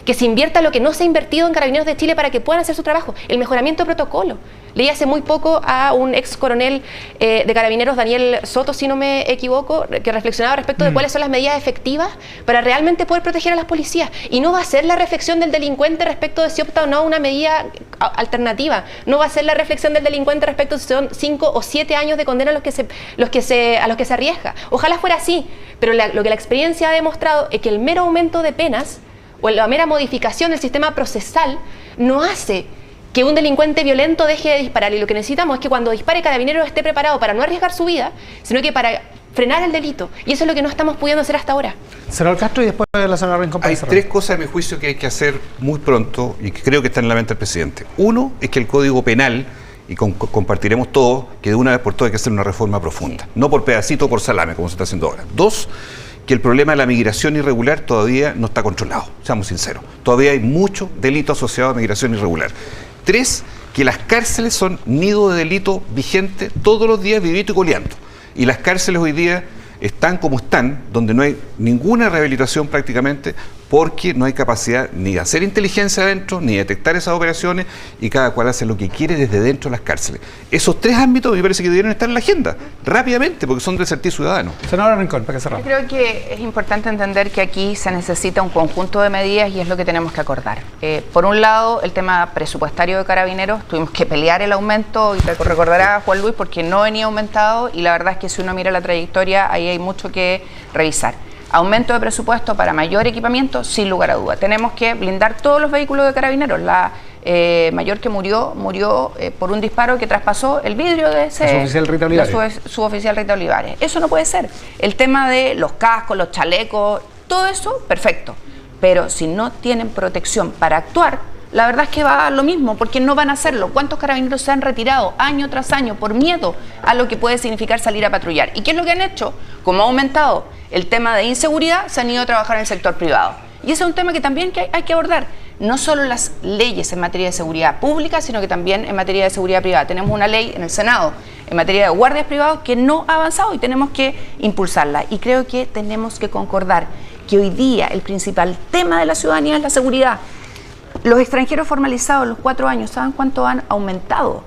Que se invierta lo que no se ha invertido en Carabineros de Chile para que puedan hacer su trabajo. El mejoramiento de protocolo. Leí hace muy poco a un ex coronel de Carabineros, Daniel Soto, si no me equivoco, que reflexionaba respecto de cuáles son las medidas efectivas para realmente poder proteger a las policías. Y no va a ser la reflexión del delincuente respecto de si opta o no una medida alternativa. No va a ser la reflexión del delincuente respecto de si son 5 o 7 años de condena a los que se arriesga. Ojalá fuera así, pero lo que la experiencia ha demostrado es que el mero aumento de penas o la mera modificación del sistema procesal no hace que un delincuente violento deje de disparar, y lo que necesitamos es que cuando dispare Carabineros esté preparado para no arriesgar su vida, sino que para frenar el delito, y eso es lo que no estamos pudiendo hacer hasta ahora. Senador Castro, y después la senadora Rincón. Hay 3 cosas a mi juicio que hay que hacer muy pronto y que creo que están en la mente del presidente. Uno es que el Código Penal, y compartiremos todos, que de una vez por todas hay que hacer una reforma profunda, no por pedacito o por salame como se está haciendo ahora. 2, que el problema de la migración irregular todavía no está controlado, seamos sinceros. Todavía hay mucho delito asociado a migración irregular. 3, que las cárceles son nido de delito vigente todos los días, vivito y coleando. Y las cárceles hoy día están como están, donde no hay ninguna rehabilitación prácticamente, porque no hay capacidad ni de hacer inteligencia adentro, ni de detectar esas operaciones, y cada cual hace lo que quiere desde dentro de las cárceles. Esos 3 ámbitos me parece que debieron estar en la agenda, rápidamente, porque son del sentir ciudadano. Senadora Rincón, para que cerramos. Yo creo que es importante entender que aquí se necesita un conjunto de medidas y es lo que tenemos que acordar. Por un lado, el tema presupuestario de Carabineros, tuvimos que pelear el aumento, y te recordará Juan Luis, porque no venía aumentado, y la verdad es que si uno mira la trayectoria, ahí hay mucho que revisar. Aumento de presupuesto para mayor equipamiento, sin lugar a duda. Tenemos que blindar todos los vehículos de Carabineros. La mayor que murió por un disparo que traspasó el vidrio de ese suboficial Rita Olivares. Suboficial Rita Olivares. Eso no puede ser. El tema de los cascos, los chalecos, todo eso, perfecto. Pero si no tienen protección para actuar, la verdad es que va a lo mismo, porque no van a hacerlo. ¿Cuántos carabineros se han retirado año tras año por miedo a lo que puede significar salir a patrullar? ¿Y qué es lo que han hecho? Como ha aumentado el tema de inseguridad, se han ido a trabajar en el sector privado. Y ese es un tema que también hay que abordar. No solo las leyes en materia de seguridad pública, sino que también en materia de seguridad privada. Tenemos una ley en el Senado en materia de guardias privados que no ha avanzado y tenemos que impulsarla. Y creo que tenemos que concordar que hoy día el principal tema de la ciudadanía es la seguridad. Los extranjeros formalizados en los 4 años, ¿saben cuánto han aumentado?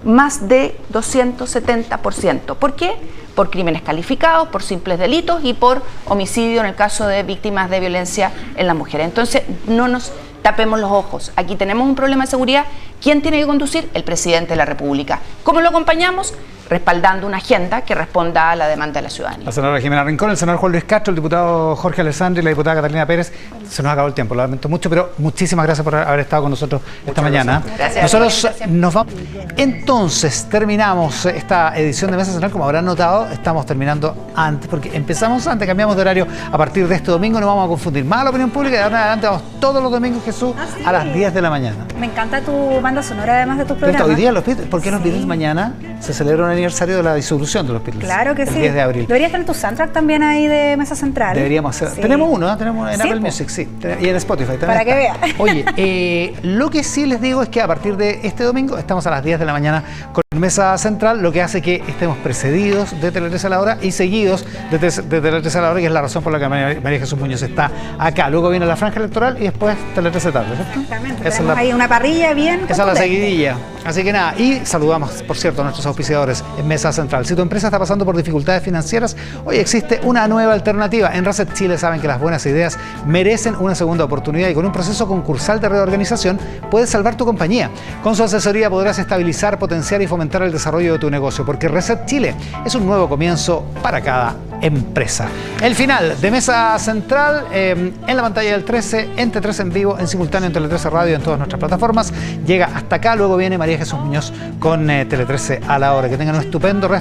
Más de 270%. ¿Por qué? Por crímenes calificados, por simples delitos y por homicidio en el caso de víctimas de violencia en las mujeres. Entonces, no nos tapemos los ojos. Aquí tenemos un problema de seguridad. ¿Quién tiene que conducir? El presidente de la República. ¿Cómo lo acompañamos? Respaldando una agenda que responda a la demanda de la ciudadanía. La senadora Jimena Rincón, el senador Juan Luis Castro, el diputado Jorge Alessandri y la diputada Catalina Pérez. Se nos acabó el tiempo, lo lamento mucho, pero muchísimas gracias por haber estado con nosotros esta mañana. Gracias. Nosotros nos vamos. Entonces, terminamos esta edición de Mesa Central. Como habrán notado, estamos terminando antes, porque empezamos antes, cambiamos de horario a partir de este domingo. No vamos a confundir más la opinión pública, de ahora en adelante vamos todos los domingos, Jesús, a las 10 de la mañana. Me encanta tu banda sonora, además de tus programas. Hoy día los Beatles, ¿por qué los Beatles mañana se celebra un aniversario de la disolución de los Beatles? Claro que el sí. 10 de abril. Debería estar en tu soundtrack también ahí de Mesa Central. Deberíamos hacer. Sí. Tenemos uno en Sí, Apple po. Music, sí. Y en Spotify también. Para que está. vea. Oye, lo que sí les digo es que a partir de este domingo estamos a las 10 de la mañana con Mesa Central, lo que hace que estemos precedidos de Tele 13 a la hora y seguidos de Tele 13 a la hora, que es la razón por la que María Jesús Muñoz está acá. Luego viene la franja electoral y después Tele 13 tarde, ¿cierto? Exactamente. Esa Tenemos es la- ahí una parrilla bien. Esa es la contundente. seguidilla. Así que nada, y saludamos, por cierto, a nuestros auspiciadores en Mesa Central. Si tu empresa está pasando por dificultades financieras, hoy existe una nueva alternativa. En Reset Chile saben que las buenas ideas merecen una segunda oportunidad y con un proceso concursal de reorganización puedes salvar tu compañía. Con su asesoría podrás estabilizar, potenciar y fomentar el desarrollo de tu negocio, porque Reset Chile es un nuevo comienzo para cada empresa. El final de Mesa Central en la pantalla del 13, en T13 en vivo, en simultáneo en Tele 13 Radio, en todas nuestras plataformas. Llega hasta acá, luego viene María Jesús Muñoz con Tele 13 a la hora. Que tengan un estupendo resto